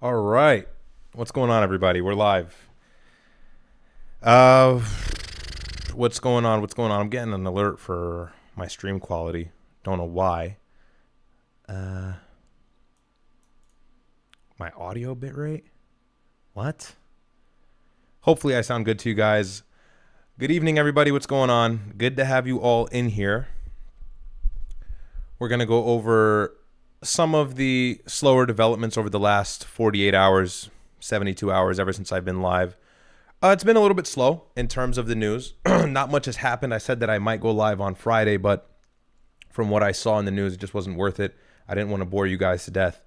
All right. What's going on, everybody? We're live. Uh, what's going on? What's going on? I'm getting an alert for my stream quality. Don't know why. My audio bitrate? What? Hopefully I sound good to you guys. Good evening, everybody. What's going on? Good to have you all in here. We're going to go over some of the slower developments over the last 48 hours, 72 hours, ever since I've been live. It's been a little bit slow in terms of the news. Not much has happened. I said that I might go live on Friday, but from what I saw in the news, it just wasn't worth it. I didn't want to bore you guys to death.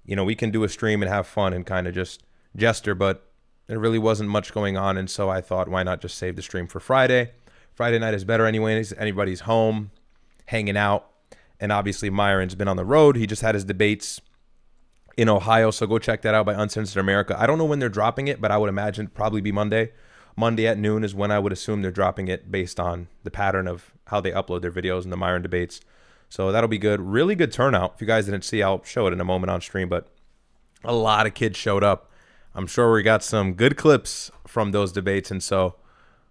You know, we can do a stream and have fun and kind of just gesture, but there really wasn't much going on, and so I thought, why not just save the stream for Friday? Friday night is better anyways. Anybody's home, hanging out. And obviously, Myron's been on the road. He just had his debates in Ohio, so go check that out by Uncensored America. I don't know when they're dropping it, but I would imagine it'd probably be Monday. Monday at noon is when I would assume they're dropping it based on the pattern of how they upload their videos and the Myron debates. So that'll be good. Really good turnout. If you guys didn't see, I'll show it in a moment on stream, but a lot of kids showed up. I'm sure we got some good clips from those debates, and so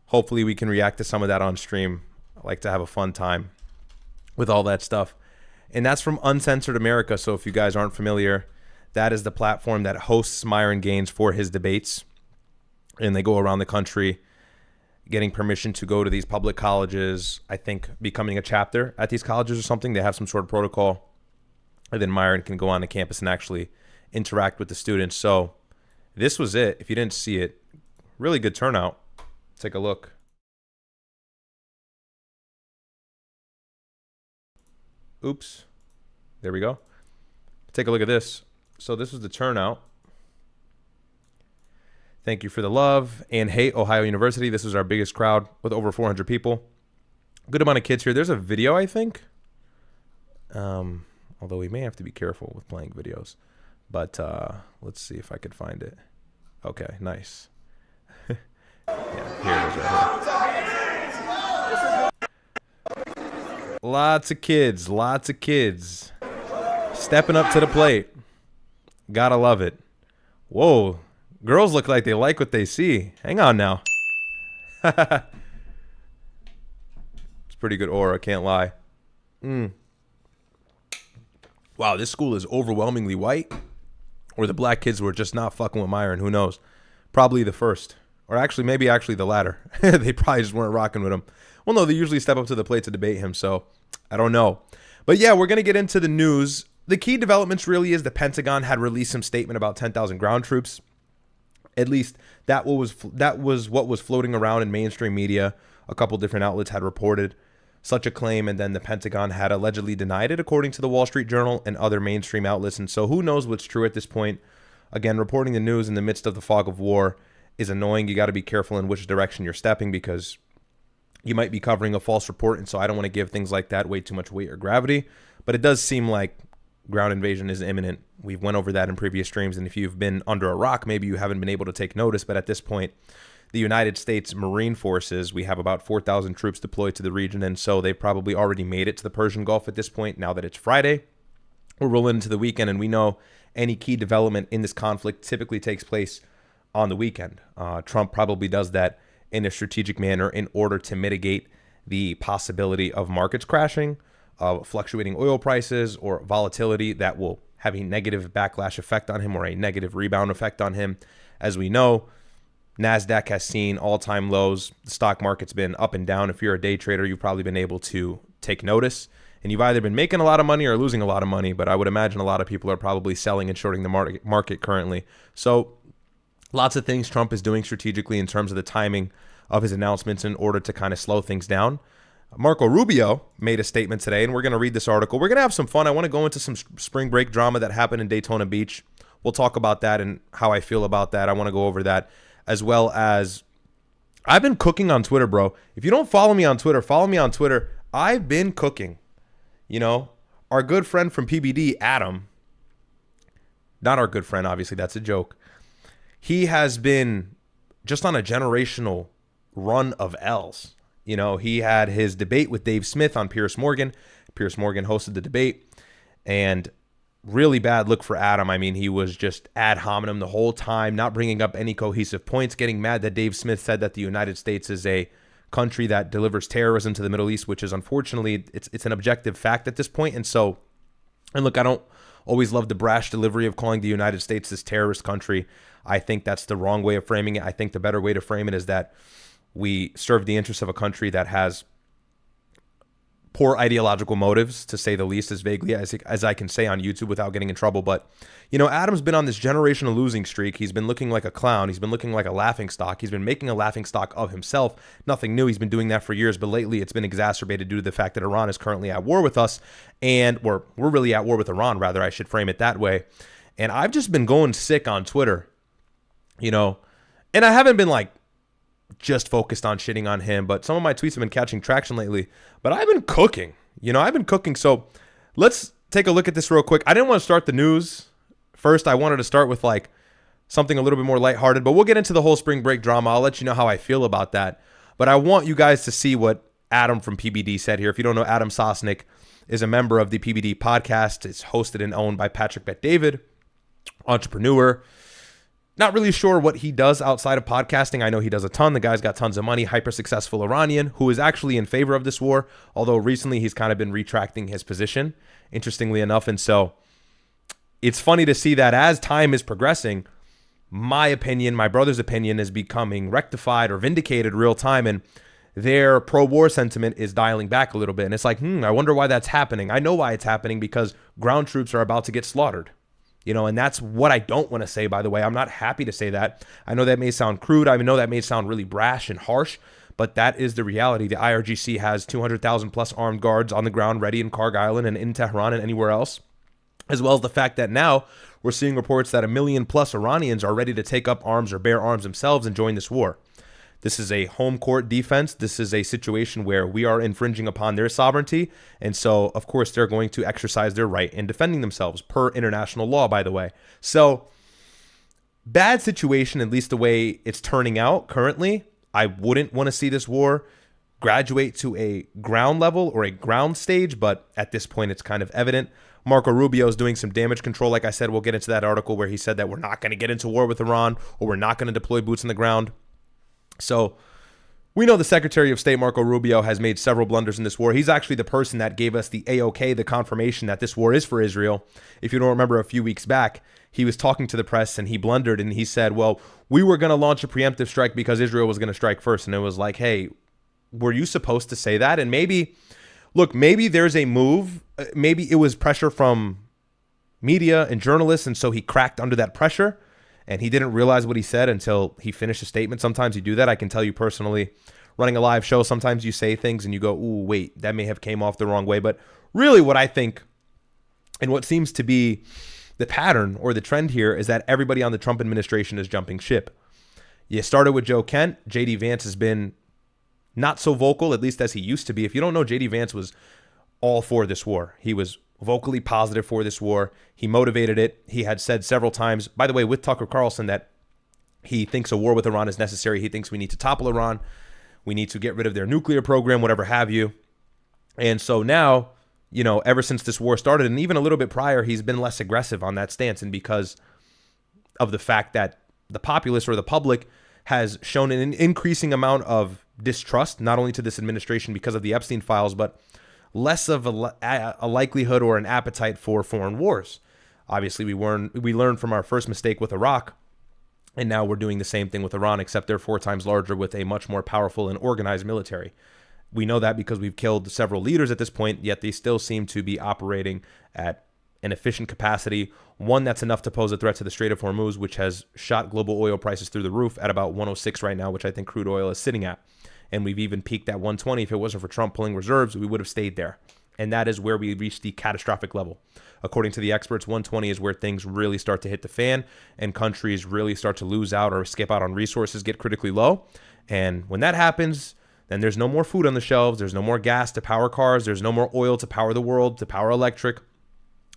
hopefully we can react to some of that on stream. I like to have a fun time with all that stuff. And that's from Uncensored America. So if you guys aren't familiar, that is the platform that hosts Myron Gaines for his debates. And they go around the country getting permission to go to these public colleges, I think becoming a chapter at these colleges or something. They have some sort of protocol. And then Myron can go on the campus and actually interact with the students. So this was it. If you didn't see it, really good turnout. Take a look. Oops. There we go. Take a look at this. So this was the turnout. Thank you for the love and hate, Ohio University. This was our biggest crowd with over 400 people. Good amount of kids here. There's a video, I think. Although we may have to be careful with playing videos. But let's see if I could find it. Okay, nice. Yeah, here it is right here. Lots of kids, stepping up to the plate. Gotta love it. Whoa, girls look like they like what they see. Hang on now. It's pretty good aura, can't lie. Wow, this school is overwhelmingly white. Or the black kids were just not fucking with Myron, who knows? Probably the first. Or actually, maybe actually the latter. They probably just weren't rocking with him. Well, no, they usually step up to the plate to debate him, so I don't know. But yeah, we're going to get into the news. The key developments really is the Pentagon had released some statement about 10,000 ground troops. At least that was what was floating around in mainstream media. A couple different outlets had reported such a claim, and then the Pentagon had allegedly denied it, according to the Wall Street Journal and other mainstream outlets. And so who knows what's true at this point. Again, reporting the news in the midst of the fog of war is annoying. You got to be careful in which direction you're stepping, because you might be covering a false report, and so I don't want to give things like that way too much weight or gravity. But it does seem like ground invasion is imminent. We've went over that in previous streams, and if you've been under a rock, maybe you haven't been able to take notice. But at this point, the United States Marine Forces, we have about 4,000 troops deployed to the region, and so they've probably already made it to the Persian Gulf at this point, now that it's Friday. We're rolling into the weekend, and we know any key development in this conflict typically takes place on the weekend. Trump probably does that in a strategic manner in order to mitigate the possibility of markets crashing, of fluctuating oil prices, or volatility that will have a negative backlash effect on him or a negative rebound effect on him. As we know, NASDAQ has seen all-time lows. The stock market's been up and down. If you're a day trader, you've probably been able to take notice. And you've either been making a lot of money or losing a lot of money. But I would imagine a lot of people are probably selling and shorting the market currently. So lots of things Trump is doing strategically in terms of the timing of his announcements in order to kind of slow things down. Marco Rubio made a statement today, and we're going to read this article. We're going to have some fun. I want to go into some spring break drama that happened in Daytona Beach. We'll talk about that and how I feel about that. I want to go over that, as well as I've been cooking on Twitter, bro. If you don't follow me on Twitter, follow me on Twitter. I've been cooking. You know, our good friend from PBD, Adam, not our good friend, obviously, that's a joke. He has been just on a generational run of L's. You know, he had his debate with Dave Smith on Piers Morgan. Piers Morgan hosted the debate, and really bad look for Adam. I mean, he was just ad hominem the whole time, not bringing up any cohesive points, getting mad that Dave Smith said that the United States is a country that delivers terrorism to the Middle East, which is unfortunately, it's an objective fact at this point. And so, and look, I don't always love the brash delivery of calling the United States this terrorist country. I think that's the wrong way of framing it. I think the better way to frame it is that we serve the interests of a country that has poor ideological motives, to say the least, as vaguely as I can say on YouTube without getting in trouble. But, you know, Adam's been on this generational losing streak. He's been looking like a clown. He's been looking like a laughingstock. He's been making a laughingstock of himself. Nothing new. He's been doing that for years, but lately it's been exacerbated due to the fact that Iran is currently at war with us, and we're really at war with Iran, rather. I should frame it that way. And I've just been going sick on Twitter, you know, and I haven't been like just focused on shitting on him, but some of my tweets have been catching traction lately. But I've been cooking, you know, I've been cooking. So let's take a look at this real quick. I didn't want to start the news first. I wanted to start with like something a little bit more lighthearted, but we'll get into the whole spring break drama. I'll let you know how I feel about that. But I want you guys to see what Adam from PBD said here. If you don't know, Adam Sosnick is a member of the PBD podcast. It's hosted and owned by Patrick Bet-David, entrepreneur. Not really sure what he does outside of podcasting. I know he does a ton. The guy's got tons of money, hyper successful Iranian who is actually in favor of this war, although recently he's kind of been retracting his position, interestingly enough. And so it's funny to see that as time is progressing, my opinion, my brother's opinion is becoming rectified or vindicated real time, and their pro-war sentiment is dialing back a little bit. And it's like, I wonder why that's happening. I know why it's happening, because ground troops are about to get slaughtered. You know, and that's what I don't want to say, by the way. I'm not happy to say that. I know that may sound crude. I know that may sound really brash and harsh, but that is the reality. The IRGC has 200,000 plus armed guards on the ground ready in Karg Island and in Tehran and anywhere else, as well as the fact that now we're seeing reports that 1 million plus Iranians are ready to take up arms or bear arms themselves and join this war. This is a home court defense. This is a situation where we are infringing upon their sovereignty. And so, of course, they're going to exercise their right in defending themselves per international law, by the way. So, bad situation, at least the way it's turning out currently. I wouldn't want to see this war graduate to a ground level or a ground stage, but at this point, it's kind of evident. Marco Rubio is doing some damage control. Like I said, we'll get into that article where he said that we're not going to get into war with Iran, or we're not going to deploy boots on the ground. So we know the Secretary of State, Marco Rubio, has made several blunders in this war. He's actually the person that gave us the AOK, the confirmation that this war is for Israel. If you don't remember, a few weeks back, he was talking to the press and he blundered and he said, well, we were going to launch a preemptive strike because Israel was going to strike first. And it was like, hey, were you supposed to say that? And maybe, look, maybe there's a move. Maybe it was pressure from media and journalists, and so he cracked under that pressure. And he didn't realize what he said until he finished a statement. Sometimes you do that. I can tell you personally, running a live show, sometimes you say things and you go, ooh, wait, that may have came off the wrong way. But really what I think, and what seems to be the pattern or the trend here, is that everybody on the Trump administration is jumping ship. You started with Joe Kent. J.D. Vance has been not so vocal, at least as he used to be. If you don't know, J.D. Vance was all for this war. He was vocally positive for this war. He motivated it. He had said several times, by the way, with Tucker Carlson, that he thinks a war with Iran is necessary. He thinks we need to topple Iran. We need to get rid of their nuclear program, whatever have you. And so now, you know, ever since this war started, and even a little bit prior, he's been less aggressive on that stance. And because of the fact that the populace or the public has shown an increasing amount of distrust, not only to this administration because of the Epstein files, but less of a likelihood or an appetite for foreign wars. Obviously, we learned from our first mistake with Iraq, and now we're doing the same thing with Iran, except they're 4 times larger with a much more powerful and organized military. We know that because we've killed several leaders at this point, yet they still seem to be operating at an efficient capacity, one that's enough to pose a threat to the Strait of Hormuz, which has shot global oil prices through the roof at about 106 right now, which I think crude oil is sitting at. And we've even peaked at 120. If it wasn't for Trump pulling reserves, we would have stayed there. And that is where we reached the catastrophic level. According to the experts, 120 is where things really start to hit the fan and countries really start to lose out or skip out on resources, get critically low. And when that happens, then there's no more food on the shelves. There's no more gas to power cars. There's no more oil to power the world, to power electric.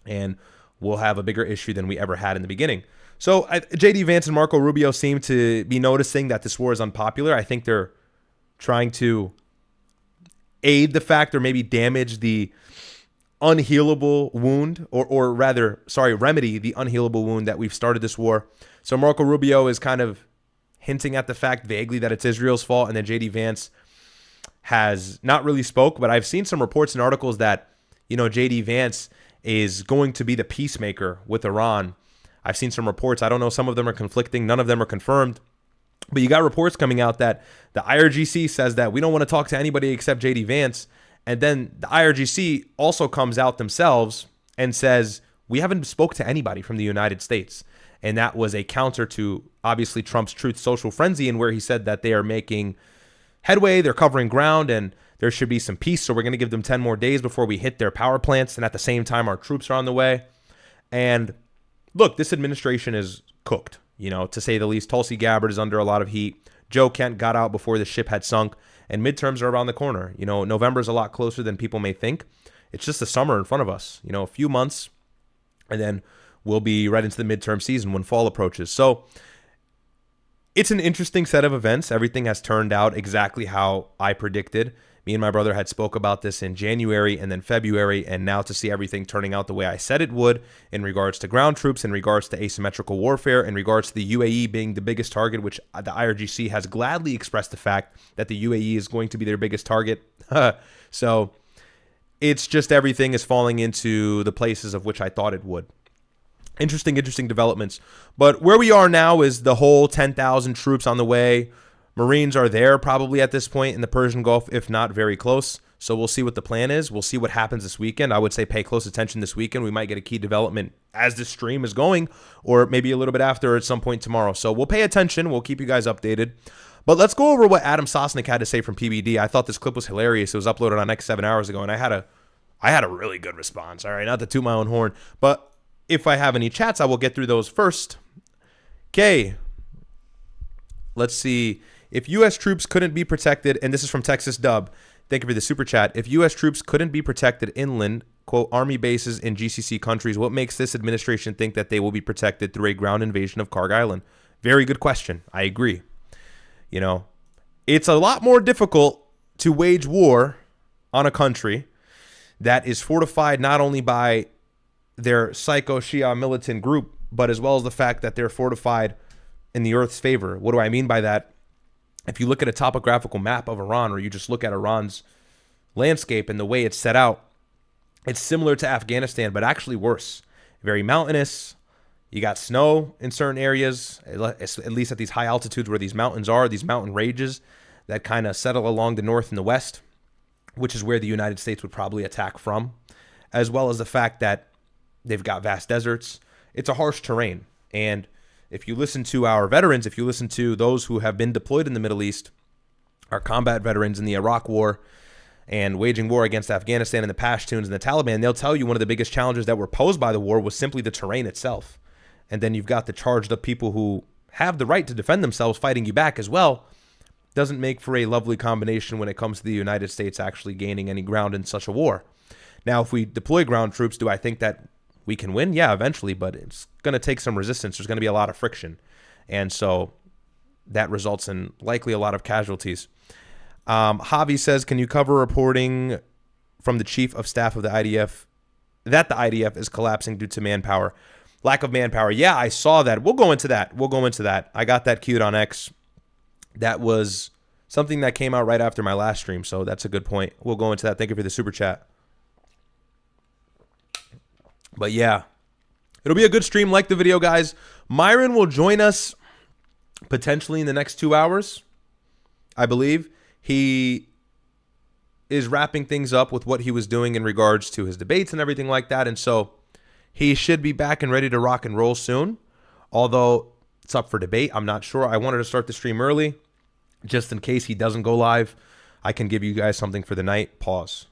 And we'll have a bigger issue than we ever had in the beginning. So J.D. Vance and Marco Rubio seem to be noticing that this war is unpopular. I think they're trying to aid the fact or maybe damage the unhealable wound, or rather, sorry, remedy the unhealable wound that we've started this war. So Marco Rubio is kind of hinting at the fact vaguely that it's Israel's fault, and then J.D. Vance has not really spoke, but I've seen some reports and articles that, J.D. Vance is going to be the peacemaker with Iran. I've seen some reports. I don't know. Some of them are conflicting. None of them are confirmed. But you got reports coming out that the IRGC says that we don't want to talk to anybody except J.D. Vance. And then the IRGC also comes out themselves and says, we haven't spoke to anybody from the United States. And that was a counter to, obviously, Trump's Truth Social frenzy, and where he said that they are making headway, they're covering ground, and there should be some peace. So we're going to give them 10 more days before we hit their power plants. And at the same time, our troops are on the way. And look, this administration is cooked, to say the least. Tulsi Gabbard is under a lot of heat. Joe Kent got out before the ship had sunk. And midterms are around the corner. November is a lot closer than people may think. It's just the summer in front of us. A few months, and then we'll be right into the midterm season when fall approaches. So it's an interesting set of events. Everything has turned out exactly how I predicted. Me and my brother had spoke about this in January and then February, and now to see everything turning out the way I said it would in regards to ground troops, in regards to asymmetrical warfare, in regards to the UAE being the biggest target, which the IRGC has gladly expressed the fact that the UAE is going to be their biggest target. So it's just everything is falling into the places of which I thought it would. Interesting developments. But where we are now is the whole 10,000 troops on the way. Marines are there probably at this point in the Persian Gulf, if not very close. So we'll see what the plan is. We'll see what happens this weekend. I would say pay close attention this weekend. We might get a key development as this stream is going, or maybe a little bit after, or at some point tomorrow. So we'll pay attention. We'll keep you guys updated. But let's go over what Adam Sosnick had to say from PBD. I thought this clip was hilarious. It was uploaded on X 7 hours ago, and I had a really good response. All right, not to toot my own horn, but if I have any chats, I will get through those first. Okay, let's see. If U.S. troops couldn't be protected, and this is from Texas Dub, thank you for the super chat. If U.S. troops couldn't be protected inland, quote, army bases in GCC countries, what makes this administration think that they will be protected through a ground invasion of Karg Island? Very good question. I agree. It's a lot more difficult to wage war on a country that is fortified not only by their psycho Shia militant group, but as well as the fact that they're fortified in the Earth's favor. What do I mean by that? If you look at a topographical map of Iran, or you just look at Iran's landscape and the way it's set out, it's similar to Afghanistan, but actually worse. Very mountainous. You got snow in certain areas, at least at these high altitudes where these mountains are, these mountain ranges that kind of settle along the north and the west, which is where the United States would probably attack from, as well as the fact that they've got vast deserts. It's a harsh terrain. And if you listen to our veterans, if you listen to those who have been deployed in the Middle East, our combat veterans in the Iraq War and waging war against Afghanistan and the Pashtuns and the Taliban, they'll tell you one of the biggest challenges that were posed by the war was simply the terrain itself. And then you've got the charged up people who have the right to defend themselves fighting you back as well. Doesn't make for a lovely combination when it comes to the United States actually gaining any ground in such a war. Now, if we deploy ground troops, do I think that we can win? Yeah, eventually, but it's going to take some resistance. There's going to be a lot of friction. And so that results in likely a lot of casualties. Javi says, can you cover reporting from the chief of staff of the IDF that the IDF is collapsing due to manpower? Lack of manpower. Yeah, I saw that. We'll go into that. I got that queued on X. That was something that came out right after my last stream, so that's a good point. We'll go into that. Thank you for the super chat. But yeah, it'll be a good stream. Like the video, guys. Myron will join us potentially in the next 2 hours, I believe. He is wrapping things up with what he was doing in regards to his debates and everything like that. And so he should be back and ready to rock and roll soon. Although it's up for debate. I'm not sure. I wanted to start the stream early just in case he doesn't go live. I can give you guys something for the night. Pause.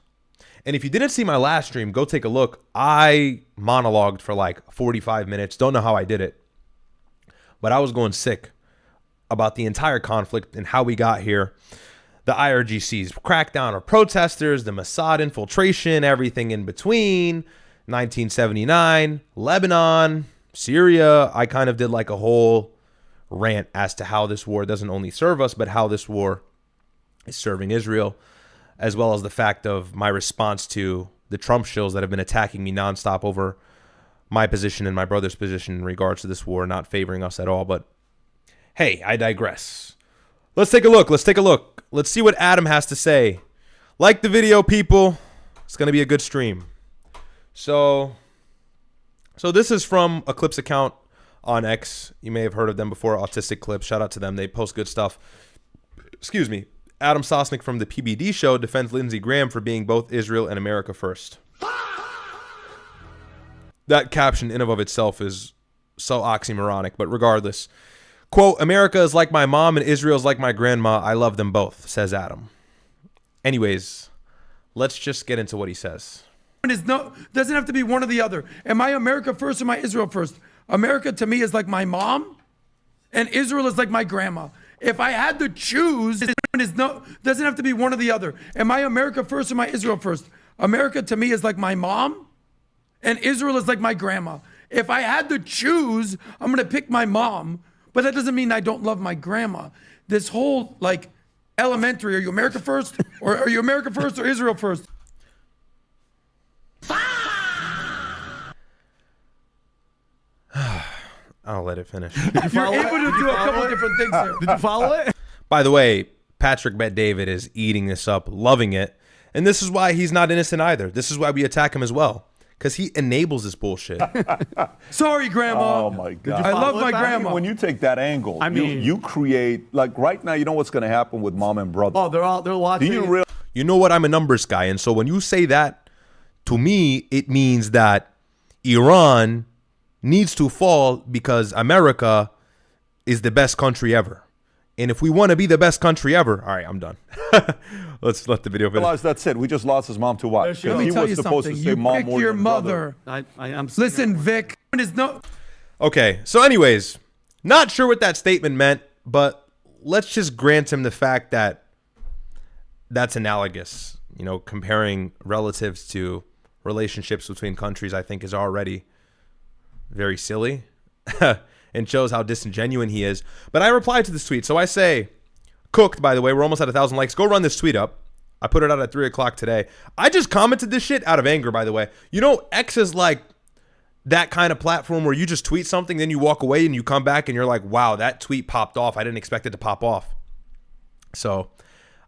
And if you didn't see my last stream, go take a look. I monologued for like 45 minutes. Don't know how I did it. But I was going sick about the entire conflict and how we got here. The IRGC's crackdown of protesters, the Mossad infiltration, everything in between, 1979, Lebanon, Syria. I kind of did like a whole rant as to how this war doesn't only serve us, but how this war is serving Israel, as well as the fact of my response to the Trump shills that have been attacking me nonstop over my position and my brother's position in regards to this war, not favoring us at all. But hey, I digress. Let's take a look. Let's see what Adam has to say. Like the video, people. It's going to be a good stream. So this is from a Clips account on X. You may have heard of them before, Autistic Clips. Shout out to them. They post good stuff. Excuse me. Adam Sosnick from the PBD show defends Lindsey Graham for being both Israel and America first. That caption in and of itself is so oxymoronic, but regardless. Quote, America is like my mom and Israel is like my grandma. I love them both, says Adam. Anyways, let's just get into what he says. Doesn't have to be one or the other. Am I America first or am I Israel first? America to me is like my mom and Israel is like my grandma. If I had to choose, doesn't have to be one or the other. Am I America first or am I Israel first? America to me is like my mom and Israel is like my grandma. If I had to choose, I'm going to pick my mom, but that doesn't mean I don't love my grandma. This whole like elementary, are you America first or are you America first or Israel first? I'll let it finish. You're able to do a couple different things here. Did you follow it? By the way, Patrick Bet David is eating this up, loving it. And this is why he's not innocent either. This is why we attack him as well. Because he enables this bullshit. Sorry, Grandma. Oh, my God. I love my grandma. When you take that angle, I mean, you create, like right now, you know what's going to happen with mom and brother. Oh, they're watching. Do you really? You know what? I'm a numbers guy. And so when you say that, to me, it means that Iran needs to fall because America is the best country ever. And if we want to be the best country ever, all right, I'm done. Let's let the video finish. Realize that's it. We just lost his mom to what? Let Because me he tell was you supposed something. to say You mom pick more your than mother. brother. I'm Listen, Vic. Okay, so anyways, not sure what that statement meant, but let's just grant him the fact that that's analogous. You know, comparing relatives to relationships between countries, I think is already very silly and shows how disingenuous he is. But I replied to this tweet. So I say, cooked, by the way, we're almost at 1,000 likes. Go run this tweet up. I put it out at 3 o'clock today. I just commented this shit out of anger, by the way. You know, X is like that kind of platform where you just tweet something, then you walk away and you come back and you're like, wow, that tweet popped off. I didn't expect it to pop off. So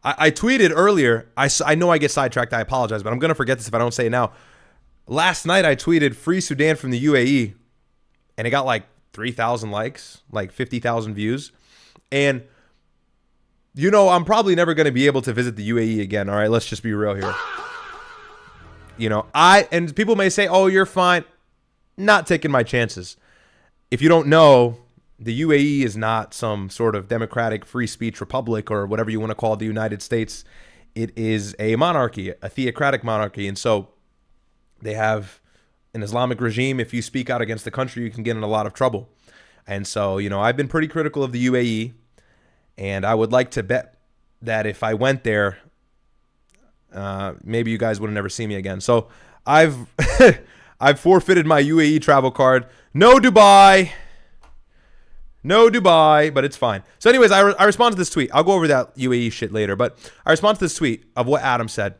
I tweeted earlier. I know I get sidetracked. I apologize, but I'm going to forget this if I don't say it now. Last night I tweeted free Sudan from the UAE and it got like 3,000 likes, like 50,000 views. And you know, I'm probably never going to be able to visit the UAE again. All right, let's just be real here. You know, and people may say, oh, you're fine. Not taking my chances. If you don't know, the UAE is not some sort of democratic free speech republic or whatever you want to call the United States. It is a monarchy, a theocratic monarchy. And so they have an Islamic regime. If you speak out against the country, you can get in a lot of trouble. And so, you know, I've been pretty critical of the UAE. And I would like to bet that if I went there, maybe you guys would have never seen me again. So I've I've forfeited my UAE travel card. No Dubai, but it's fine. So anyways, I respond to this tweet. I'll go over that UAE shit later. But I respond to this tweet of what Adam said.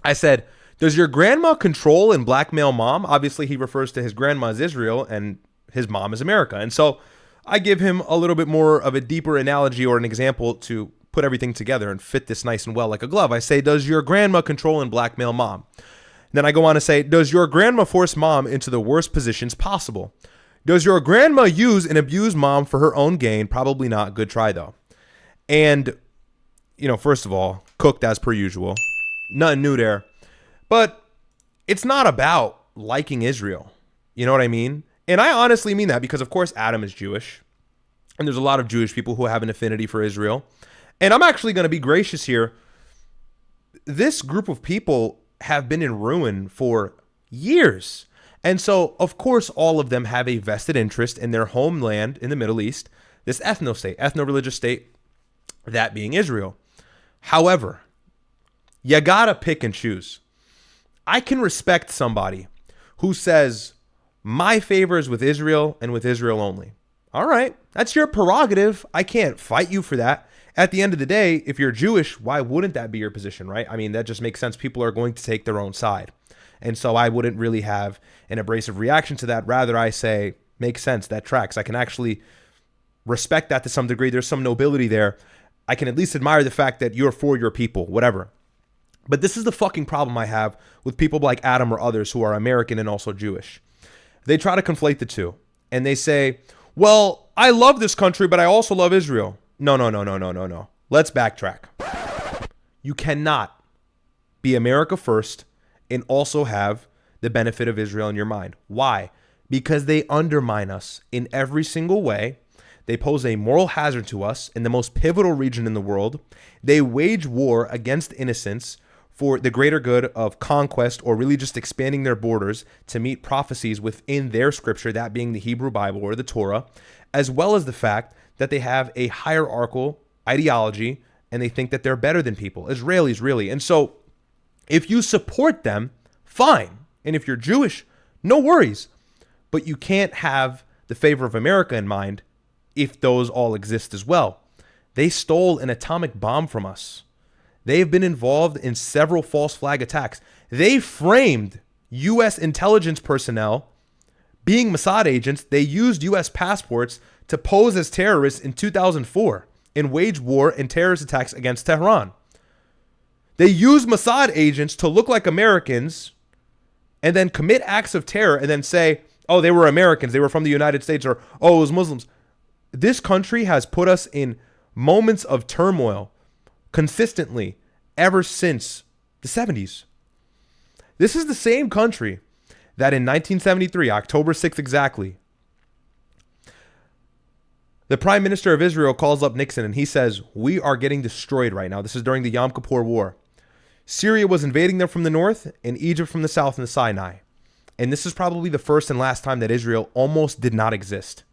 I said, does your grandma control and blackmail mom? Obviously, he refers to his grandma as Israel and his mom as America. And so I give him a little bit more of a deeper analogy or an example to put everything together and fit this nice and well like a glove. I say, does your grandma control and blackmail mom? Then I go on to say, does your grandma force mom into the worst positions possible? Does your grandma use and abuse mom for her own gain? Probably not. Good try, though. And, you know, first of all, cooked as per usual. Nothing new there. But it's not about liking Israel. You know what I mean? And I honestly mean that because, of course, Adam is Jewish. And there's a lot of Jewish people who have an affinity for Israel. And I'm actually going to be gracious here. This group of people have been in ruin for years. And so, of course, all of them have a vested interest in their homeland in the Middle East, this ethno-state, ethno-religious state, that being Israel. However, you got to pick and choose. I can respect somebody who says, my favor is with Israel and with Israel only. All right, that's your prerogative. I can't fight you for that. At the end of the day, if you're Jewish, why wouldn't that be your position, right? I mean, that just makes sense. People are going to take their own side. And so I wouldn't really have an abrasive reaction to that. Rather, I say, makes sense. That tracks. I can actually respect that to some degree. There's some nobility there. I can at least admire the fact that you're for your people, whatever. But this is the fucking problem I have with people like Adam or others who are American and also Jewish. They try to conflate the two. And they say, well, I love this country, but I also love Israel. No. Let's backtrack. You cannot be America first and also have the benefit of Israel in your mind. Why? Because they undermine us in every single way. They pose a moral hazard to us in the most pivotal region in the world. They wage war against innocents for the greater good of conquest, or really just expanding their borders to meet prophecies within their scripture, that being the Hebrew Bible or the Torah, as well as the fact that they have a hierarchical ideology and they think that they're better than people, Israelis really. And so if you support them, fine. And if you're Jewish, no worries. But you can't have the favor of America in mind if those all exist as well. They stole an atomic bomb from us. They've been involved in several false flag attacks. They framed U.S. intelligence personnel being Mossad agents. They used U.S. passports to pose as terrorists in 2004 and wage war and terrorist attacks against Tehran. They used Mossad agents to look like Americans and then commit acts of terror and then say, oh, they were Americans, they were from the United States, or, oh, it was Muslims. This country has put us in moments of turmoil consistently ever since the 70s. This is the same country that in 1973, October 6th exactly, the Prime Minister of Israel calls up Nixon and he says, we are getting destroyed right now. This is during the Yom Kippur War. Syria was invading them from the north and Egypt from the south in the Sinai. And this is probably the first and last time that Israel almost did not exist.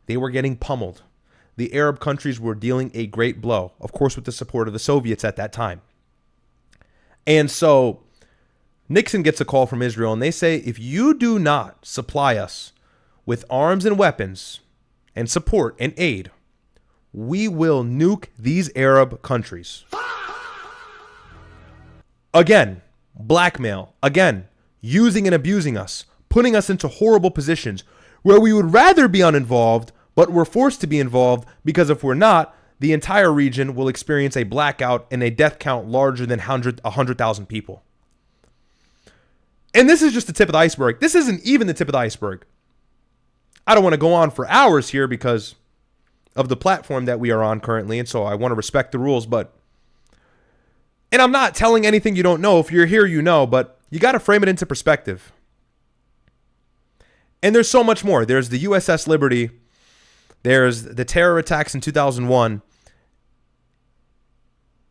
They were getting pummeled. The Arab countries were dealing a great blow, of course, with the support of the Soviets at that time. And so Nixon gets a call from Israel and they say, if you do not supply us with arms and weapons and support and aid, we will nuke these Arab countries. Again, blackmail. Again, using and abusing us, putting us into horrible positions where we would rather be uninvolved, but we're forced to be involved because if we're not, the entire region will experience a blackout and a death count larger than 100,000 people. And this is just the tip of the iceberg. This isn't even the tip of the iceberg. I don't want to go on for hours here because of the platform that we are on currently, and so I want to respect the rules, and I'm not telling anything you don't know. If you're here, you know, but you got to frame it into perspective. And there's so much more. There's the USS Liberty. There's the terror attacks in 2001.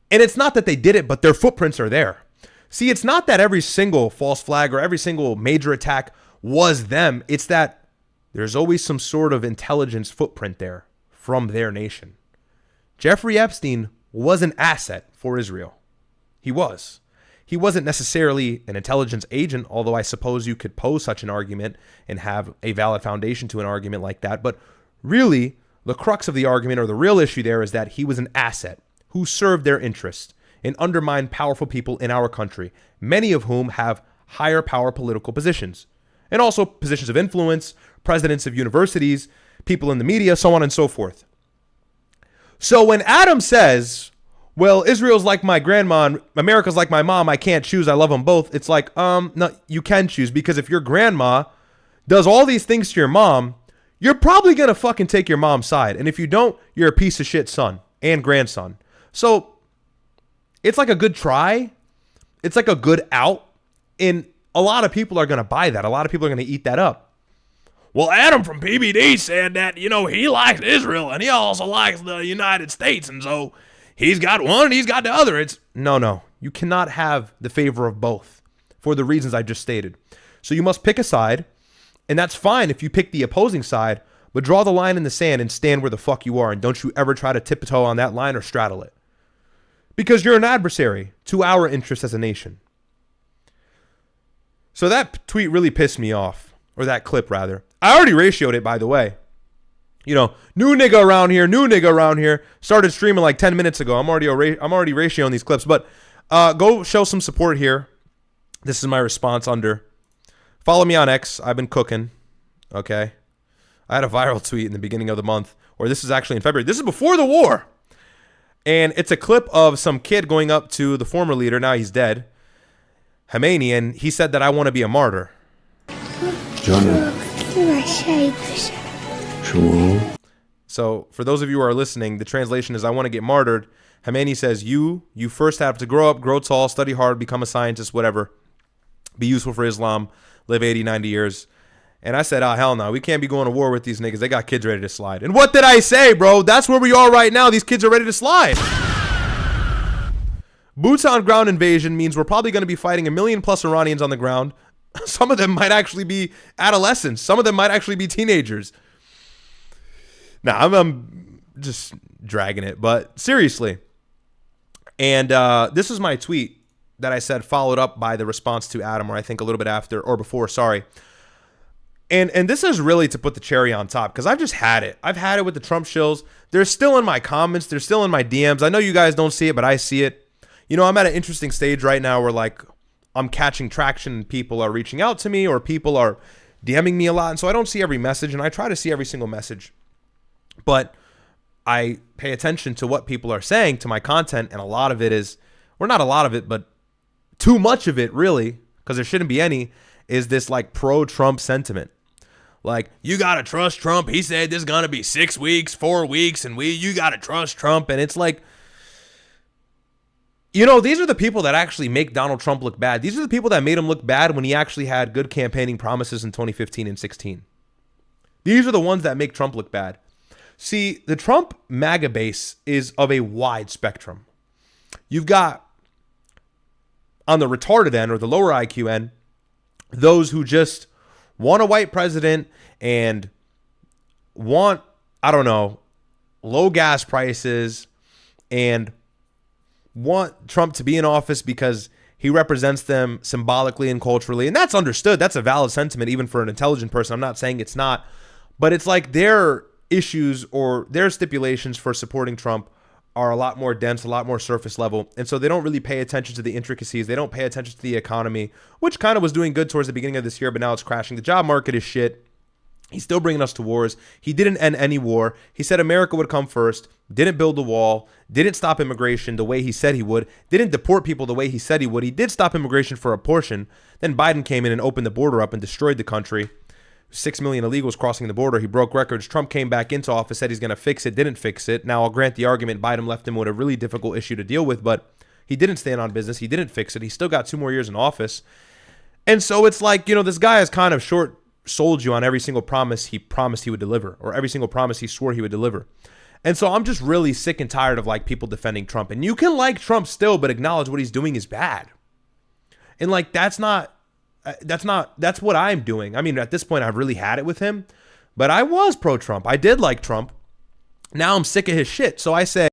And it's not that they did it, but their footprints are there. See, it's not that every single false flag or every single major attack was them. It's that there's always some sort of intelligence footprint there from their nation. Jeffrey Epstein was an asset for Israel. He was. He wasn't necessarily an intelligence agent, although I suppose you could pose such an argument and have a valid foundation to an argument like that. But really, the crux of the argument or the real issue there is that he was an asset who served their interests and undermined powerful people in our country, many of whom have higher power political positions and also positions of influence, presidents of universities, people in the media, so on and so forth. So when Adam says, well, Israel's like my grandma and America's like my mom, I can't choose, I love them both. It's like, no, you can choose, because if your grandma does all these things to your mom, you're probably going to fucking take your mom's side. And if you don't, you're a piece of shit son and grandson. So it's like a good try. It's like a good out. And a lot of people are going to buy that. A lot of people are going to eat that up. Well, Adam from PBD said that, he likes Israel and he also likes the United States. And so he's got one and he's got the other. It's no. You cannot have the favor of both for the reasons I just stated. So you must pick a side, and that's fine if you pick the opposing side, but draw the line in the sand and stand where the fuck you are, and don't you ever try to tiptoe on that line or straddle it. Because you're an adversary to our interests as a nation. So that tweet really pissed me off, or that clip rather. I already ratioed it, by the way. New nigga around here. Started streaming like 10 minutes ago. I'm already ratioing these clips, but go show some support here This is my response under. Follow me on X. I've been cooking. Okay. I had a viral tweet in the beginning of the month, or this is actually in February. This is before the war. And it's a clip of some kid going up to the former leader. Now he's dead. Khomeini, and he said that I want to be a martyr. So for those of you who are listening, the translation is I want to get martyred. Khomeini says you first have to grow up, grow tall, study hard, become a scientist, whatever. Be useful for Islam, live 80, 90 years. And I said, oh, hell no. We can't be going to war with these niggas. They got kids ready to slide. And what did I say, bro? That's where we are right now. These kids are ready to slide. Boots on ground invasion means we're probably going to be fighting 1 million plus Iranians on the ground. Some of them might actually be adolescents. Some of them might actually be teenagers. Now, I'm just dragging it, but seriously. And this is my tweet that I said followed up by the response to Adam, or I think a little bit after or before, sorry. And this is really to put the cherry on top because I've just had it. I've had it with the Trump shills. They're still in my comments. They're still in my DMs. I know you guys don't see it, but I see it. You know, I'm at an interesting stage right now where like I'm catching traction and people are reaching out to me or people are DMing me a lot. And so I don't see every message and I try to see every single message. But I pay attention to what people are saying to my content. And a lot of it is, or not a lot of it, but too much of it really, because there shouldn't be any, is this like pro-Trump sentiment. Like, you got to trust Trump. He said this is going to be 6 weeks, 4 weeks, and you got to trust Trump. And it's like, you know, these are the people that actually make Donald Trump look bad. These are the people that made him look bad when he actually had good campaigning promises in 2015 and 16. These are the ones that make Trump look bad. See, the Trump MAGA base is of a wide spectrum. You've got, on the retarded end or the lower IQ end, those who just want a white president and want, I don't know, low gas prices and want Trump to be in office because he represents them symbolically and culturally. And that's understood. That's a valid sentiment, even for an intelligent person. I'm not saying it's not. But it's like their issues or their stipulations for supporting Trump are a lot more dense, a lot more surface level. And so they don't really pay attention to the intricacies. They don't pay attention to the economy, which kind of was doing good towards the beginning of this year, but now it's crashing. The job market is shit. He's still bringing us to wars. He didn't end any war. He said America would come first, didn't build the wall, didn't stop immigration the way he said he would, didn't deport people the way he said he would. He did stop immigration for a portion. Then Biden came in and opened the border up and destroyed the country. 6 million illegals crossing the border. He broke records. Trump came back into office, said he's going to fix it, didn't fix it. Now, I'll grant the argument Biden left him with a really difficult issue to deal with, but he didn't stand on business. He didn't fix it. He still got 2 more years in office. And so it's like, you know, this guy has kind of short sold you on every single promise he promised he would deliver, or every single promise he swore he would deliver. And so I'm just really sick and tired of like people defending Trump. And you can like Trump still, but acknowledge what he's doing is bad. And like, that's what I'm doing. I mean, at this point, I've really had it with him, but I was pro-Trump. I did like Trump. Now I'm sick of his shit. So I say,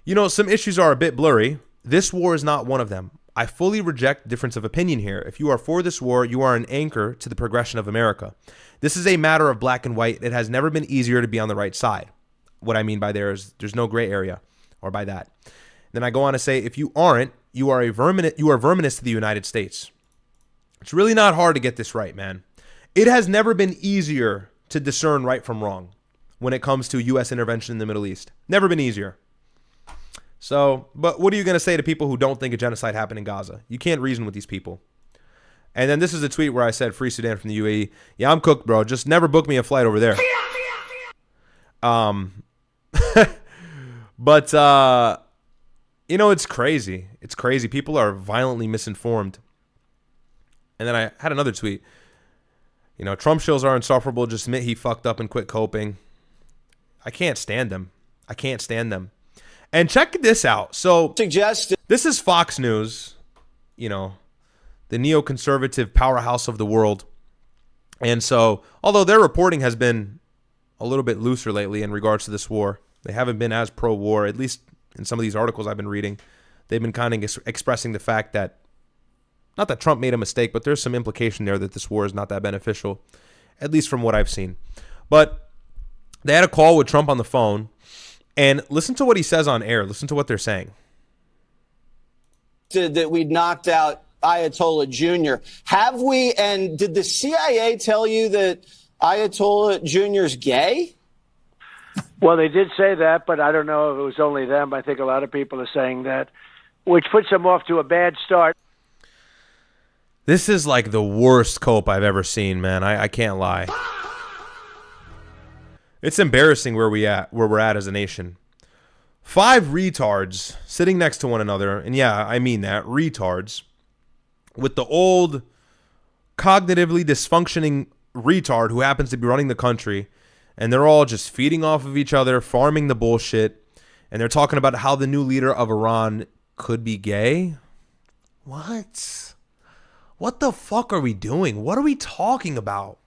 you know, some issues are a bit blurry. This war is not one of them. I fully reject difference of opinion here. If you are for this war, you are an anchor to the progression of America. This is a matter of black and white. It has never been easier to be on the right side. What I mean by there is there's no gray area, or by that. Then I go on to say, if you aren't, you are verminous to the United States. It's really not hard to get this right, man. It has never been easier to discern right from wrong when it comes to U.S. intervention in the Middle East. Never been easier. So, but what are you going to say to people who don't think a genocide happened in Gaza? You can't reason with these people. And then this is a tweet where I said, free Sudan from the UAE. Yeah, I'm cooked, bro. Just never book me a flight over there. But, you know, it's crazy. It's crazy. People are violently misinformed. And then I had another tweet. You know, Trump shills are insufferable. Just admit he fucked up and quit coping. I can't stand them. I can't stand them. And check this out. So this is Fox News, you know, the neoconservative powerhouse of the world. And so, although their reporting has been a little bit looser lately in regards to this war, they haven't been as pro-war, at least in some of these articles I've been reading. They've been kind of expressing the fact that, not that Trump made a mistake, but there's some implication there that this war is not that beneficial, at least from what I've seen. But they had a call with Trump on the phone. And listen to what he says on air. Listen to what they're saying. that we'd knocked out Ayatollah Jr. Have we? And did the CIA tell you that Ayatollah Jr. is gay? Well, they did say that, but I don't know if it was only them. I think a lot of people are saying that, which puts them off to a bad start. This is like the worst cope I've ever seen, man. I can't lie. It's embarrassing where we're at as a nation. 5 retards sitting next to one another, and yeah, I mean that, retards, with the old, cognitively dysfunctioning retard who happens to be running the country, and they're all just feeding off of each other, farming the bullshit, and they're talking about how the new leader of Iran could be gay. What the fuck are we doing? What are we talking about?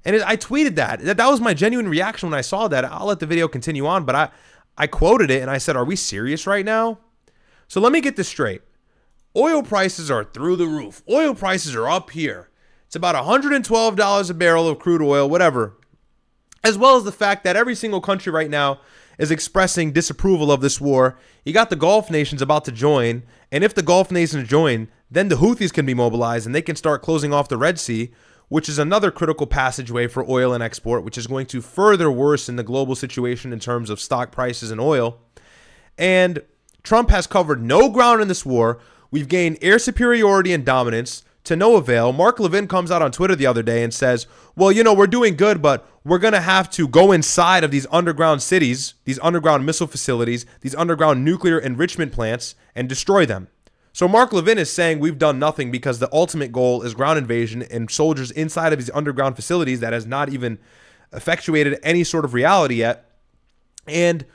And I tweeted that. That was my genuine reaction when I saw that. I'll let the video continue on, but I quoted it and I said, are we serious right now? So let me get this straight. Oil prices are through the roof. Oil prices are up here. It's about $112 a barrel of crude oil, whatever. As well as the fact that every single country right now is expressing disapproval of this war. You got the Gulf nations about to join. And if the Gulf nations join, then the Houthis can be mobilized and they can start closing off the Red Sea, which is another critical passageway for oil and export, which is going to further worsen the global situation in terms of stock prices and oil. And Trump has covered no ground in this war. We've gained air superiority and dominance to no avail. Mark Levin comes out on Twitter the other day and says, well, you know, we're doing good, but we're going to have to go inside of these underground cities, these underground missile facilities, these underground nuclear enrichment plants, and destroy them. So Mark Levin is saying we've done nothing because the ultimate goal is ground invasion and soldiers inside of these underground facilities that has not even effectuated any sort of reality yet. And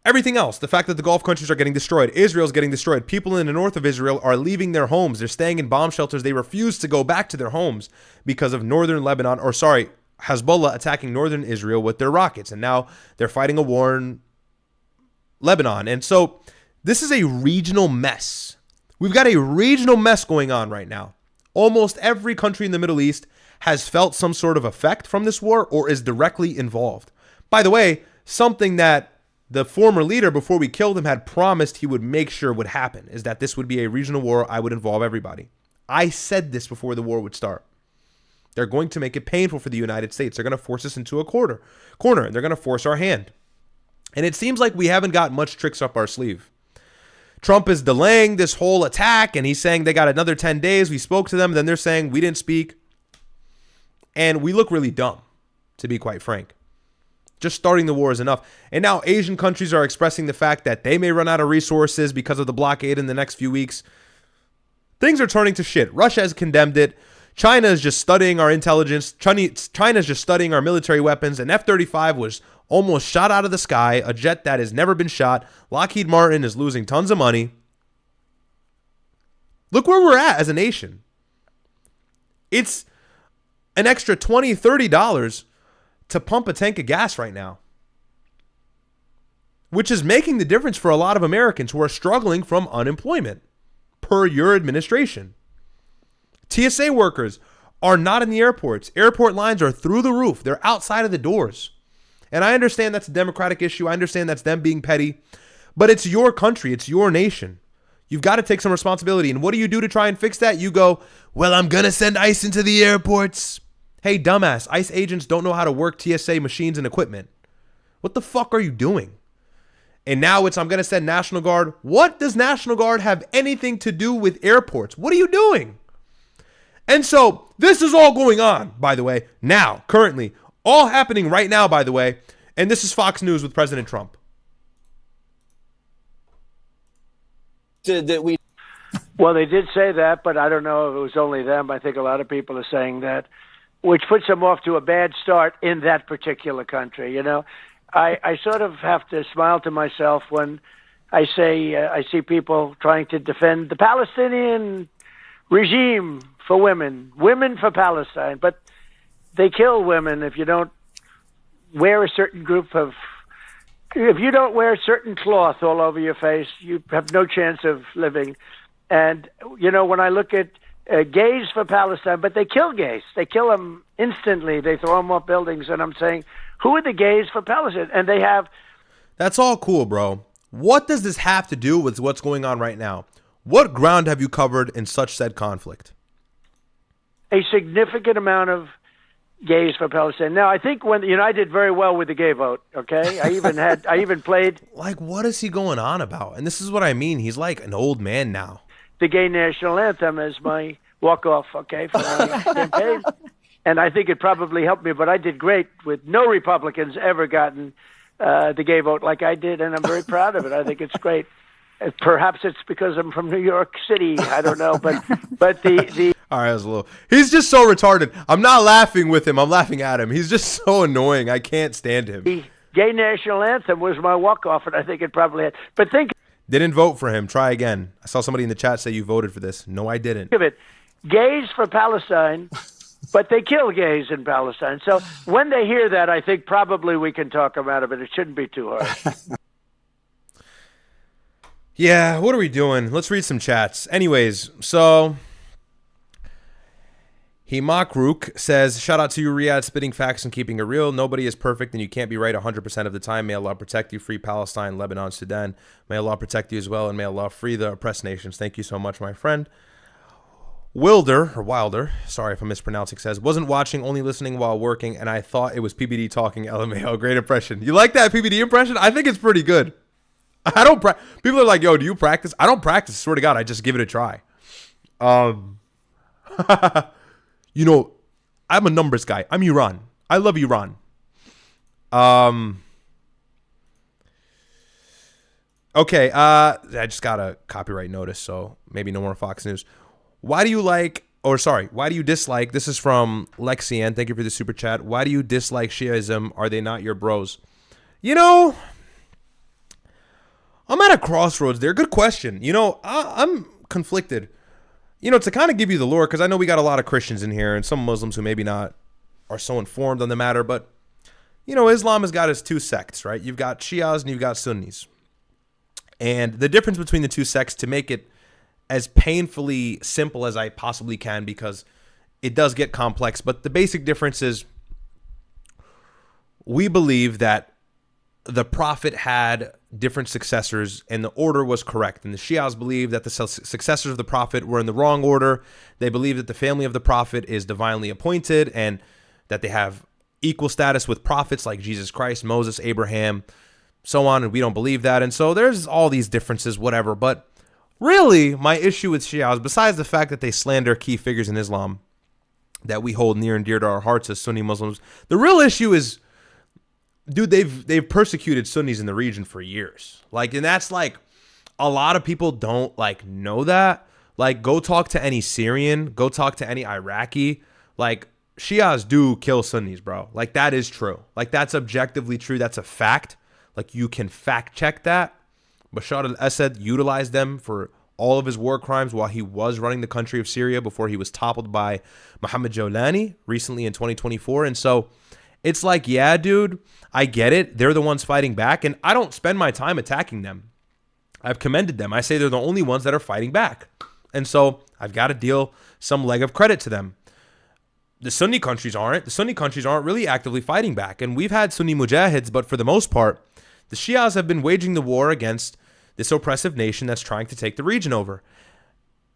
everything else, the fact that the Gulf countries are getting destroyed, Israel's getting destroyed, people in the north of Israel are leaving their homes. They're staying in bomb shelters. They refuse to go back to their homes because of Hezbollah attacking northern Israel with their rockets. And now they're fighting a war in Lebanon. And so this is a regional mess. We've got a regional mess going on right now. Almost every country in the Middle East has felt some sort of effect from this war or is directly involved. By the way, something that the former leader, before we killed him, had promised he would make sure would happen is that this would be a regional war. I would involve everybody. I said this before the war would start. They're going to make it painful for the United States. They're going to force us into a corner, and they're going to force our hand. And it seems like we haven't got much tricks up our sleeve. Trump is delaying this whole attack, and he's saying they got another 10 days. We spoke to them. Then they're saying we didn't speak. And we look really dumb, to be quite frank. Just starting the war is enough. And now Asian countries are expressing the fact that they may run out of resources because of the blockade in the next few weeks. Things are turning to shit. Russia has condemned it. China is just studying our intelligence. China is just studying our military weapons. An F-35 was almost shot out of the sky, a jet that has never been shot. Lockheed Martin is losing tons of money. Look where we're at as a nation. It's an extra $20, $30 to pump a tank of gas right now, which is making the difference for a lot of Americans who are struggling from unemployment, per your administration. TSA workers are not in the airports. Airport lines are through the roof. They're outside of the doors. And I understand that's a Democratic issue. I understand that's them being petty. But it's your country. It's your nation. You've got to take some responsibility. And what do you do to try and fix that? You go, well, I'm going to send ICE into the airports. Hey, dumbass, ICE agents don't know how to work TSA machines and equipment. What the fuck are you doing? And now it's, I'm going to send National Guard. What does National Guard have anything to do with airports? What are you doing? And so this is all going on, by the way, now, currently. All happening right now, by the way. And this is Fox News with President Trump. Well, they did say that, but I don't know if it was only them. I think a lot of people are saying that, which puts them off to a bad start in that particular country. You know, I sort of have to smile to myself when I say I see people trying to defend the Palestinian regime for women for Palestine, but they kill women if you don't wear a certain if you don't wear a certain cloth all over your face, you have no chance of living. And, you know, when I look at gays for Palestine, but they kill gays. They kill them instantly. They throw them off buildings. And I'm saying, who are the gays for Palestine? And they have... That's all cool, bro. What does this have to do with what's going on right now? What ground have you covered in such said conflict? A significant amount of gays for Palestine. Now, I think I did very well with the gay vote. Okay, I even played. Like, what is he going on about? And this is what I mean. He's like an old man now. The gay national anthem as my walk-off. Okay, for my campaign, and I think it probably helped me. But I did great with no Republicans ever gotten the gay vote like I did, and I'm very proud of it. I think it's great. Perhaps it's because I'm from New York City. I don't know, but the all right, that was a little. He's just so retarded. I'm not laughing with him. I'm laughing at him. He's just so annoying. I can't stand him. The gay national anthem was my walk-off, and I think it probably had. But think Didn't vote for him. Try again. I saw somebody in the chat say you voted for this. No, I didn't. of it, gays for Palestine, but they kill gays in Palestine. So when they hear that, I think probably we can talk about it, but it shouldn't be too hard. Yeah, what are we doing? Let's read some chats. Anyways, so Himakruk says, shout out to you, Ryad, spitting facts and keeping it real. Nobody is perfect and you can't be right 100% of the time. May Allah protect you. Free Palestine, Lebanon, Sudan. May Allah protect you as well, and may Allah free the oppressed nations. Thank you so much, my friend. Wilder, sorry if I'm mispronouncing, says, wasn't watching, only listening while working, and I thought it was PBD talking. LMAO. Great impression. You like that PBD impression? I think it's pretty good. I don't people are like, yo, do you practice? I don't practice. Swear to God, I just give it a try. You know, I'm a numbers guy. I'm Iran. I love Iran. Okay, I just got a copyright notice, so maybe no more Fox News. Why do you dislike, this is from Lexian, thank you for the super chat. Why do you dislike Shiaism? Are they not your bros? You know, I'm at a crossroads there. Good question. You know, I'm conflicted. You know, to kind of give you the lore, because I know we got a lot of Christians in here and some Muslims who maybe not are so informed on the matter, but, you know, Islam has got its two sects, right? You've got Shias and you've got Sunnis. And the difference between the two sects, to make it as painfully simple as I possibly can, because it does get complex, but the basic difference is we believe that the Prophet had different successors and the order was correct. And the Shias believe that the successors of the Prophet were in the wrong order. They believe that the family of the Prophet is divinely appointed and that they have equal status with prophets like Jesus Christ, Moses, Abraham, so on. And we don't believe that. And so there's all these differences, whatever. But really, my issue with Shias, besides the fact that they slander key figures in Islam that we hold near and dear to our hearts as Sunni Muslims, the real issue is, dude, they've persecuted Sunnis in the region for years. Like, and that's like, a lot of people don't like know that. Like, go talk to any Syrian, go talk to any Iraqi. Like, Shias do kill Sunnis, bro. Like, that is true. Like, that's objectively true. That's a fact. Like, you can fact check that. Bashar al-Assad utilized them for all of his war crimes while he was running the country of Syria before he was toppled by Mohammed Jawlani recently in 2024. And so it's like, yeah, dude, I get it. They're the ones fighting back, and I don't spend my time attacking them. I've commended them. I say they're the only ones that are fighting back. And so I've got to deal some leg of credit to them. The Sunni countries aren't. The Sunni countries aren't really actively fighting back. And we've had Sunni mujahids, but for the most part, the Shias have been waging the war against this oppressive nation that's trying to take the region over.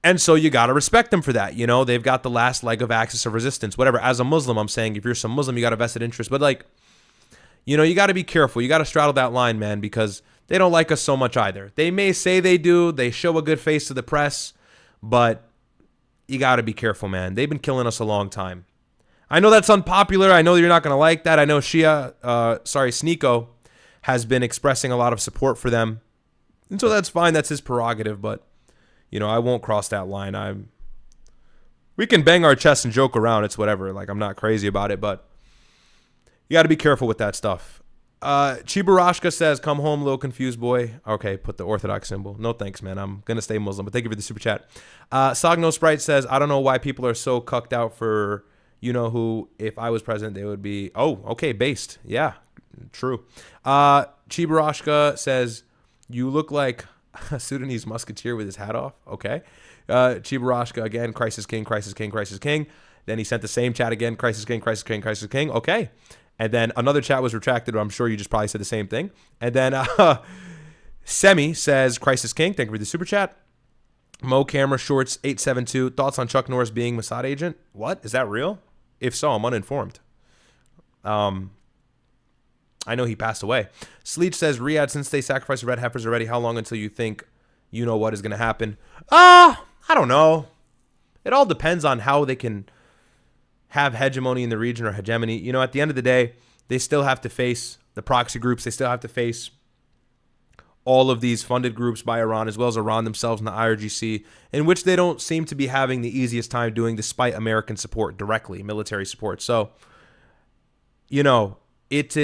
And so you got to respect them for that. You know, they've got the last leg of axis of resistance, whatever. As a Muslim, I'm saying if you're some Muslim, you got a vested interest. But like, you know, you got to be careful. You got to straddle that line, man, because they don't like us so much either. They may say they do. They show a good face to the press, but you got to be careful, man. They've been killing us a long time. I know that's unpopular. I know you're not going to like that. I know Sneeko has been expressing a lot of support for them. And so that's fine. That's his prerogative. But, you know, I won't cross that line. We can bang our chests and joke around. It's whatever. Like, I'm not crazy about it, but you got to be careful with that stuff. Chibarashka says, come home, little confused boy. Okay, put the Orthodox symbol. No thanks, man. I'm going to stay Muslim, but thank you for the super chat. Sogno Sprite says, I don't know why people are so cucked out for, you know who, if I was president, they would be, oh, okay, based. Yeah, true. Chibarashka says, you look like a Sudanese musketeer with his hat off. Okay. Chibarashka again, Crisis King, Crisis King, Crisis King. Then he sent the same chat again, Crisis King, Crisis King, Crisis King. Okay. And then another chat was retracted. I'm sure you just probably said the same thing. And then Semi says, Crisis King, thank you for the super chat. Mo Camera Shorts 872. Thoughts on Chuck Norris being Mossad agent? What? Is that real? If so, I'm uninformed. I know he passed away. Sleech says, Ryad, since they sacrificed the red heifers already, how long until you think you know what is going to happen? I don't know. It all depends on how they can have hegemony in the region or hegemony. You know, at the end of the day, they still have to face the proxy groups. They still have to face all of these funded groups by Iran, as well as Iran themselves and the IRGC, in which they don't seem to be having the easiest time doing despite American support directly, military support. So, you know, it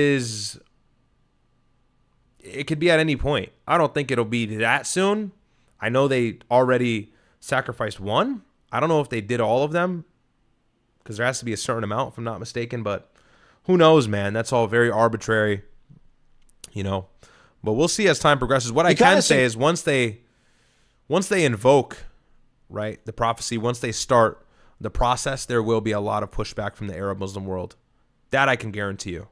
could be at any point. I don't think it'll be that soon. I know they already sacrificed one. I don't know if they did all of them, because there has to be a certain amount, if I'm not mistaken. But who knows, man? That's all very arbitrary, you know. But we'll see as time progresses. What I can say is once they invoke, right, the prophecy, once they start the process, there will be a lot of pushback from the Arab Muslim world. That I can guarantee you.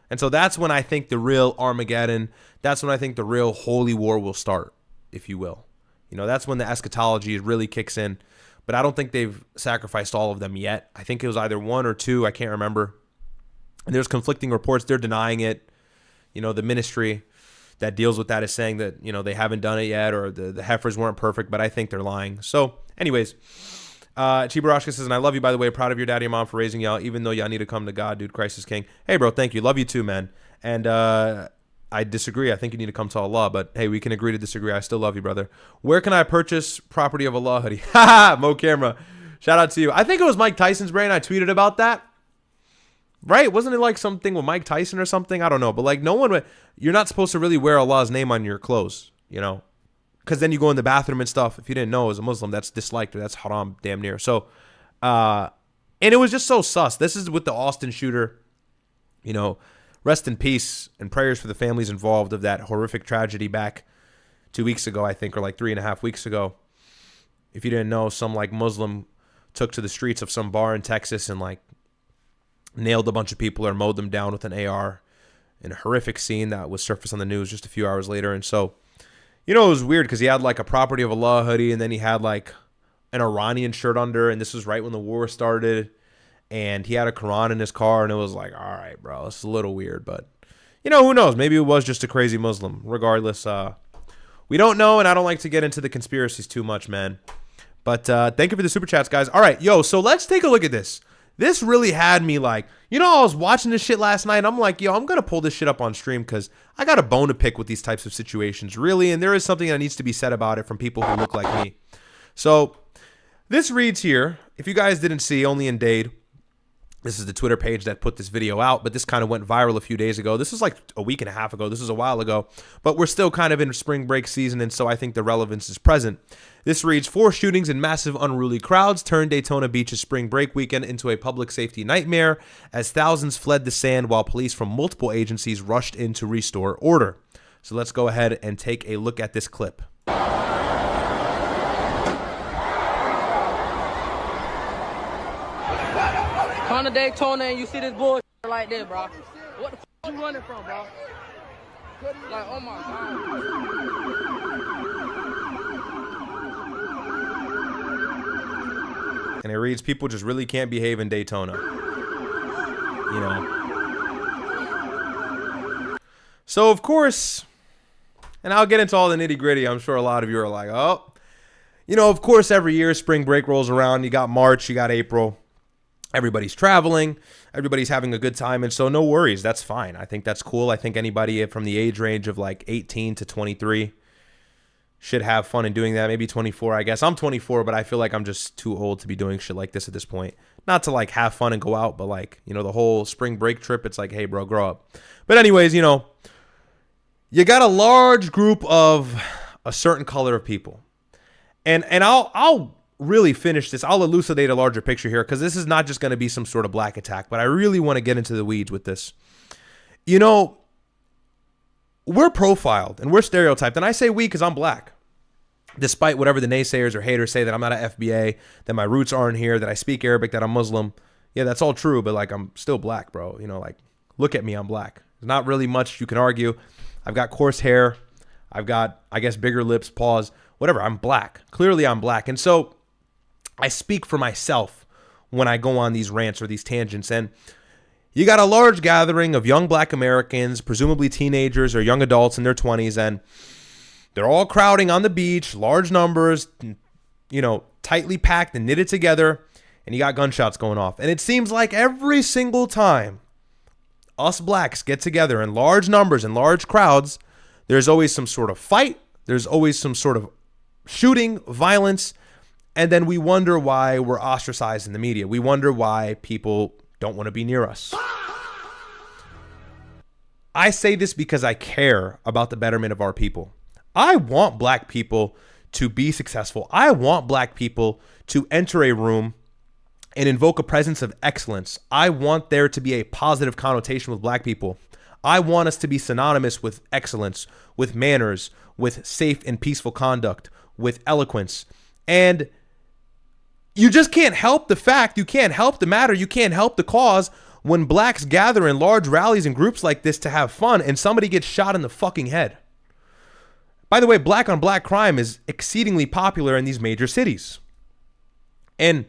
And so that's when I think the real Armageddon, that's when I think the real holy war will start, if you will. You know, that's when the eschatology really kicks in. But I don't think they've sacrificed all of them yet. I think it was either one or two. I can't remember. And there's conflicting reports. They're denying it. You know, the ministry that deals with that is saying that, you know, they haven't done it yet, or the heifers weren't perfect, but I think they're lying. So anyways, Chibarashka says, and I love you, by the way, proud of your daddy and mom for raising y'all, even though y'all need to come to God, dude, Christ is king. Hey, bro, thank you. Love you too, man. And I disagree. I think you need to come to Allah, but hey, we can agree to disagree. I still love you, brother. Where can I purchase property of Allah hoodie? Mo Camera. Shout out to you. I think it was Mike Tyson's brain. I tweeted about that. Right? Wasn't it like something with Mike Tyson or something? I don't know. But like no one would, you're not supposed to really wear Allah's name on your clothes, you know, because then you go in the bathroom and stuff. If you didn't know, as a Muslim, that's disliked, or that's haram damn near. So, and it was just so sus. This is with the Austin shooter, you know, rest in peace and prayers for the families involved of that horrific tragedy back 2 weeks ago, I think, or like 3.5 weeks ago. If you didn't know, some like Muslim took to the streets of some bar in Texas and like nailed a bunch of people or mowed them down with an AR in a horrific scene that was surfaced on the news just a few hours later. And so, you know, it was weird because he had like a property of Allah hoodie, and then he had like an Iranian shirt under, and this was right when the war started, and he had a Quran in his car, and it was like, all right, bro, this is a little weird, but you know, who knows? Maybe it was just a crazy Muslim. Regardless, we don't know, and I don't like to get into the conspiracies too much, man. But thank you for the super chats, guys. All right, yo, so let's take a look at this. This really had me like, you know, I was watching this shit last night, and I'm like, yo, I'm going to pull this shit up on stream because I got a bone to pick with these types of situations, really, and there is something that needs to be said about it from people who look like me. So this reads here, if you guys didn't see, only in Dade, this is the Twitter page that put this video out, but this kind of went viral a few days ago. This is like a week and a half ago. This is a while ago, but we're still kind of in spring break season, and so I think the relevance is present. This reads, 4 shootings and massive unruly crowds turned Daytona Beach's spring break weekend into a public safety nightmare as thousands fled the sand while police from multiple agencies rushed in to restore order. So let's go ahead and take a look at this clip. Come to Daytona and you see this bullshit like this, bro. What the f you running from, bro? Like, oh my God. And it reads, people just really can't behave in Daytona. You know. So, of course, and I'll get into all the nitty gritty. I'm sure a lot of you are like, oh, you know, of course, every year spring break rolls around. You got March, you got April. Everybody's traveling. Everybody's having a good time. And so no worries. That's fine. I think that's cool. I think anybody from the age range of like 18 to 23 should have fun in doing that. Maybe 24, I guess. I'm 24, but I feel like I'm just too old to be doing shit like this at this point. Not to like have fun and go out, but like, you know, the whole spring break trip, it's like, hey, bro, grow up. But anyways, you know, you got a large group of a certain color of people. And I'll really finish this. I'll elucidate a larger picture here because this is not just going to be some sort of black attack, but I really want to get into the weeds with this. You know, we're profiled and we're stereotyped, and I say we because I'm black. Despite whatever the naysayers or haters say, that I'm not an FBA, that my roots aren't here, that I speak Arabic, that I'm Muslim. Yeah, that's all true, but like I'm still black, bro. You know, like look at me, I'm black. There's not really much you can argue. I've got coarse hair. I've got, I guess, bigger lips, paws. whatever. I'm black. Clearly I'm black. And so I speak for myself when I go on these rants or these tangents. And you got a large gathering of young black Americans, presumably teenagers or young adults in their 20s, and they're all crowding on the beach, large numbers, you know, tightly packed and knitted together, and you got gunshots going off. And it seems like every single time us blacks get together in large numbers and large crowds, there's always some sort of fight, there's always some sort of shooting, violence, and then we wonder why we're ostracized in the media. We wonder why people don't want to be near us. I say this because I care about the betterment of our people. I want black people to be successful. I want black people to enter a room and invoke a presence of excellence. I want there to be a positive connotation with black people. I want us to be synonymous with excellence, with manners, with safe and peaceful conduct, with eloquence. And you just can't help the fact, you can't help the matter, you can't help the cause when blacks gather in large rallies and groups like this to have fun and somebody gets shot in the fucking head. By the way, black on black crime is exceedingly popular in these major cities. And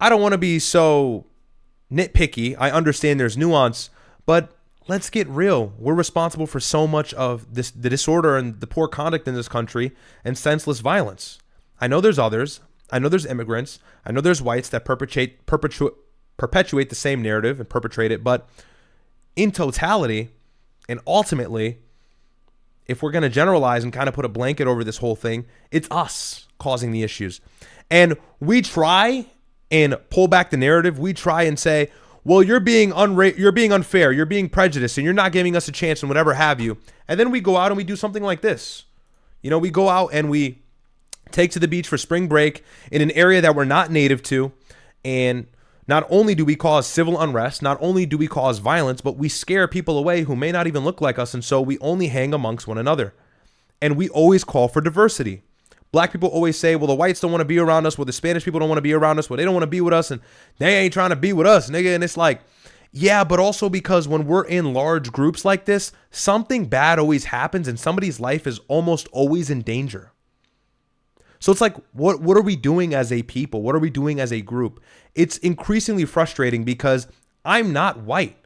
I don't want to be so nitpicky. I understand there's nuance, but let's get real. We're responsible for so much of this, the disorder and the poor conduct in this country and senseless violence. I know there's others. I know there's immigrants. I know there's whites that perpetuate the same narrative and perpetrate it. But in totality and ultimately, if we're going to generalize and kind of put a blanket over this whole thing, it's us causing the issues. And we try and pull back the narrative. We try and say, well, you're being unfair, you're being prejudiced, and you're not giving us a chance and whatever have you. And then we go out and we do something like this. You know, we go out and we take to the beach for spring break in an area that we're not native to. And not only do we cause civil unrest, not only do we cause violence, but we scare people away who may not even look like us. And so we only hang amongst one another. And we always call for diversity. Black people always say, well, the whites don't want to be around us. Well, the Spanish people don't want to be around us. Well, they don't want to be with us. And they ain't trying to be with us, nigga. And it's like, yeah, but also because when we're in large groups like this, something bad always happens and somebody's life is almost always in danger. So it's like, what are we doing as a people? What are we doing as a group? It's increasingly frustrating because I'm not white.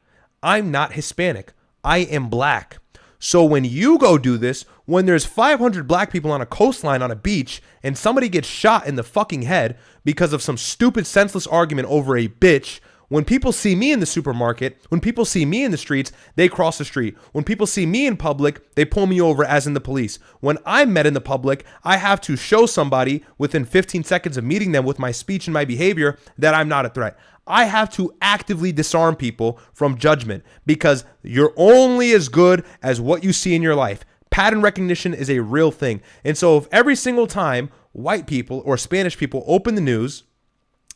I'm not Hispanic. I am black. So when you go do this, when there's 500 black people on a coastline on a beach and somebody gets shot in the fucking head because of some stupid, senseless argument over a bitch, when people see me in the supermarket, when people see me in the streets, they cross the street. When people see me in public, they pull me over, as in the police. When I'm met in the public, I have to show somebody within 15 seconds of meeting them with my speech and my behavior that I'm not a threat. I have to actively disarm people from judgment because you're only as good as what you see in your life. Pattern recognition is a real thing. And so if every single time white people or Spanish people open the news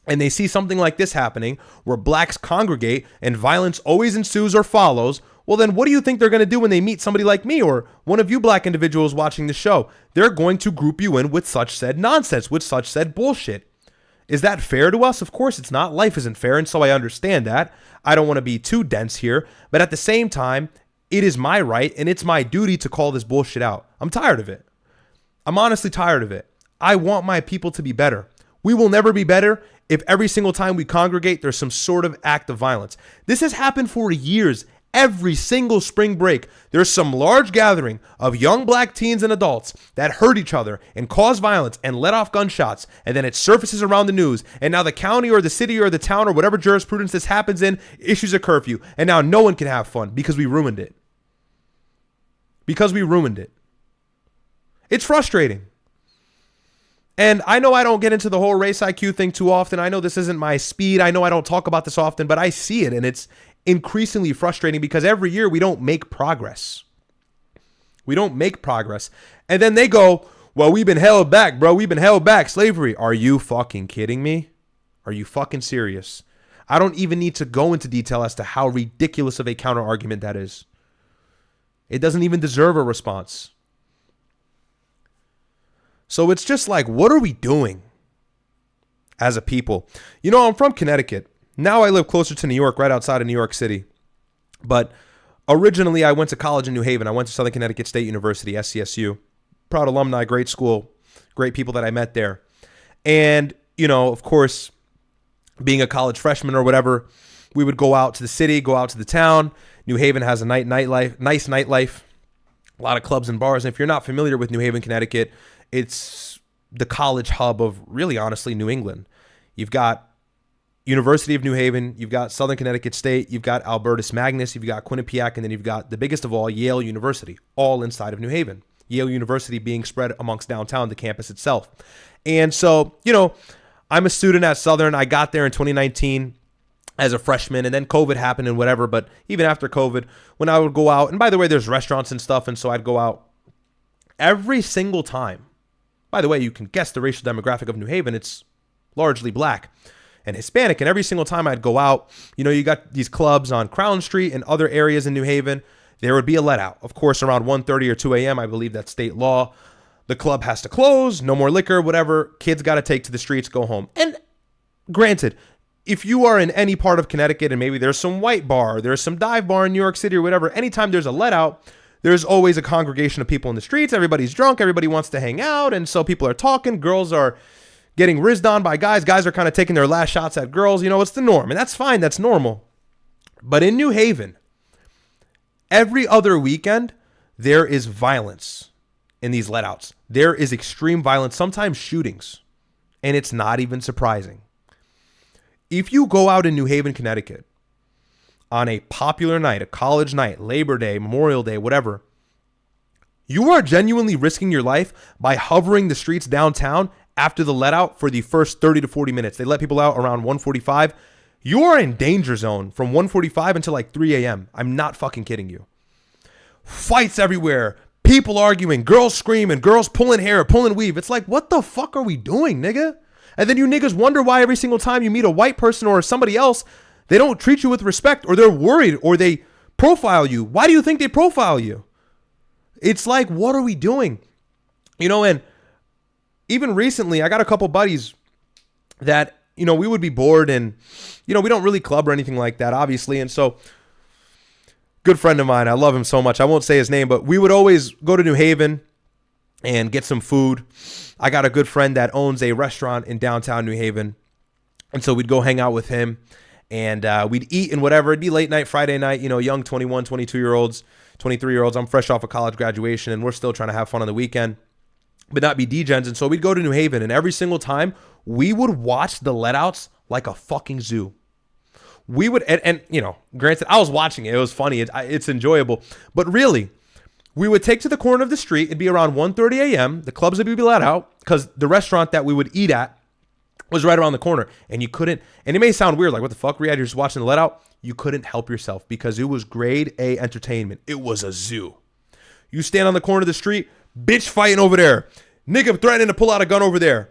and they see something like this happening where blacks congregate and violence always ensues or follows, well, then what do you think they're going to do when they meet somebody like me or one of you black individuals watching the show? They're going to group you in with such said nonsense, with such said bullshit. Is that fair to us? Of course it's not. Life isn't fair, and so I understand that. I don't want to be too dense here, but at the same time, it is my right and it's my duty to call this bullshit out. I'm tired of it. I'm honestly tired of it. I want my people to be better. We will never be better if every single time we congregate, there's some sort of act of violence. This has happened for years. Every single spring break, there's some large gathering of young black teens and adults that hurt each other and cause violence and let off gunshots. And then it surfaces around the news. And now the county or the city or the town or whatever jurisprudence this happens in issues a curfew. And now no one can have fun because we ruined it. Because we ruined it. It's frustrating. And I know I don't get into the whole race IQ thing too often. I know this isn't my speed. I know I don't talk about this often, but I see it. And it's increasingly frustrating because every year we don't make progress. We don't make progress. And then they go, well, we've been held back, bro. We've been held back. Slavery. Are you fucking kidding me? Are you fucking serious? I don't even need to go into detail as to how ridiculous of a counter argument that is. It doesn't even deserve a response. So it's just like, what are we doing as a people? You know, I'm from Connecticut. Now I live closer to New York, right outside of New York City. But originally I went to college in New Haven. I went to Southern Connecticut State University, SCSU. proud alumni, great school, great people that I met there. And, of course, being a college freshman or whatever, we would go out to the city, go out to the town. New Haven has a nice nightlife, a lot of clubs and bars. And if you're not familiar with New Haven, Connecticut, it's the college hub of really, honestly, New England. You've got University of New Haven, you've got Southern Connecticut State, you've got Albertus Magnus, you've got Quinnipiac, and then you've got the biggest of all, Yale University, all inside of New Haven. Yale University being spread amongst downtown, the campus itself. And so, I'm a student at Southern. I got there in 2019 as a freshman, and then COVID happened and whatever. But even after COVID, when I would go out, and by the way, there's restaurants and stuff, and so I'd go out every single time. By the way, you can guess the racial demographic of New Haven. It's largely black and Hispanic. And every single time I'd go out, you got these clubs on Crown Street and other areas in New Haven. There would be a let out. Of course, around 1:30 or 2 a.m., I believe that's state law. The club has to close, no more liquor, whatever. Kids got to take to the streets, go home. And granted, if you are in any part of Connecticut and maybe there's some white bar, there's some dive bar in New York City or whatever, anytime there's a let out, there's always a congregation of people in the streets. Everybody's drunk. Everybody wants to hang out. And so people are talking. Girls are getting rizzed on by guys. Guys are kind of taking their last shots at girls. It's the norm. And that's fine. That's normal. But in New Haven, every other weekend, there is violence in these letouts. There is extreme violence, sometimes shootings, and it's not even surprising. If you go out in New Haven, Connecticut, on a popular night, a college night, Labor Day, Memorial Day, whatever, you are genuinely risking your life by hovering the streets downtown after the let-out for the first 30 to 40 minutes. They let people out around 1:45. You are in danger zone from 1:45 until like 3 a.m. I'm not fucking kidding you. Fights everywhere. People arguing, girls screaming, girls pulling hair, pulling weave. It's like, what the fuck are we doing, nigga? And then you niggas wonder why every single time you meet a white person or somebody else, they don't treat you with respect, or they're worried, or they profile you. Why do you think they profile you? It's like, what are we doing? And even recently, I got a couple buddies that, we would be bored and, we don't really club or anything like that, obviously. And so, good friend of mine, I love him so much. I won't say his name, but we would always go to New Haven and get some food. I got a good friend that owns a restaurant in downtown New Haven. And so we'd go hang out with him and we'd eat and whatever. It'd be late night, Friday night, young 21, 22-year-olds, 23-year-olds. I'm fresh off of college graduation and we're still trying to have fun on the weekend, but not be degens. And so we'd go to New Haven, and every single time we would watch the letouts like a fucking zoo. We would, and granted, I was watching it. It was funny. It's enjoyable. But really, we would take to the corner of the street. It'd be around 1:30 a.m. The clubs would be let out because the restaurant that we would eat at was right around the corner. And you couldn't, and it may sound weird, like, what the fuck, Ryad? You're just watching the let out. You couldn't help yourself because it was grade A entertainment. It was a zoo. You stand on the corner of the street, bitch fighting over there. Nigga threatening to pull out a gun over there.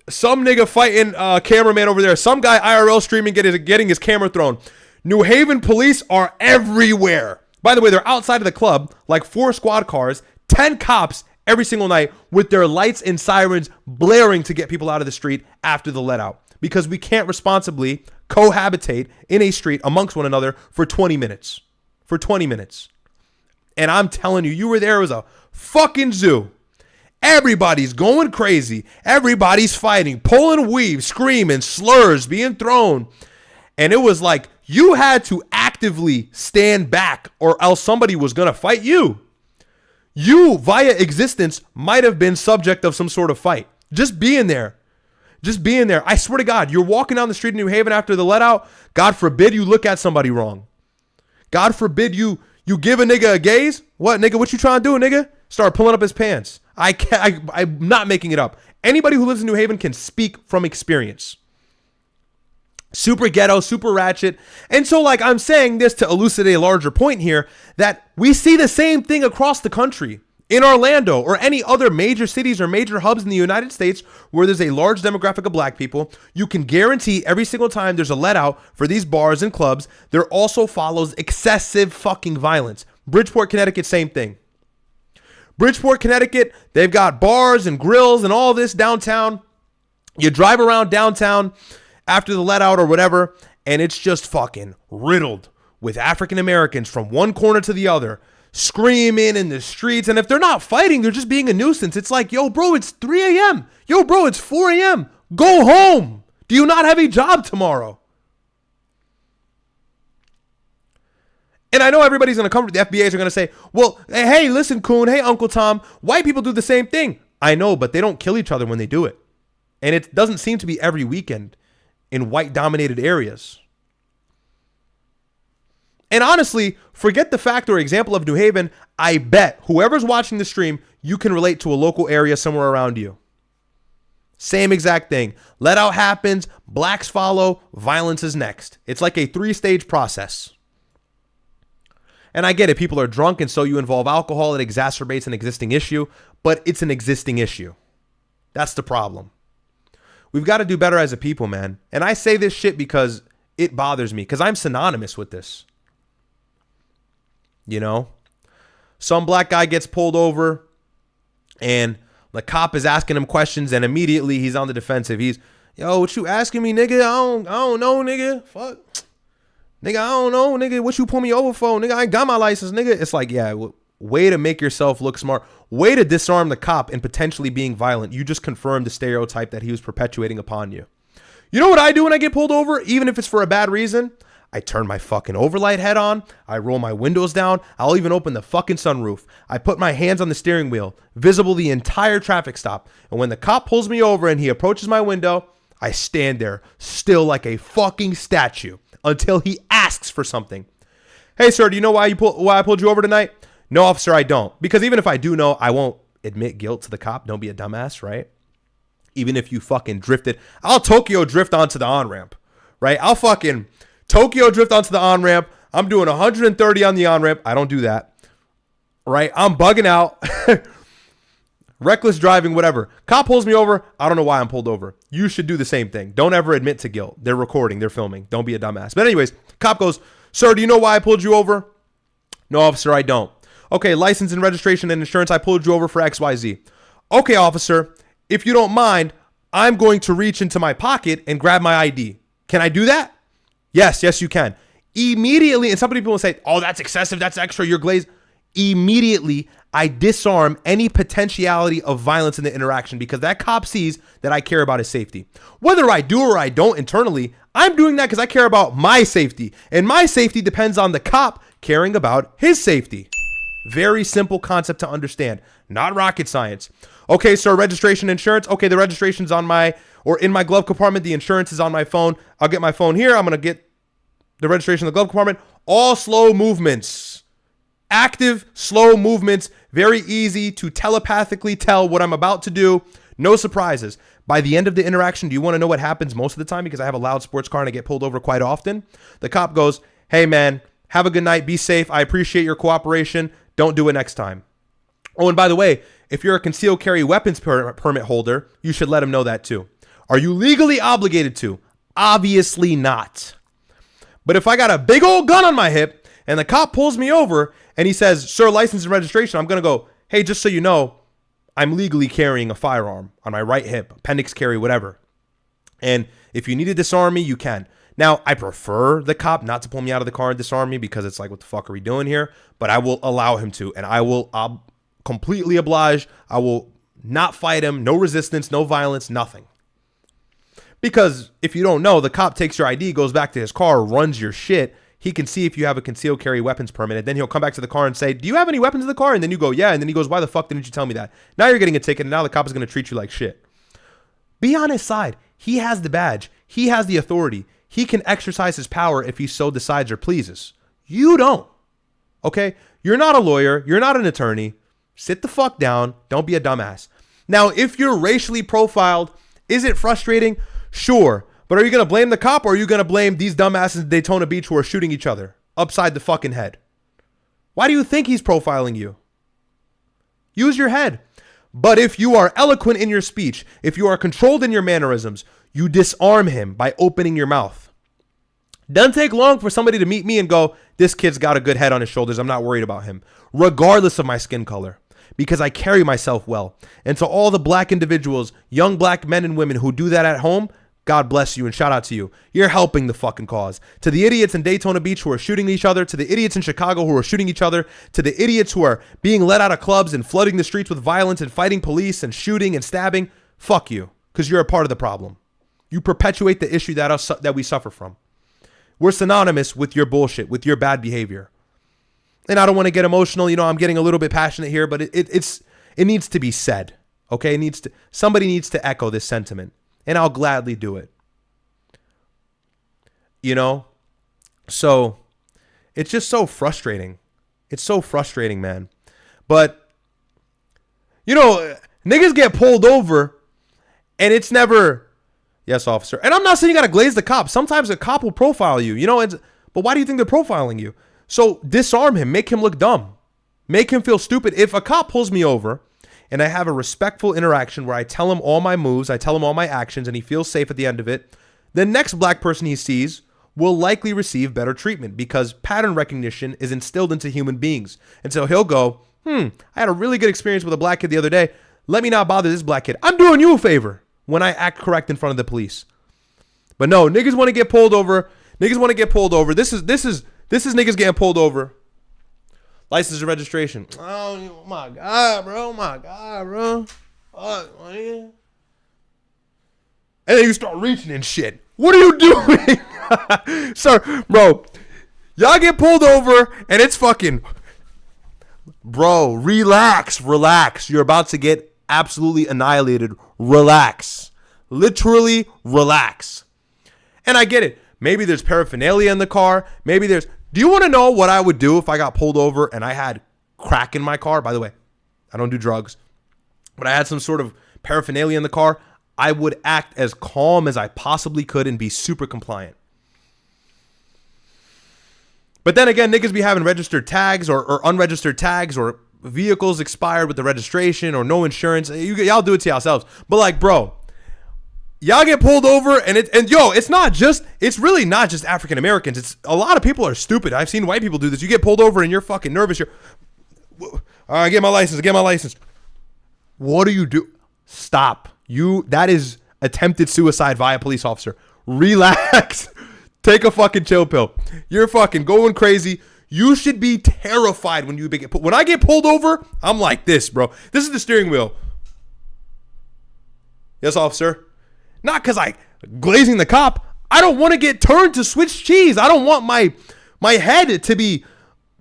Some nigga fighting cameraman over there. Some guy IRL streaming getting his camera thrown. New Haven police are everywhere. By the way, they're outside of the club, like 4 squad cars, 10 cops every single night with their lights and sirens blaring to get people out of the street after the let out. Because we can't responsibly cohabitate in a street amongst one another for 20 minutes. For 20 minutes. And I'm telling you, you were there. It was a fucking zoo. Everybody's going crazy. Everybody's fighting, pulling weave, screaming, slurs being thrown. And it was like you had to actively stand back or else somebody was going to fight you. You, via existence, might have been subject of some sort of fight. Just being there. Just being there. I swear to God, you're walking down the street in New Haven after the let out. God forbid you look at somebody wrong. God forbid you give a nigga a gaze. What, nigga? What you trying to do, nigga? Start pulling up his pants. I'm not making it up. Anybody who lives in New Haven can speak from experience. Super ghetto, super ratchet. And so, like, I'm saying this to elucidate a larger point here, that we see the same thing across the country. In Orlando or any other major cities or major hubs in the United States where there's a large demographic of black people, you can guarantee every single time there's a let out for these bars and clubs, there also follows excessive fucking violence. Bridgeport, Connecticut, same thing. Bridgeport, Connecticut, they've got bars and grills and all this downtown. You drive around downtown after the let out or whatever, and it's just fucking riddled with African Americans from one corner to the other, screaming in the streets. And if they're not fighting, they're just being a nuisance. It's like, yo, bro, it's 3 a.m. Yo, bro, it's 4 a.m. Go home. Do you not have a job tomorrow? And I know everybody's going to come, the FBAs are going to say, well, hey, listen, Coon, hey, Uncle Tom, white people do the same thing. I know, but they don't kill each other when they do it. And it doesn't seem to be every weekend in white-dominated areas. And honestly, forget the fact or example of New Haven. I bet whoever's watching the stream, you can relate to a local area somewhere around you. Same exact thing. Let out happens, blacks follow, violence is next. It's like a 3-stage process. And I get it. People are drunk, and so you involve alcohol. It exacerbates an existing issue, but it's an existing issue. That's the problem. We've got to do better as a people, man. And I say this shit because it bothers me, because I'm synonymous with this. You know? Some black guy gets pulled over, and the cop is asking him questions, and immediately he's on the defensive. He's, yo, what you asking me, nigga? I don't know, nigga. Fuck. Nigga, I don't know, nigga. What you pull me over for? Nigga, I ain't got my license, nigga. It's like, yeah, way to make yourself look smart. Way to disarm the cop and potentially being violent. You just confirmed the stereotype that he was perpetuating upon you. You know what I do when I get pulled over, even if it's for a bad reason? I turn my fucking overlight head on. I roll my windows down. I'll even open the fucking sunroof. I put my hands on the steering wheel, visible the entire traffic stop. And when the cop pulls me over and he approaches my window, I stand there still like a fucking statue until he asks for something. Hey, sir, do you know why I pulled you over tonight? No, officer, I don't. Because even if I do know, I won't admit guilt to the cop. Don't be a dumbass, right? Even if you fucking drifted. I'll Tokyo drift onto the on-ramp, right? I'll fucking Tokyo drift onto the on-ramp. I'm doing 130 on the on-ramp. I don't do that, right? I'm bugging out. Reckless driving, whatever. Cop pulls me over. I don't know why I'm pulled over. You should do the same thing. Don't ever admit to guilt. They're recording. They're filming. Don't be a dumbass. But anyways, cop goes, sir, do you know why I pulled you over? No, officer, I don't. Okay, license and registration and insurance. I pulled you over for XYZ. Okay, officer, if you don't mind, I'm going to reach into my pocket and grab my ID. Can I do that? Yes, you can. Immediately, and some people will say, oh, that's excessive. That's extra. You're glazed. Immediately, I disarm any potentiality of violence in the interaction because that cop sees that I care about his safety. Whether I do or I don't internally, I'm doing that because I care about my safety. And my safety depends on the cop caring about his safety. Very simple concept to understand. Not rocket science. Okay, sir, registration, insurance. Okay, the registration's in my glove compartment. The insurance is on my phone. I'll get my phone here. I'm going to get the registration in the glove compartment. All slow movements. Active, slow movements, very easy to telepathically tell what I'm about to do. No surprises. By the end of the interaction, do you want to know what happens most of the time? Because I have a loud sports car and I get pulled over quite often. The cop goes, hey man, have a good night. Be safe. I appreciate your cooperation. Don't do it next time. Oh, and by the way, if you're a concealed carry weapons permit holder, you should let him know that too. Are you legally obligated to? Obviously not. But if I got a big old gun on my hip and the cop pulls me over and he says, sir, license and registration, I'm going to go, hey, just so you know, I'm legally carrying a firearm on my right hip, appendix carry, whatever. And if you need to disarm me, you can. Now, I prefer the cop not to pull me out of the car and disarm me because it's like, what the fuck are we doing here? But I will allow him to, and I'll completely oblige. I will not fight him. No resistance, no violence, nothing. Because if you don't know, the cop takes your ID, goes back to his car, runs your shit. He can see if you have a concealed carry weapons permit, and then he'll come back to the car and say, do you have any weapons in the car? And then you go, yeah. And then he goes, why the fuck didn't you tell me that? Now you're getting a ticket, and now the cop is going to treat you like shit. Be on his side. He has the badge. He has the authority. He can exercise his power if he so decides or pleases. You don't. Okay? You're not a lawyer. You're not an attorney. Sit the fuck down. Don't be a dumbass. Now, if you're racially profiled, is it frustrating? Sure. But are you going to blame the cop or are you going to blame these dumbasses in Daytona Beach who are shooting each other upside the fucking head? Why do you think he's profiling you? Use your head. But if you are eloquent in your speech, if you are controlled in your mannerisms, you disarm him by opening your mouth. Doesn't take long for somebody to meet me and go, this kid's got a good head on his shoulders. I'm not worried about him, regardless of my skin color, because I carry myself well. And to all the black individuals, young black men and women who do that at home, God bless you and shout out to you. You're helping the fucking cause. To the idiots in Daytona Beach who are shooting each other, to the idiots in Chicago who are shooting each other, to the idiots who are being let out of clubs and flooding the streets with violence and fighting police and shooting and stabbing, fuck you, because you're a part of the problem. You perpetuate the issue that we suffer from. We're synonymous with your bullshit, with your bad behavior. And I don't want to get emotional. I'm getting a little bit passionate here, but it needs to be said. Okay? Somebody needs to echo this sentiment. And I'll gladly do it. So it's just so frustrating. It's so frustrating, man. But, niggas get pulled over and it's never, yes, officer. And I'm not saying you got to glaze the cop. Sometimes a cop will profile you, but why do you think they're profiling you? So disarm him, make him look dumb, make him feel stupid. If a cop pulls me over and I have a respectful interaction where I tell him all my moves, I tell him all my actions, and he feels safe at the end of it, the next black person he sees will likely receive better treatment because pattern recognition is instilled into human beings. And so he'll go, I had a really good experience with a black kid the other day. Let me not bother this black kid. I'm doing you a favor when I act correct in front of the police. But no, niggas want to get pulled over. This is niggas getting pulled over. License and registration. Oh my God, bro. And then you start reaching and shit. What are you doing? Sir, bro. Y'all get pulled over and it's fucking... Bro, relax. You're about to get absolutely annihilated. Relax. Literally relax. And I get it. Maybe there's paraphernalia in the car. Do you want to know what I would do if I got pulled over and I had crack in my car? By the way, I don't do drugs, but I had some sort of paraphernalia in the car. I would act as calm as I possibly could and be super compliant. But then again, niggas be having registered tags or unregistered tags or vehicles expired with the registration or no insurance. Y'all do it to yourselves. But bro, y'all get pulled over it's really not just African Americans. It's a lot of people are stupid. I've seen white people do this. You get pulled over and you're fucking nervous. All right, get my license. What do you do? Stop. That is attempted suicide via police officer. Relax. Take a fucking chill pill. You're fucking going crazy. You should be terrified when I get pulled over. I'm like this, bro. This is the steering wheel. Yes, officer. Not because I glazing the cop. I don't want to get turned to Swiss cheese. I don't want my head to be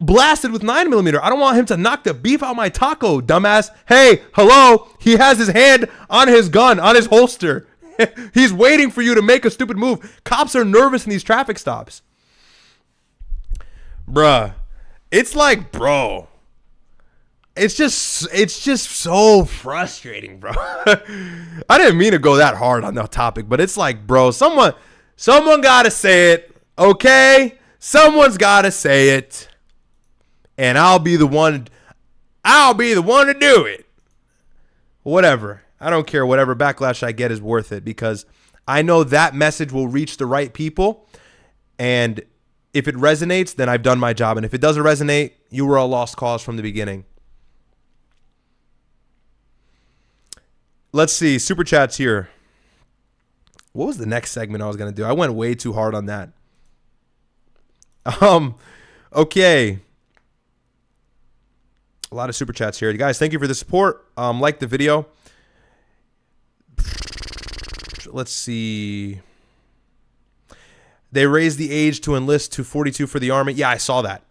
blasted with 9mm. I don't want him to knock the beef out my taco, dumbass. Hey, hello. He has his hand on his gun, on his holster. He's waiting for you to make a stupid move. Cops are nervous in these traffic stops. Bruh. It's bro. It's just so frustrating, bro. I didn't mean to go that hard on that topic, but it's bro, someone gotta say it, okay? Someone's gotta say it, and I'll be the one to do it. Whatever. I don't care. Whatever backlash I get is worth it because I know that message will reach the right people, and if it resonates, then I've done my job, and if it doesn't resonate, you were a lost cause from the beginning. Let's see. Super chats here. What was the next segment I was going to do? I went way too hard on that. Okay. A lot of super chats here. You guys, thank you for the support. Like the video. Let's see. They raised the age to enlist to 42 for the Army. Yeah, I saw that.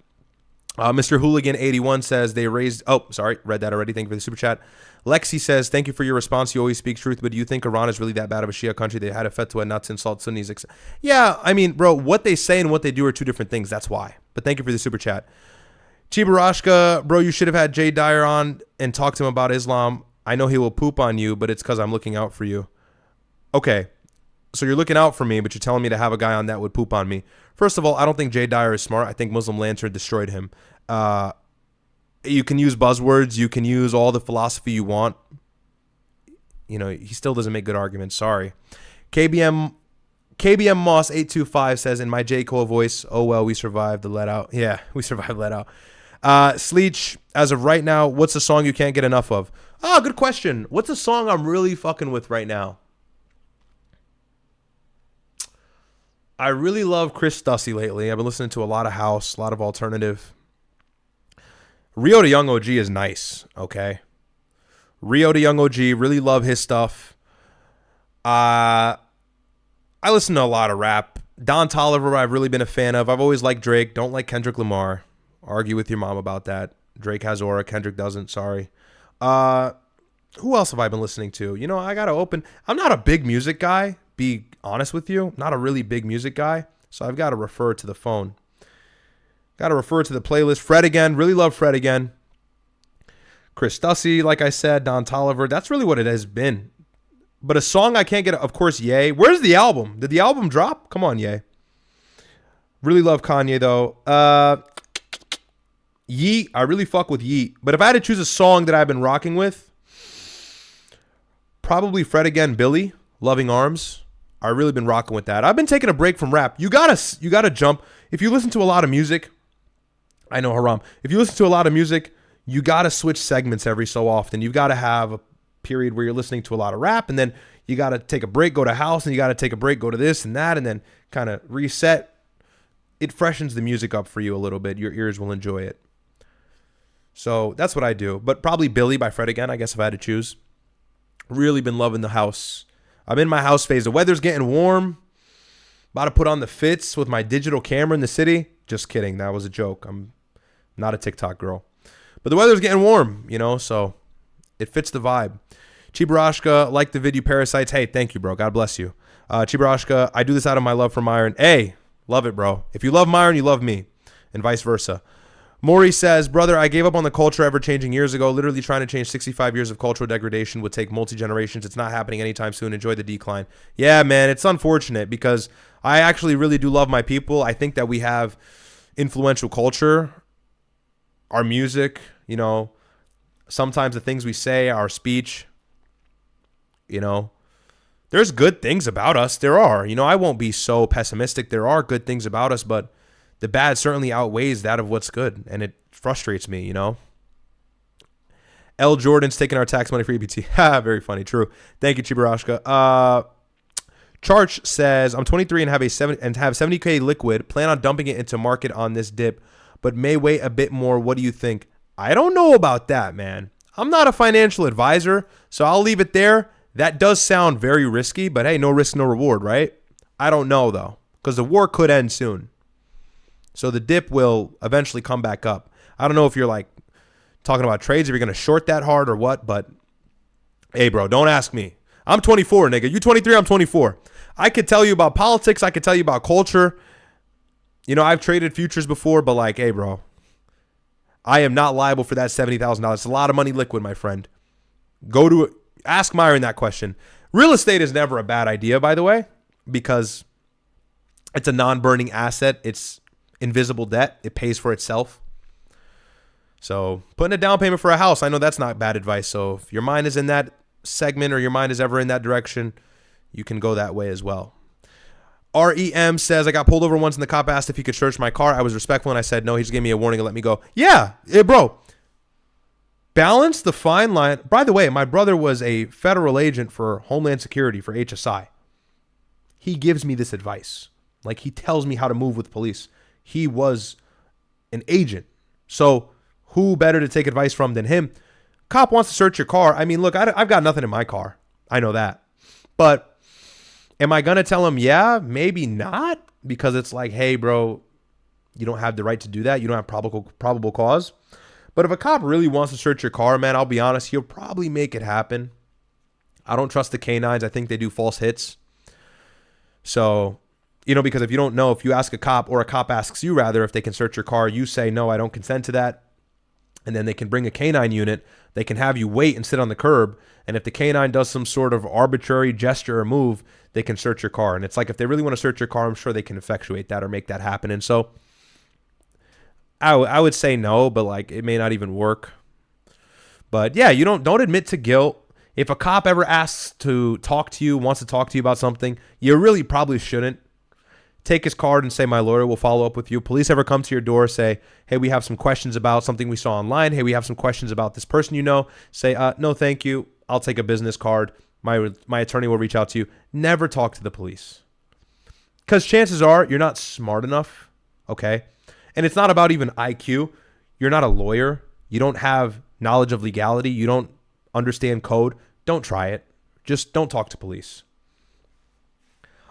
Mr. Hooligan81 says they raised... Oh, sorry. Read that already. Thank you for the super chat. Lexi says, thank you for your response. You always speak truth, but do you think Iran is really that bad of a Shia country? They had a fatwa not to insult Sunnis. Yeah, I mean, bro, what they say and what they do are two different things. That's why. But thank you for the super chat. Chibarashka, bro, you should have had Jay Dyer on and talked to him about Islam. I know he will poop on you, but it's because I'm looking out for you. Okay, so you're looking out for me, but you're telling me to have a guy on that would poop on me. First of all, I don't think Jay Dyer is smart. I think Muslim Lantern destroyed him. You can use buzzwords. You can use all the philosophy you want. You know, he still doesn't make good arguments. Sorry. KBM Moss 825 says, in my J. Cole voice, oh, well, we survived the let out. Yeah, we survived let out. Sleech, as of right now, what's the song you can't get enough of? Oh, good question. What's a song I'm really fucking with right now? I really love Chris Stussy lately. I've been listening to a lot of house, a lot of alternative. Rio to Young OG is nice, okay? Rio to Young OG, really love his stuff. I listen to a lot of rap. Don Toliver, I've really been a fan of. I've always liked Drake. Don't like Kendrick Lamar. Argue with your mom about that. Drake has aura. Kendrick doesn't. Sorry. Who else have I been listening to? You know, I got to open. I'm not a big music guy, be honest with you. Not a really big music guy. So I've got to refer to the phone. Got to refer to the playlist. Fred again. Really love Fred again. Chris Stussy, like I said. Don Toliver. That's really what it has been. But a song I can't get, of course, Ye. Where's the album? Did the album drop? Come on, Ye. Really love Kanye, though. Yeet. I really fuck with Yeet. But if I had to choose a song that I've been rocking with, probably Fred again, Billy, Loving Arms. I've really been rocking with that. I've been taking a break from rap. You gotta jump. If you listen to a lot of music, I know haram. If you listen to a lot of music, you gotta switch segments every so often. You've got to have a period where you're listening to a lot of rap, and then you got to take a break, go to house, and you got to take a break, go to this and that, and then kind of reset. It freshens the music up for you a little bit. Your ears will enjoy it. So that's what I do. But probably Billy by Fred again, I guess, if I had to choose. Really been loving the house. I'm in my house phase. The weather's getting warm. About to put on the fits with my digital camera in the city. Just kidding. That was a joke. I'm not a TikTok girl. But the weather's getting warm, you know, so it fits the vibe. Chibarashka, like the video Parasites. Hey, thank you, bro. God bless you. Chibarashka, I do this out of my love for Myron. Hey, love it, bro. If you love Myron, you love me, and vice versa. Maury says, brother, I gave up on the culture ever-changing years ago. Literally trying to change 65 years of cultural degradation would take multi-generations. It's not happening anytime soon. Enjoy the decline. Yeah, man, it's unfortunate because I actually really do love my people. I think that we have influential culture, our music, you know, sometimes the things we say, our speech, you know, there's good things about us. There are, you know, I won't be so pessimistic. There are good things about us, but the bad certainly outweighs that of what's good. And it frustrates me, you know. L. Jordan's taking our tax money for EBT. Ha, very funny. True. Thank you, Chibarashka. Charch says, I'm 23 and have 70K liquid. Plan on dumping it into market on this dip, but may wait a bit more. What do you think? I don't know about that, man. I'm not a financial advisor, so I'll leave it there. That does sound very risky, but hey, no risk, no reward, right? I don't know, though, because the war could end soon. So the dip will eventually come back up. I don't know if you're like talking about trades, if you're going to short that hard or what, but hey, bro, don't ask me. I'm 24, nigga. You 23, I'm 24. I could tell you about politics. I could tell you about culture. You know, I've traded futures before, but like, hey, bro, I am not liable for that $70,000. It's a lot of money liquid, my friend. Go to it. Ask Myron that question. Real estate is never a bad idea, by the way, because it's a non-burning asset. It's invisible debt. It pays for itself. So putting a down payment for a house, I know that's not bad advice. So if your mind is in that segment or your mind is ever in that direction, you can go that way as well. REM says, I got pulled over once and the cop asked if he could search my car. I was respectful and I said no. He just gave me a warning and let me go. Yeah, bro. Balance the fine line. By the way, my brother was a federal agent for Homeland Security for HSI. He gives me this advice. Like, he tells me how to move with police. He was an agent. So who better to take advice from than him? Cop wants to search your car. I mean, look, I've got nothing in my car. I know that. But am I going to tell him, yeah, maybe not? Because it's like, hey, bro, you don't have the right to do that. You don't have probable cause. But if a cop really wants to search your car, man, I'll be honest, he'll probably make it happen. I don't trust the canines. I think they do false hits. So, you know, because if you don't know, if you ask a cop or a cop asks you rather if they can search your car, you say, no, I don't consent to that. And then they can bring a canine unit. They can have you wait and sit on the curb. And if the canine does some sort of arbitrary gesture or move, they can search your car. And it's like, if they really want to search your car, I'm sure they can effectuate that or make that happen. And so I would say no, but like, it may not even work. But yeah, you don't admit to guilt. If a cop ever asks to talk to you, wants to talk to you about something, you really probably shouldn't. Take his card and say, my lawyer will follow up with you. Police ever come to your door, say, hey, we have some questions about something we saw online. Hey, we have some questions about this person you know. Say, no, thank you. I'll take a business card. My attorney will reach out to you. Never talk to the police. Because chances are you're not smart enough, okay? And it's not about even IQ. You're not a lawyer. You don't have knowledge of legality. You don't understand code. Don't try it. Just don't talk to police.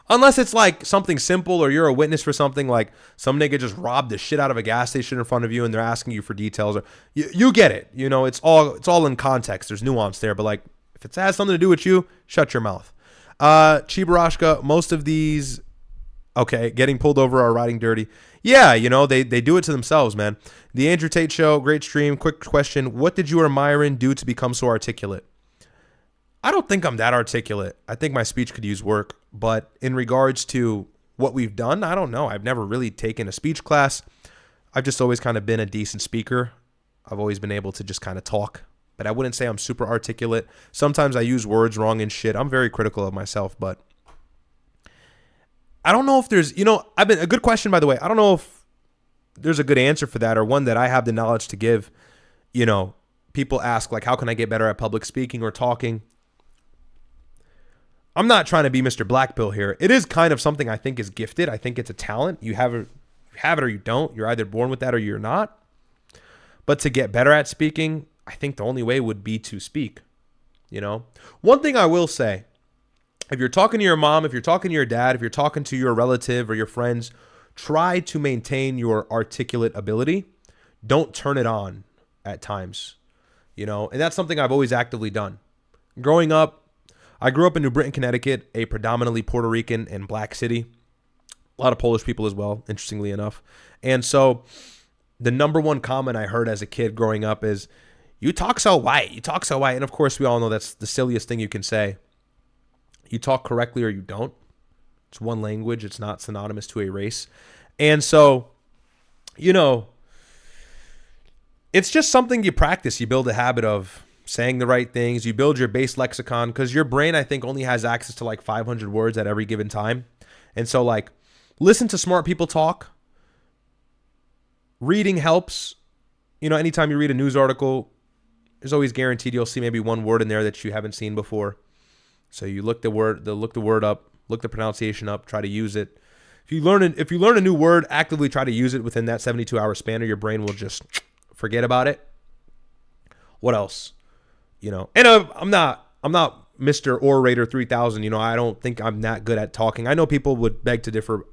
Unless it's like something simple or you're a witness for something like some nigga just robbed the shit out of a gas station in front of you and they're asking you for details. Or you get it. You know, it's all in context. There's nuance there. But like if it has something to do with you, shut your mouth. Chibarashka, most of these, okay, getting pulled over are riding dirty. Yeah, you know, they do it to themselves, man. The Andrew Tate Show, great stream. Quick question. What did you or Myron do to become so articulate? I don't think I'm that articulate. I think my speech could use work. But in regards to what we've done, I don't know. I've never really taken a speech class. I've just always kind of been a decent speaker. I've always been able to just kind of talk. But I wouldn't say I'm super articulate. Sometimes I use words wrong and shit. I'm very critical of myself, but I don't know if there's, you know, I've been a good question, by the way. I don't know if there's a good answer for that or one that I have the knowledge to give. You know, people ask like, how can I get better at public speaking or talking? I'm not trying to be Mr. Blackpill here. It is kind of something I think is gifted. I think it's a talent. You have it or you don't. You're either born with that or you're not. But to get better at speaking, I think the only way would be to speak. You know, one thing I will say, if you're talking to your mom, if you're talking to your dad, if you're talking to your relative or your friends, try to maintain your articulate ability. Don't turn it on at times, you know, and that's something I've always actively done. Growing up, I grew up in New Britain, Connecticut, a predominantly Puerto Rican and black city. A lot of Polish people as well, interestingly enough. And so the number one comment I heard as a kid growing up is, you talk so white, you talk so white. And of course, we all know that's the silliest thing you can say. You talk correctly or you don't. It's one language. It's not synonymous to a race. And so, you know, it's just something you practice. You build a habit of saying the right things. You build your base lexicon because your brain, I think, only has access to like 500 words at every given time. And so, like, listen to smart people talk. Reading helps. You know, anytime you read a news article, there's always guaranteed you'll see maybe one word in there that you haven't seen before. So you look the word up, look the pronunciation up, try to use it. If you learn a new word, actively try to use it within that 72-hour span, or your brain will just forget about it. What else? You know, and I'm not Mr. Orator 3000. You know, I don't think I'm that good at talking. I know people would beg to differ.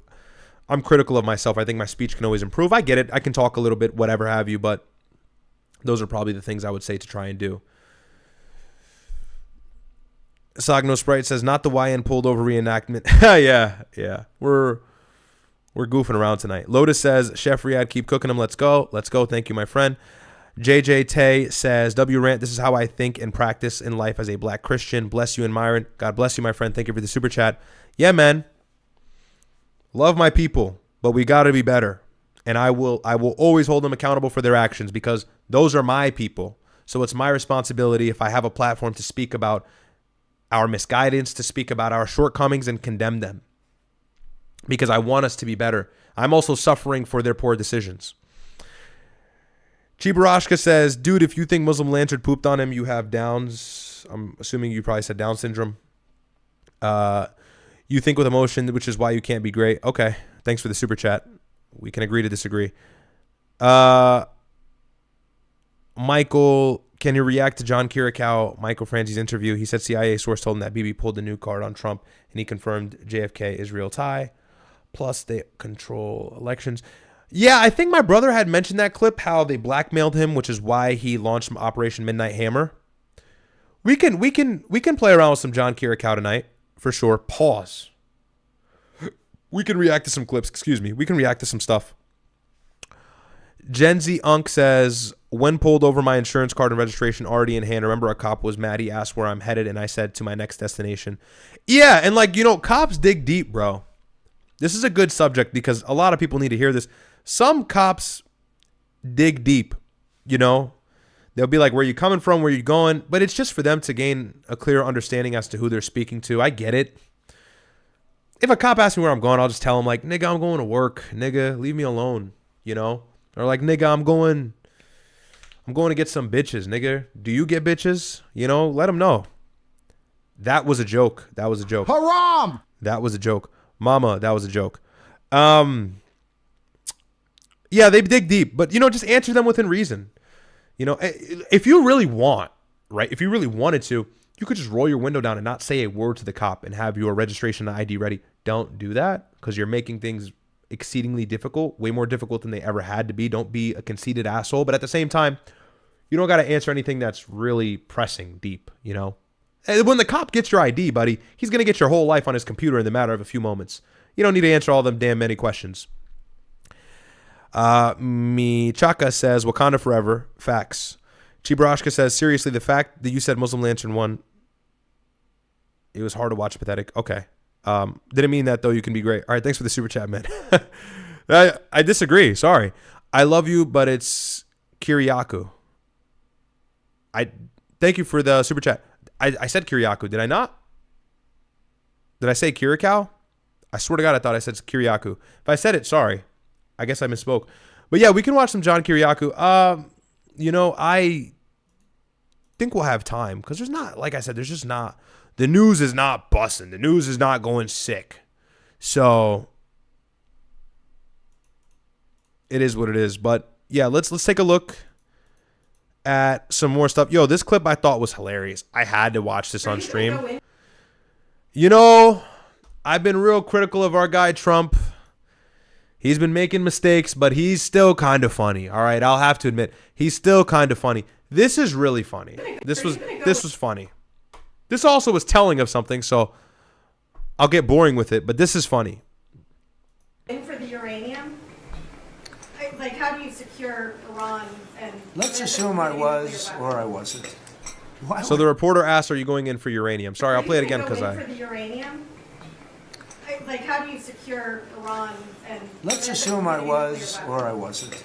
I'm critical of myself. I think my speech can always improve. I get it. I can talk a little bit, whatever have you, but those are probably the things I would say to try and do. Sagno Sprite says, not the YN pulled over reenactment. yeah. We're goofing around tonight. Lotus says, Chef Ryad, keep cooking them. Let's go. Thank you, my friend. JJ Tay says, W Rant, this is how I think and practice in life as a black Christian. Bless you and Myron. God bless you, my friend. Thank you for the super chat. Yeah, man. Love my people, but we got to be better. And I will always hold them accountable for their actions because those are my people. So it's my responsibility if I have a platform to speak about our misguidance, to speak about our shortcomings and condemn them because I want us to be better. I'm also suffering for their poor decisions. Chibarashka says, dude, if you think Muslim Lantern pooped on him, you have Downs. I'm assuming you probably said Down syndrome. You think with emotion, which is why you can't be great. Okay. Thanks for the super chat. We can agree to disagree. Michael, can you react to John Kirakou, Michael Franzi's interview? He said CIA source told him that Bibi pulled the new card on Trump, and he confirmed JFK-Israel tie. Plus, they control elections. Yeah, I think my brother had mentioned that clip, how they blackmailed him, which is why he launched Operation Midnight Hammer. We can play around with some John Kirakou tonight, for sure. Pause. We can react to some clips. Excuse me. We can react to some stuff. Gen Z Unk says, when pulled over, my insurance card and registration already in hand. Remember, a cop was mad. He asked where I'm headed, and I said to my next destination. Yeah, and like, you know, cops dig deep, bro. This is a good subject because a lot of people need to hear this. Some cops dig deep, you know. They'll be like, where you coming from, where you going? But it's just for them to gain a clear understanding as to who they're speaking to. I get it. If a cop asks me where I'm going, I'll just tell him, like, nigga, I'm going to work. Nigga, leave me alone, you know? Or like, nigga, I'm going to get some bitches, nigga. Do you get bitches? You know, let them know. That was a joke. Haram! That was a joke. Mama, that was a joke. Yeah, they dig deep, but, just answer them within reason. If you really want, right, if you really wanted to, you could just roll your window down and not say a word to the cop and have your registration and ID ready. Don't do that because you're making things exceedingly difficult, way more difficult than they ever had to be. Don't be a conceited asshole, but at the same time, you don't got to answer anything that's really pressing deep, And when the cop gets your ID, buddy, he's going to get your whole life on his computer in the matter of a few moments. You don't need to answer all them damn many questions. Michaka says, Wakanda forever. Facts. Chibrashka says, seriously, the fact that you said Muslim Lantern won, it was hard to watch. Pathetic. Okay. Didn't mean that, though. You can be great. All right. Thanks for the super chat, man. I disagree. Sorry. I love you, but it's Kirakou. Thank you for the super chat. I said Kirakou. Did I not? Did I say Kirakou? I swear to God, I thought I said Kirakou. If I said it, sorry. I guess I misspoke. But yeah, we can watch some John Kirakou. I think we'll have time because there's not, like I said, there's just not, the news is not bussing. The news is not going sick. So it is what it is. But yeah, let's take a look at some more stuff. Yo, this clip I thought was hilarious. I had to watch this on stream. I've been real critical of our guy Trump. He's been making mistakes, but he's still kind of funny. All right, I'll have to admit, he's still kind of funny. This is really funny. This was funny. This also was telling of something, so I'll get boring with it, but this is funny. For the uranium, like how do you secure Iran? And let's assume I was or I wasn't. So the reporter asked, "Are you going in for uranium?" Sorry, I'll play it again because for the uranium. Like, how do you secure Iran? And let's assume I was or I wasn't.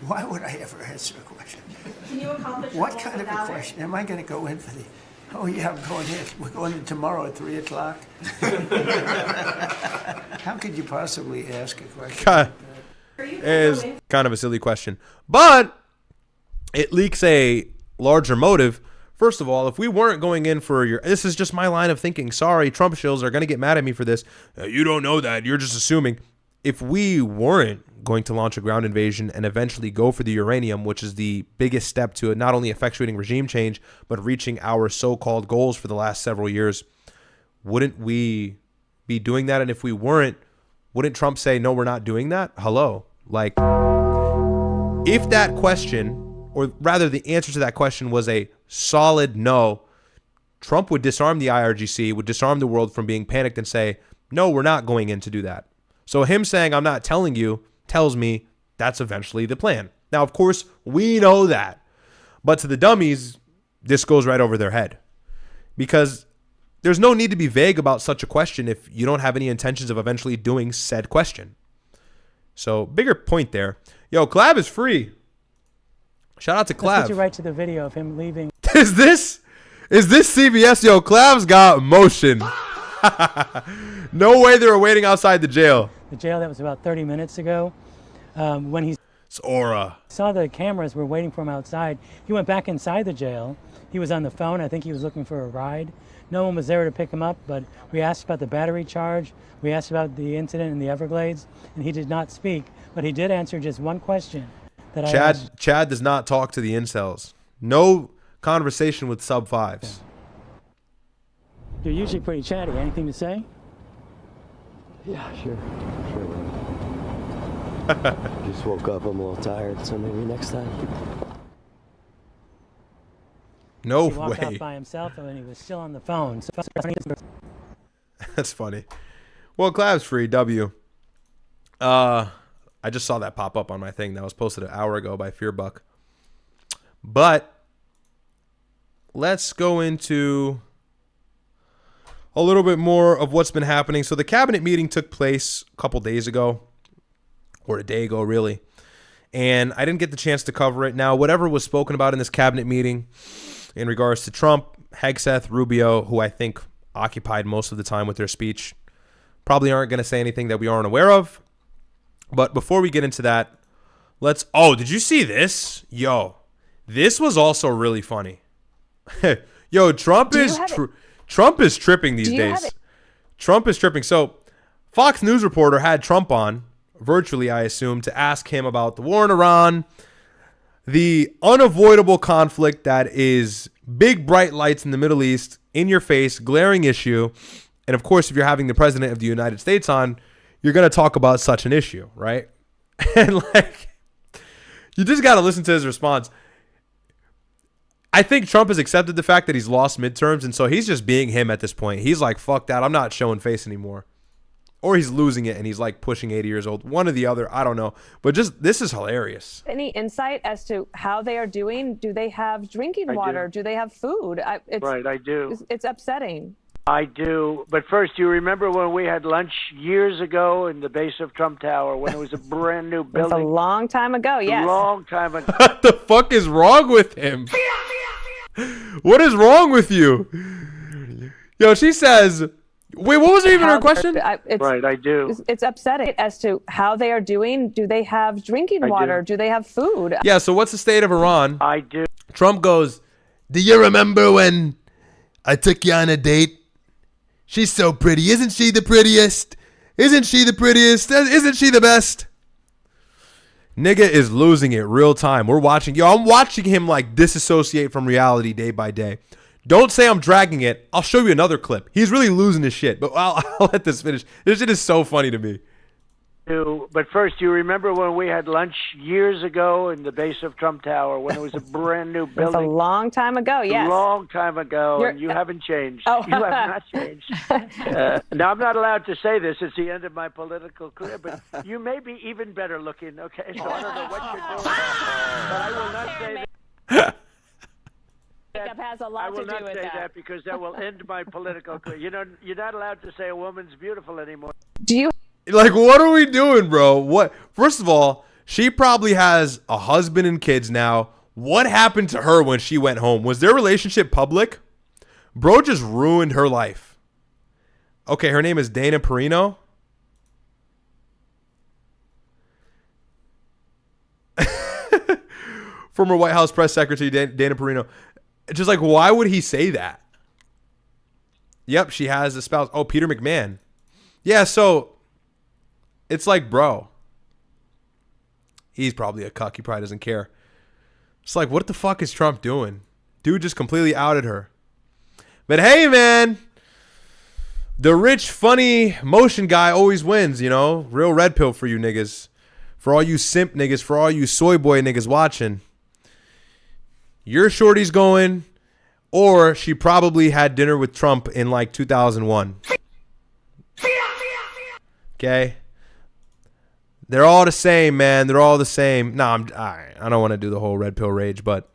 Why would I ever answer a question? Can you accomplish what kind of a question? Am I going to go in for the? Oh yeah, I'm going in. We're going in tomorrow at 3:00. How could you possibly ask a question? It is kind of a silly question, but it leaks a larger motive. First of all, if we weren't going in for this is just my line of thinking. Sorry, Trump shills are going to get mad at me for this. You don't know that. You're just assuming. If we weren't going to launch a ground invasion and eventually go for the uranium, which is the biggest step to it, not only effectuating regime change, but reaching our so-called goals for the last several years, wouldn't we be doing that? And if we weren't, wouldn't Trump say, no, we're not doing that? Hello. Like, if that question, or rather the answer to that question was a solid no, Trump would disarm the IRGC, would disarm the world from being panicked and say, no, we're not going in to do that. So him saying, I'm not telling you, tells me that's eventually the plan. Now, of course, we know that. But to the dummies, this goes right over their head. Because there's no need to be vague about such a question if you don't have any intentions of eventually doing said question. So, bigger point there. Yo, Clav is free. Shout out to Clav. Let's get you right to the video of him leaving. Is this CBS? Yo, Clav's got motion. No way they were waiting outside the jail. The jail that was about 30 minutes ago. When he aura. saw the cameras were waiting for him outside, he went back inside the jail. He was on the phone. I think he was looking for a ride. No one was there to pick him up, but we asked about the battery charge. We asked about the incident in the Everglades, and he did not speak. But he did answer just one question that I asked. Chad does not talk to the incels. No conversation with sub-5s. You're usually pretty chatty. Anything to say? Yeah, sure. Just woke up. I'm a little tired, so maybe next time. No he walked way. out by himself, and he was still on the phone. So that's funny. Well, Clav's free. W. I just saw that pop up on my thing that was posted an hour ago by Fearbuck. But let's go into a little bit more of what's been happening. So the cabinet meeting took place a couple days ago, or a day ago, really. And I didn't get the chance to cover it. Now, whatever was spoken about in this cabinet meeting in regards to Trump, Hegseth, Rubio, who I think occupied most of the time with their speech, probably aren't going to say anything that we aren't aware of. But before we get into that, oh, did you see this? Yo, this was also really funny. Yo, Trump is tripping these days. Trump is tripping. So Fox News reporter had Trump on, virtually I assume, to ask him about the war in Iran, the unavoidable conflict that is big bright lights in the Middle East, in your face, glaring issue. And of course, if you're having the president of the United States on, you're going to talk about such an issue, right? And like, you just got to listen to his response. I think Trump has accepted the fact that he's lost midterms, and so he's just being him at this point. He's like, fuck that, I'm not showing face anymore. Or he's losing it and he's like pushing 80 years old. One or the other, I don't know. But just, this is hilarious. Any insight as to how they are doing? Do they have drinking water? Do they have food? Right, I do. It's upsetting. I do. But first, you remember when we had lunch years ago in the base of Trump Tower when it was a brand new building? It's a long time ago, yes. A long time ago. What the fuck is wrong with him? What is wrong with you? Yo, she says... Wait, what was even her question? Right, I do. It's upsetting as to how they are doing. Do they have drinking water? Do they have food? Yeah, so what's the state of Iran? I do. Trump goes, do you remember when I took you on a date? She's so pretty. Isn't she the prettiest? Isn't she the prettiest? Isn't she the best? Nigga is losing it real time. We're watching. Yo, I'm watching him like disassociate from reality day by day. Don't say I'm dragging it. I'll show you another clip. He's really losing his shit, but I'll let this finish. This shit is so funny to me. But first, you remember when we had lunch years ago in the base of Trump Tower when it was a brand new building? It's a long time ago, yes. A long time ago, and you haven't changed. Oh. You have not changed. Now, I'm not allowed to say this. It's the end of my political career, but you may be even better looking, okay? So I don't know what you're doing, but I will not say that. Breakup has a lot I will to do not with say that. that because that will end my political career. You know, you're not allowed to say a woman's beautiful anymore. Do you? Like, what are we doing, bro? What? First of all, she probably has a husband and kids now. What happened to her when she went home? Was their relationship public? Bro just ruined her life. Okay, her name is Dana Perino. Former White House press secretary Dana Perino. Just like, why would he say that? Yep, she has a spouse. Oh, Peter McMahon. Yeah, so it's like, bro, he's probably a cuck. He probably doesn't care. It's like, what the fuck is Trump doing? Dude just completely outed her. But hey, man, the rich, funny motion guy always wins, you know? Real red pill for you niggas. For all you simp niggas, for all you soy boy niggas watching. Your shorty's going, or she probably had dinner with Trump in like 2001. Okay? They're all the same, man. They're all the same. No, I don't want to do the whole red pill rage, but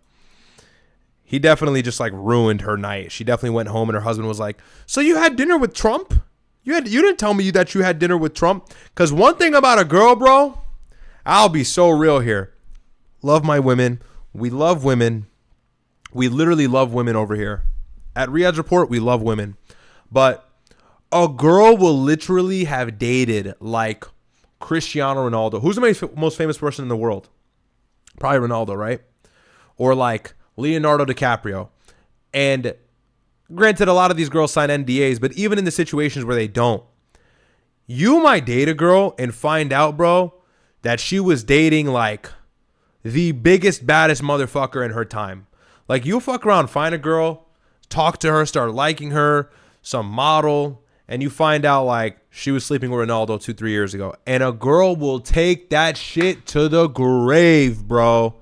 he definitely just like ruined her night. She definitely went home and her husband was like, so you had dinner with Trump? You didn't tell me that you had dinner with Trump? Because one thing about a girl, bro, I'll be so real here. Love my women. We love women. We literally love women over here. At Ryad's Report, we love women. But a girl will literally have dated like Cristiano Ronaldo. Who's the most famous person in the world? Probably Ronaldo, right? Or like Leonardo DiCaprio. And granted, a lot of these girls sign NDAs, but even in the situations where they don't, you might date a girl and find out, bro, that she was dating like the biggest, baddest motherfucker in her time. Like, you'll fuck around, find a girl, talk to her, start liking her, some model, and you find out like she was sleeping with Ronaldo 2-3 years ago. And a girl will take that shit to the grave, bro.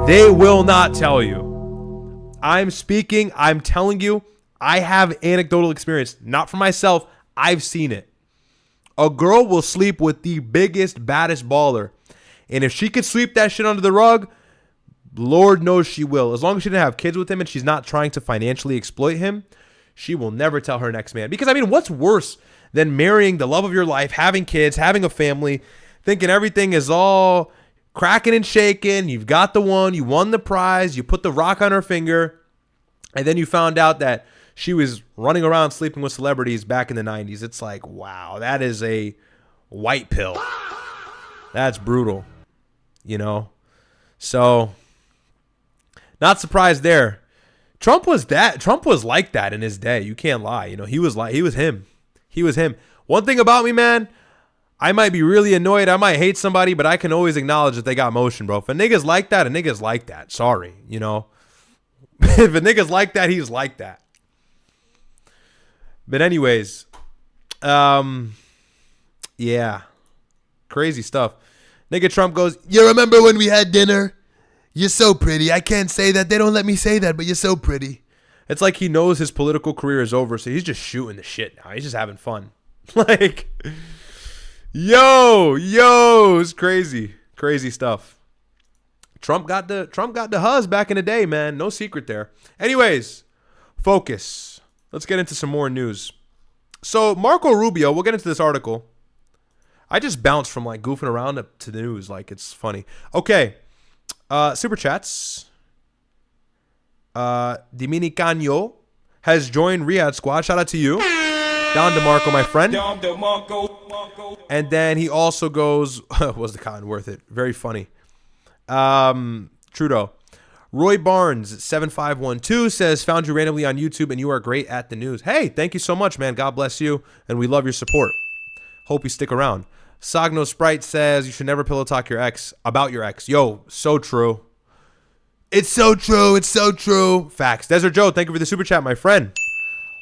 They will not tell you. I'm telling you, I have anecdotal experience. Not for myself, I've seen it. A girl will sleep with the biggest, baddest baller. And if she could sweep that shit under the rug, Lord knows she will. As long as she didn't have kids with him and she's not trying to financially exploit him, she will never tell her next man. Because, I mean, what's worse than marrying the love of your life, having kids, having a family, thinking everything is all cracking and shaking, you've got the one, you won the prize, you put the rock on her finger, and then you found out that she was running around sleeping with celebrities back in the 90s. It's like, wow, that is a white pill. That's brutal, you know? So, not surprised there. Trump was like that in his day. You can't lie. You know, he was him. One thing about me, man, I might be really annoyed. I might hate somebody, but I can always acknowledge that they got motion, bro. If a nigga's like that, a nigga's like that. Sorry, you know. If a nigga's like that, he's like that. But anyways, yeah. Crazy stuff. Nigga Trump goes, you remember when we had dinner? You're so pretty. I can't say that. They don't let me say that, but you're so pretty. It's like he knows his political career is over, so he's just shooting the shit now. He's just having fun. Like, yo, it's crazy. Crazy stuff. Trump got the huzz back in the day, man. No secret there. Anyways, focus. Let's get into some more news. So Marco Rubio, we'll get into this article. I just bounced from like goofing around to the news. Like, it's funny. Okay. Super chats. Dominicano has joined Ryad squad. Shout out to you. Don DeMarco, my friend. And then he also goes, was the cotton worth it? Very funny. Trudeau. Roy Barnes, 7512, says, found you randomly on YouTube and you are great at the news. Hey, thank you so much, man. God bless you. And we love your support. Hope you stick around. Sogno Sprite says, you should never pillow talk your ex about your ex. Yo, so true. It's so true. It's so true. Facts. Desert Joe, thank you for the super chat, my friend.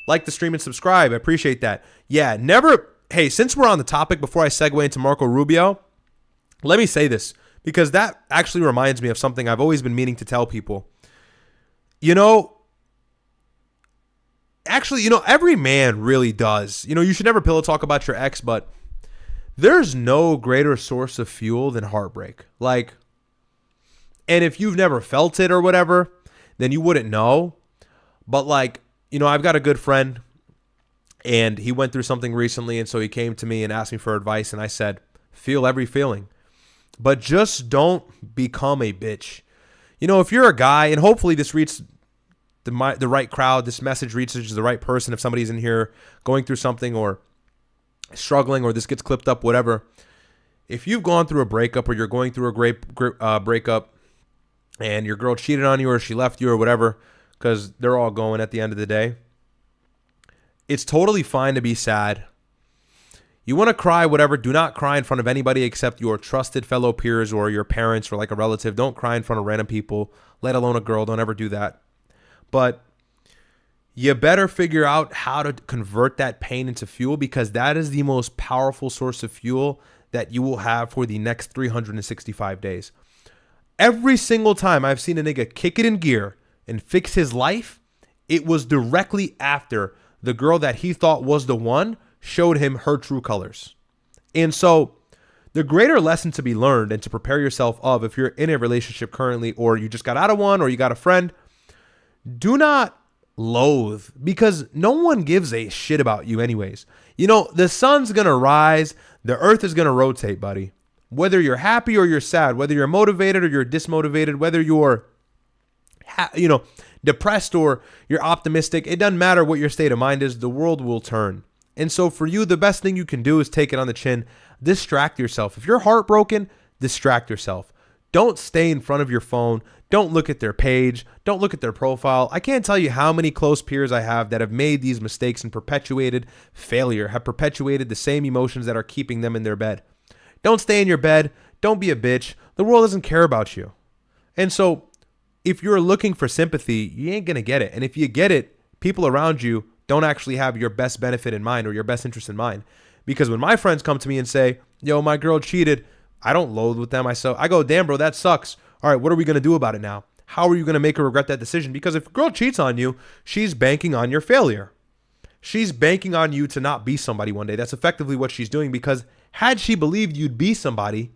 Like the stream and subscribe. I appreciate that. Yeah, never. Hey, since we're on the topic, before I segue into Marco Rubio, let me say this, because that actually reminds me of something I've always been meaning to tell people. You know, actually, you know, every man really does. You know, you should never pillow talk about your ex, but there's no greater source of fuel than heartbreak. Like, and if you've never felt it or whatever, then you wouldn't know. But like, you know, I've got a good friend and he went through something recently. And so he came to me and asked me for advice. And I said, feel every feeling, but just don't become a bitch. You know, if you're a guy, and hopefully this reaches the right crowd, this message reaches the right person. If somebody's in here going through something or struggling, or this gets clipped up, whatever. If you've gone through a breakup, or you're going through a great breakup, and your girl cheated on you, or she left you, or whatever, because they're all going at the end of the day, it's totally fine to be sad. You want to cry, whatever. Do not cry in front of anybody except your trusted fellow peers or your parents or like a relative. Don't cry in front of random people, let alone a girl. Don't ever do that. But you better figure out how to convert that pain into fuel, because that is the most powerful source of fuel that you will have for the next 365 days. Every single time I've seen a nigga kick it in gear and fix his life, it was directly after the girl that he thought was the one showed him her true colors. And so the greater lesson to be learned and to prepare yourself of, if you're in a relationship currently, or you just got out of one, or you got a friend, do not loathe, because no one gives a shit about you anyways. You know, the sun's gonna rise, the earth is gonna rotate, buddy. Whether you're happy or you're sad, whether you're motivated or you're dismotivated, whether you're depressed or you're optimistic, it doesn't matter what your state of mind is, the world will turn. And so for you, the best thing you can do is take it on the chin. Distract yourself. If you're heartbroken, distract yourself. Don't stay in front of your phone. Don't look at their page. Don't look at their profile. I can't tell you how many close peers I have that have made these mistakes and perpetuated failure, have perpetuated the same emotions that are keeping them in their bed. Don't stay in your bed. Don't be a bitch. The world doesn't care about you. And so if you're looking for sympathy, you ain't going to get it. And if you get it, people around you don't actually have your best benefit in mind or your best interest in mind. Because when my friends come to me and say, yo, my girl cheated, I don't loathe with them. I go, damn, bro, that sucks. All right, what are we going to do about it now? How are you going to make her regret that decision? Because if a girl cheats on you, she's banking on your failure. She's banking on you to not be somebody one day. That's effectively what she's doing, because had she believed you'd be somebody,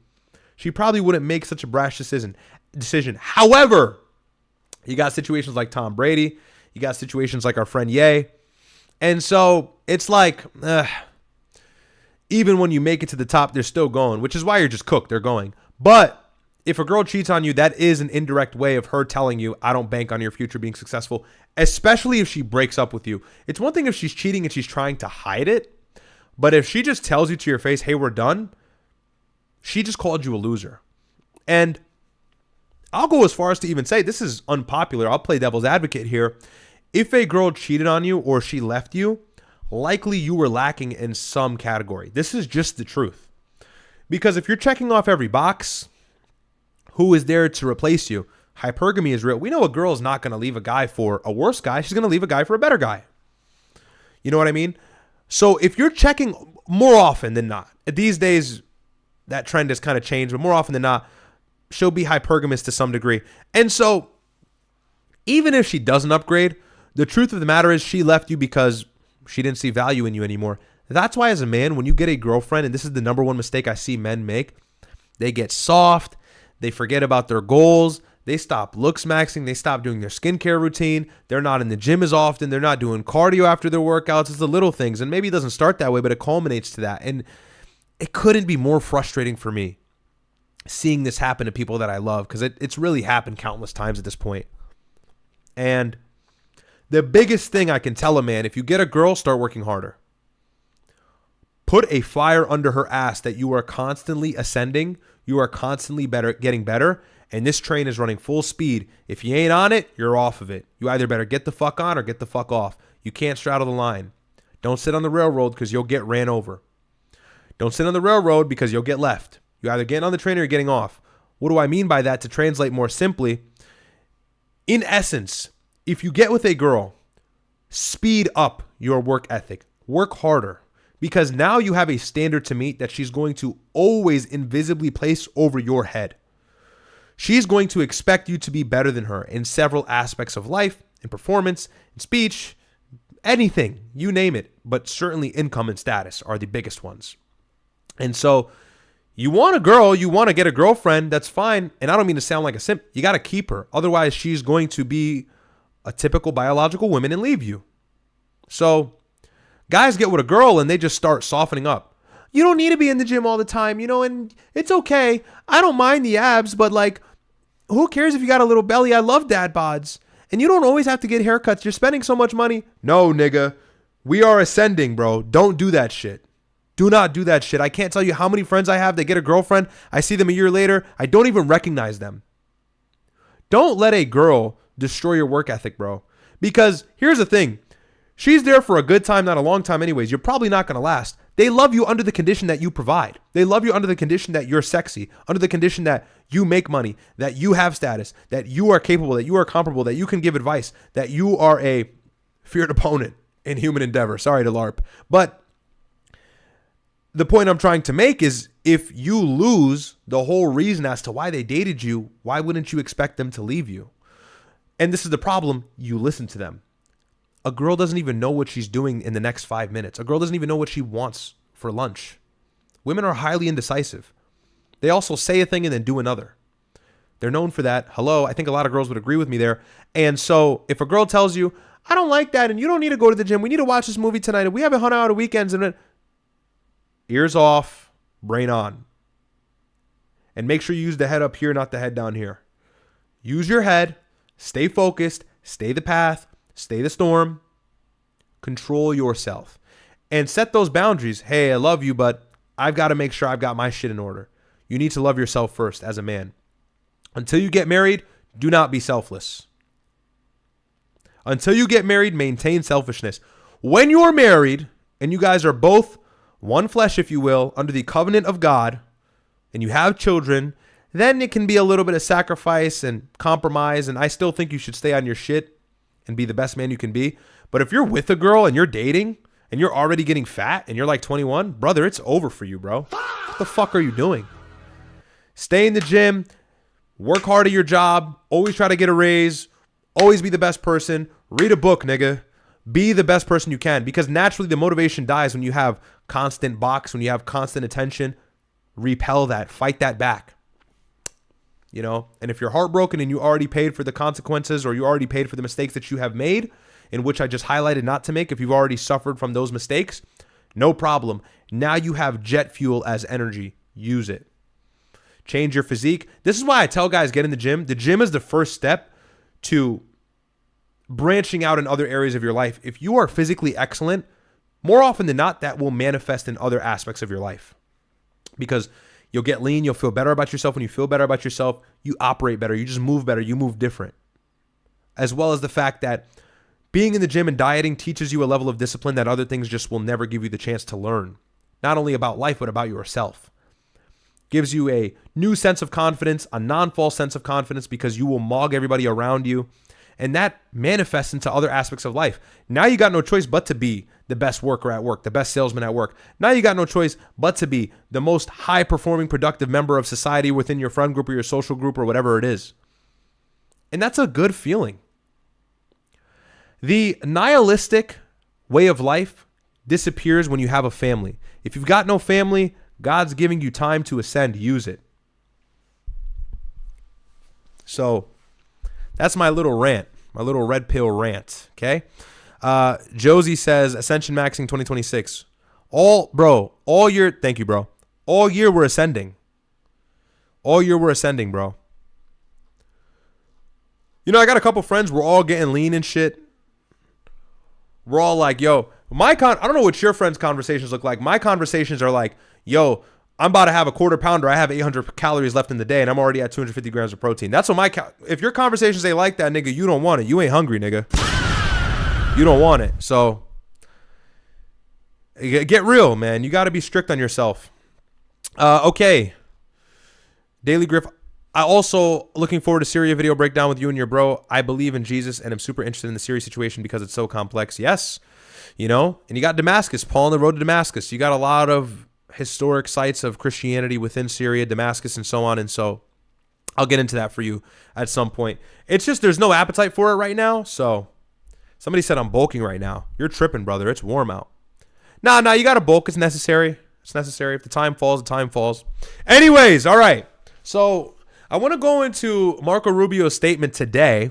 she probably wouldn't make such a brash decision. However, you got situations like Tom Brady. You got situations like our friend Ye. And so it's like, even when you make it to the top, they're still going, which is why you're just cooked. They're going. But if a girl cheats on you, that is an indirect way of her telling you, I don't bank on your future being successful, especially if she breaks up with you. It's one thing if she's cheating and she's trying to hide it, but if she just tells you to your face, hey, we're done, she just called you a loser. And I'll go as far as to even say, this is unpopular, I'll play devil's advocate here. If a girl cheated on you or she left you, likely you were lacking in some category. This is just the truth. Because if you're checking off every box, who is there to replace you? Hypergamy is real. We know a girl is not going to leave a guy for a worse guy. She's going to leave a guy for a better guy. You know what I mean? So if you're checking more often than not, these days that trend has kind of changed, but more often than not, she'll be hypergamous to some degree. And so even if she doesn't upgrade, the truth of the matter is she left you because she didn't see value in you anymore. That's why as a man, when you get a girlfriend, and this is the number one mistake I see men make, they get soft, they forget about their goals, they stop looks maxing, they stop doing their skincare routine, they're not in the gym as often, they're not doing cardio after their workouts. It's the little things, and maybe it doesn't start that way, but it culminates to that. And it couldn't be more frustrating for me seeing this happen to people that I love, because it's really happened countless times at this point. And the biggest thing I can tell a man, if you get a girl, start working harder. Put a fire under her ass that you are constantly ascending, you are constantly getting better, and this train is running full speed. If you ain't on it, you're off of it. You either better get the fuck on or get the fuck off. You can't straddle the line. Don't sit on the railroad because you'll get ran over. Don't sit on the railroad because you'll get left. You're either getting on the train or you're getting off. What do I mean by that? To translate more simply, in essence, if you get with a girl, speed up your work ethic. Work harder. Because now you have a standard to meet that she's going to always invisibly place over your head. She's going to expect you to be better than her in several aspects of life, in performance, in speech, anything, you name it. But certainly income and status are the biggest ones. And so you want a girl, you want to get a girlfriend, that's fine. And I don't mean to sound like a simp. You got to keep her. Otherwise, she's going to be a typical biological woman and leave you. So guys get with a girl and they just start softening up. You don't need to be in the gym all the time, and it's okay. I don't mind the abs, but like, who cares if you got a little belly? I love dad bods. And you don't always have to get haircuts. You're spending so much money. No, nigga. We are ascending, bro. Don't do that shit. Do not do that shit. I can't tell you how many friends I have that get a girlfriend. I see them a year later. I don't even recognize them. Don't let a girl destroy your work ethic, bro. Because here's the thing. She's there for a good time, not a long time anyways. You're probably not going to last. They love you under the condition that you provide. They love you under the condition that you're sexy, under the condition that you make money, that you have status, that you are capable, that you are comparable, that you can give advice, that you are a feared opponent in human endeavor. Sorry to LARP. But the point I'm trying to make is if you lose the whole reason as to why they dated you, why wouldn't you expect them to leave you? And this is the problem. You listen to them. A girl doesn't even know what she's doing in the next 5 minutes. A girl doesn't even know what she wants for lunch. Women are highly indecisive. They also say a thing and then do another. They're known for that. Hello, I think a lot of girls would agree with me there. And so if a girl tells you, I don't like that and you don't need to go to the gym, we need to watch this movie tonight and we haven't hung out on weekends, and ears off, brain on. And make sure you use the head up here, not the head down here. Use your head, stay focused, stay the path, stay the storm, control yourself, and set those boundaries. Hey, I love you, but I've got to make sure I've got my shit in order. You need to love yourself first as a man. Until you get married, do not be selfless. Until you get married, maintain selfishness. When you're married and you guys are both one flesh, if you will, under the covenant of God, and you have children, then it can be a little bit of sacrifice and compromise, and I still think you should stay on your shit and be the best man you can be. But if you're with a girl and you're dating and you're already getting fat and you're like 21, brother, it's over for you, bro. What the fuck are you doing? Stay in the gym, work hard at your job, always try to get a raise, always be the best person, read a book, nigga. Be the best person you can, because naturally the motivation dies when you have constant box, when you have constant attention. Repel that, fight that back. And if you're heartbroken and you already paid for the consequences, or you already paid for the mistakes that you have made, in which I just highlighted not to make, if you've already suffered from those mistakes, no problem. Now you have jet fuel as energy. Use it. Change your physique. This is why I tell guys, get in the gym. The gym is the first step to branching out in other areas of your life. If you are physically excellent, more often than not, that will manifest in other aspects of your life. Because you'll get lean, you'll feel better about yourself. When you feel better about yourself, you operate better, you just move better, you move different. As well as the fact that Being in the gym and dieting teaches you a level of discipline that other things just will never give you the chance to learn. Not only about life, but about yourself. Gives you a new sense of confidence, a non-false sense of confidence, because you will mog everybody around you. And that manifests into other aspects of life. Now you got no choice but to be the best worker at work, the best salesman at work. Now you got no choice but to be the most high-performing, productive member of society within your friend group or your social group or whatever it is. And that's a good feeling. The nihilistic way of life disappears when you have a family. If you've got no family, God's giving you time to ascend. Use it. So that's my little rant, my little red pill rant, okay? Josie says, Ascension Maxing 2026. All year, thank you, bro. All year we're ascending. All year we're ascending, bro. You know, I got a couple friends, we're all getting lean and shit. We're all like, yo, I don't know what your friends' conversations look like. My conversations are like, yo, I'm about to have a quarter pounder. I have 800 calories left in the day, and I'm already at 250 grams of protein. That's what if your conversations ain't like that, nigga, you don't want it. You ain't hungry, nigga. You don't want it. So get real, man. You got to be strict on yourself. Okay. Daily Griff. I also looking forward to Syria video breakdown with you and your bro. I believe in Jesus and I'm super interested in the Syria situation because it's so complex. Yes. You know, and you got Damascus, Paul on the road to Damascus. You got a lot of historic sites of Christianity within Syria, Damascus, and so on. And so I'll get into that for you at some point. It's just there's no appetite for it right now. So somebody said I'm bulking right now. You're tripping, brother. It's warm out. Nah, you got to bulk. It's necessary. It's necessary. If the time falls, the time falls. Anyways, all right. So I want to go into Marco Rubio's statement today.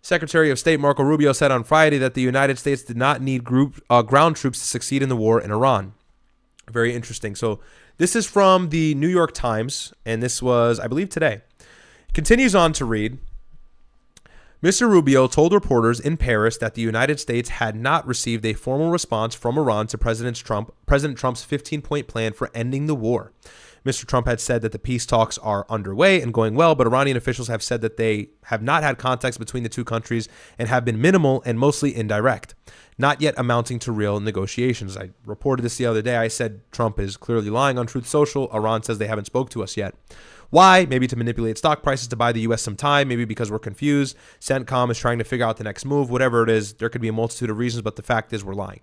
Secretary of State Marco Rubio said on Friday that the United States did not need ground troops to succeed in the war in Iran. Very interesting. So this is from the New York Times, and this was, I believe, today. It continues on to read, Mr. Rubio told reporters in Paris that the United States had not received a formal response from Iran to President Trump's 15-point plan for ending the war. Mr. Trump had said that the peace talks are underway and going well, but Iranian officials have said that they have not had contacts between the two countries and have been minimal and mostly indirect, not yet amounting to real negotiations. I reported this the other day. I said Trump is clearly lying on Truth Social. Iran says they haven't spoke to us yet. Why? Maybe to manipulate stock prices to buy the U.S. some time, maybe because we're confused. CENTCOM is trying to figure out the next move. Whatever it is, there could be a multitude of reasons, but the fact is we're lying.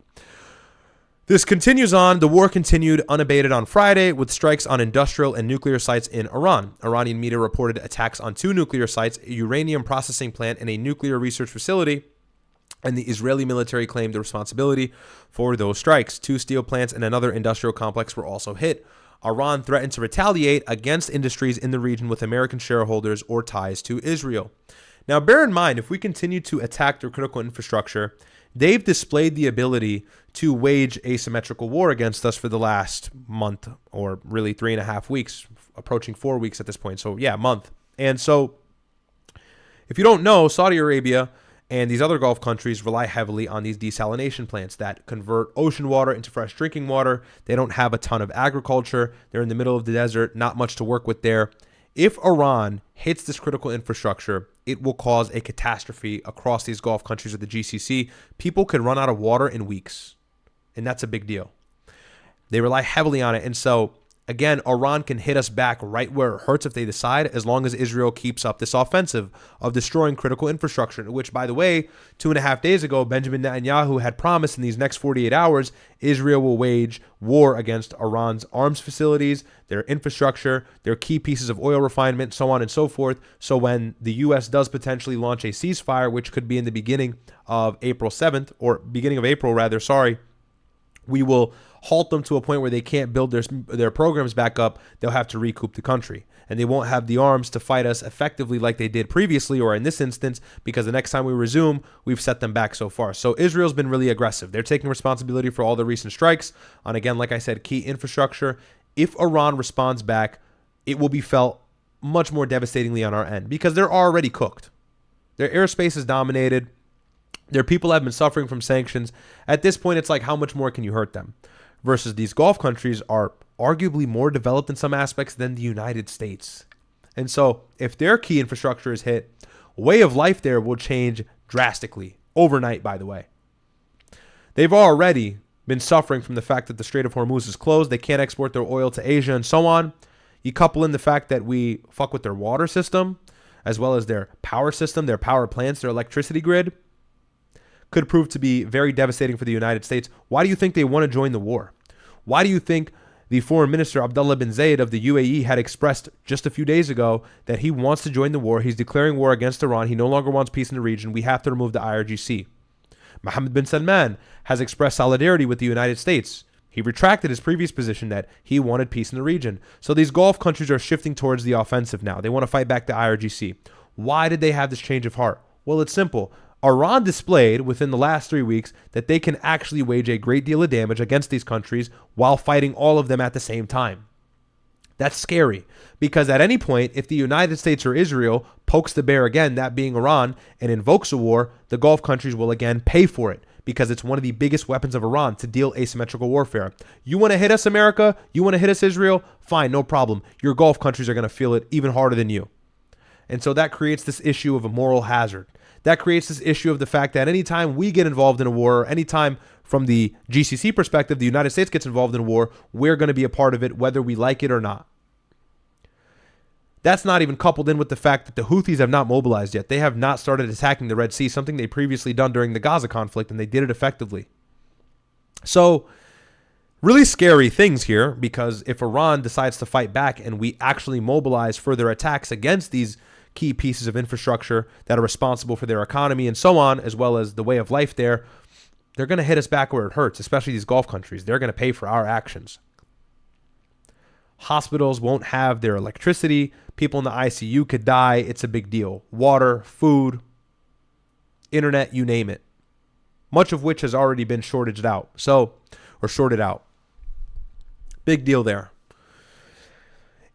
This continues on. The war continued unabated on Friday with strikes on industrial and nuclear sites in Iran. Iranian media reported attacks on 2 nuclear sites, a uranium processing plant, and a nuclear research facility, and the Israeli military claimed the responsibility for those strikes. 2 steel plants and another industrial complex were also hit. Iran threatened to retaliate against industries in the region with American shareholders or ties to Israel. Now, bear in mind, if we continue to attack their critical infrastructure, they've displayed the ability to wage asymmetrical war against us for the last month, or really 3.5 weeks, approaching 4 weeks at this point. So yeah, month. And so if you don't know, Saudi Arabia and these other Gulf countries rely heavily on these desalination plants that convert ocean water into fresh drinking water. They don't have a ton of agriculture. They're in the middle of the desert, not much to work with there. If Iran hits this critical infrastructure, it will cause a catastrophe across these Gulf countries of the GCC. People could run out of water in weeks, and that's a big deal. They rely heavily on it, and so, again, Iran can hit us back right where it hurts if they decide, as long as Israel keeps up this offensive of destroying critical infrastructure, which, by the way, 2.5 days ago, Benjamin Netanyahu had promised in these next 48 hours, Israel will wage war against Iran's arms facilities, their infrastructure, their key pieces of oil refinement, so on and so forth. So when the U.S. does potentially launch a ceasefire, which could be in the beginning of April 7th, or beginning of April, rather, we will halt them to a point where they can't build their programs back up. They'll have to recoup the country, and they won't have the arms to fight us effectively like they did previously, or in this instance, because the next time we resume, we've set them back so far. So Israel's been really aggressive. They're taking responsibility for all the recent strikes on, again, like I said, key infrastructure. If Iran responds back, it will be felt much more devastatingly on our end because they're already cooked. Their airspace is dominated. Their people have been suffering from sanctions. At this point, it's like, how much more can you hurt them? Versus these Gulf countries are arguably more developed in some aspects than the United States. And so if their key infrastructure is hit, way of life there will change drastically overnight, by the way. They've already been suffering from the fact that the Strait of Hormuz is closed. They can't export their oil to Asia and so on. You couple in the fact that we fuck with their water system, as well as their power system, their power plants, their electricity grid, could prove to be very devastating for the United States. Why do you think they want to join the war? Why do you think the foreign minister, Abdullah bin Zayed of the UAE, had expressed just a few days ago that he wants to join the war? He's declaring war against Iran. He no longer wants peace in the region. We have to remove the IRGC. Mohammed bin Salman has expressed solidarity with the United States. He retracted his previous position that he wanted peace in the region. So these Gulf countries are shifting towards the offensive now. They want to fight back the IRGC. Why did they have this change of heart? Well, it's simple. Iran displayed within the last 3 weeks that they can actually wage a great deal of damage against these countries while fighting all of them at the same time. That's scary, because at any point, if the United States or Israel pokes the bear again, that being Iran, and invokes a war, the Gulf countries will again pay for it, because it's one of the biggest weapons of Iran to deal asymmetrical warfare. You want to hit us, America? You want to hit us, Israel? Fine, no problem. Your Gulf countries are going to feel it even harder than you. And so that creates this issue of a moral hazard. That creates this issue of the fact that anytime we get involved in a war, or anytime from the GCC perspective, the United States gets involved in a war, we're going to be a part of it, whether we like it or not. That's not even coupled in with the fact that the Houthis have not mobilized yet. They have not started attacking the Red Sea, something they previously done during the Gaza conflict, and they did it effectively. So, really scary things here, because if Iran decides to fight back and we actually mobilize further attacks against these key pieces of infrastructure that are responsible for their economy and so on, as well as the way of life there, they're going to hit us back where it hurts, especially these Gulf countries. They're going to pay for our actions. Hospitals won't have their electricity. People in the ICU could die. It's a big deal. Water, food, internet, you name it. Much of which has already been shorted out. Big deal there.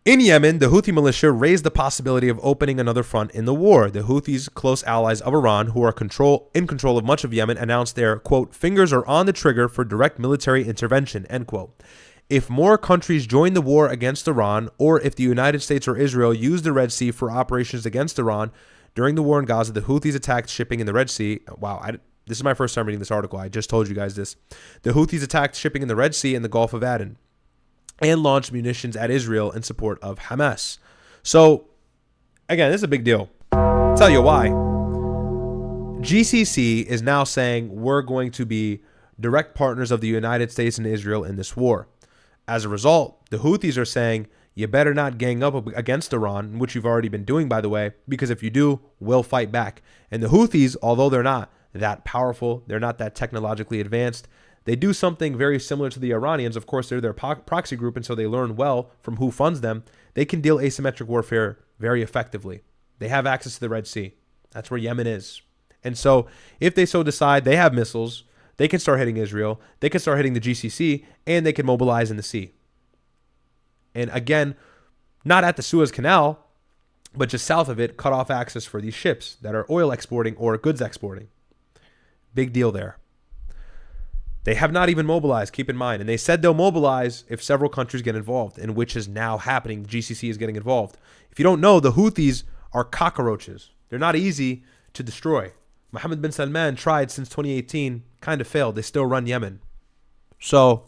In Yemen, the Houthi militia raised the possibility of opening another front in the war. The Houthis, close allies of Iran, who are in control of much of Yemen, announced their, quote, fingers are on the trigger for direct military intervention, end quote. If more countries join the war against Iran, or if the United States or Israel use the Red Sea for operations against Iran, during the war in Gaza, the Houthis attacked shipping in the Red Sea. Wow, this is my first time reading this article. I just told you guys this. The Houthis attacked shipping in the Red Sea and the Gulf of Aden, and launched munitions at Israel in support of Hamas. So, again, this is a big deal. I'll tell you why. GCC is now saying we're going to be direct partners of the United States and Israel in this war. As a result, the Houthis are saying, you better not gang up against Iran, which you've already been doing, by the way, because if you do, we'll fight back. And the Houthis, although they're not that powerful, they're not that technologically advanced, they do something very similar to the Iranians. Of course, they're their proxy group, and so they learn well from who funds them. They can deal asymmetric warfare very effectively. They have access to the Red Sea. That's where Yemen is. And so if they so decide, they have missiles, they can start hitting Israel, they can start hitting the GCC, and they can mobilize in the sea. And again, not at the Suez Canal, but just south of it, cut off access for these ships that are oil exporting or goods exporting. Big deal there. They have not even mobilized, keep in mind. And they said they'll mobilize if several countries get involved, and which is now happening. GCC is getting involved. If you don't know, the Houthis are cockroaches. They're not easy to destroy. Mohammed bin Salman tried since 2018, kind of failed. They still run Yemen. So,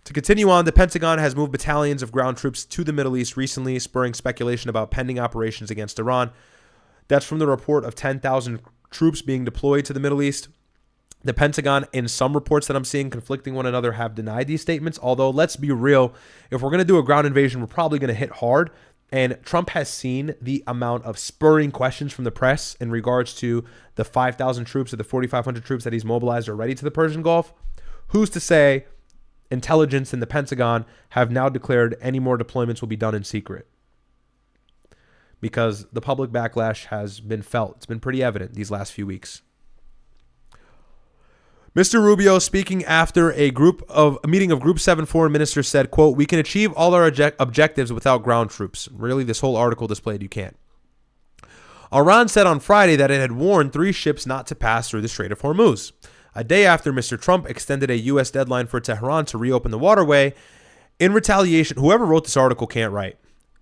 to continue on, the Pentagon has moved battalions of ground troops to the Middle East recently, spurring speculation about pending operations against Iran. That's from the report of 10,000 troops being deployed to the Middle East. The Pentagon, in some reports that I'm seeing conflicting one another, have denied these statements. Although, let's be real, if we're going to do a ground invasion, we're probably going to hit hard. And Trump has seen the amount of spurring questions from the press in regards to the 5,000 troops or the 4,500 troops that he's mobilized already to the Persian Gulf. Who's to say intelligence and the Pentagon have now declared any more deployments will be done in secret? Because the public backlash has been felt. It's been pretty evident these last few weeks. Mr. Rubio, speaking after a meeting of Group 7 foreign ministers, said, quote, we can achieve all our objectives without ground troops. Really, this whole article displayed you can't. Iran said on Friday that it had warned 3 ships not to pass through the Strait of Hormuz. A day after Mr. Trump extended a U.S. deadline for Tehran to reopen the waterway, in retaliation, whoever wrote this article can't write.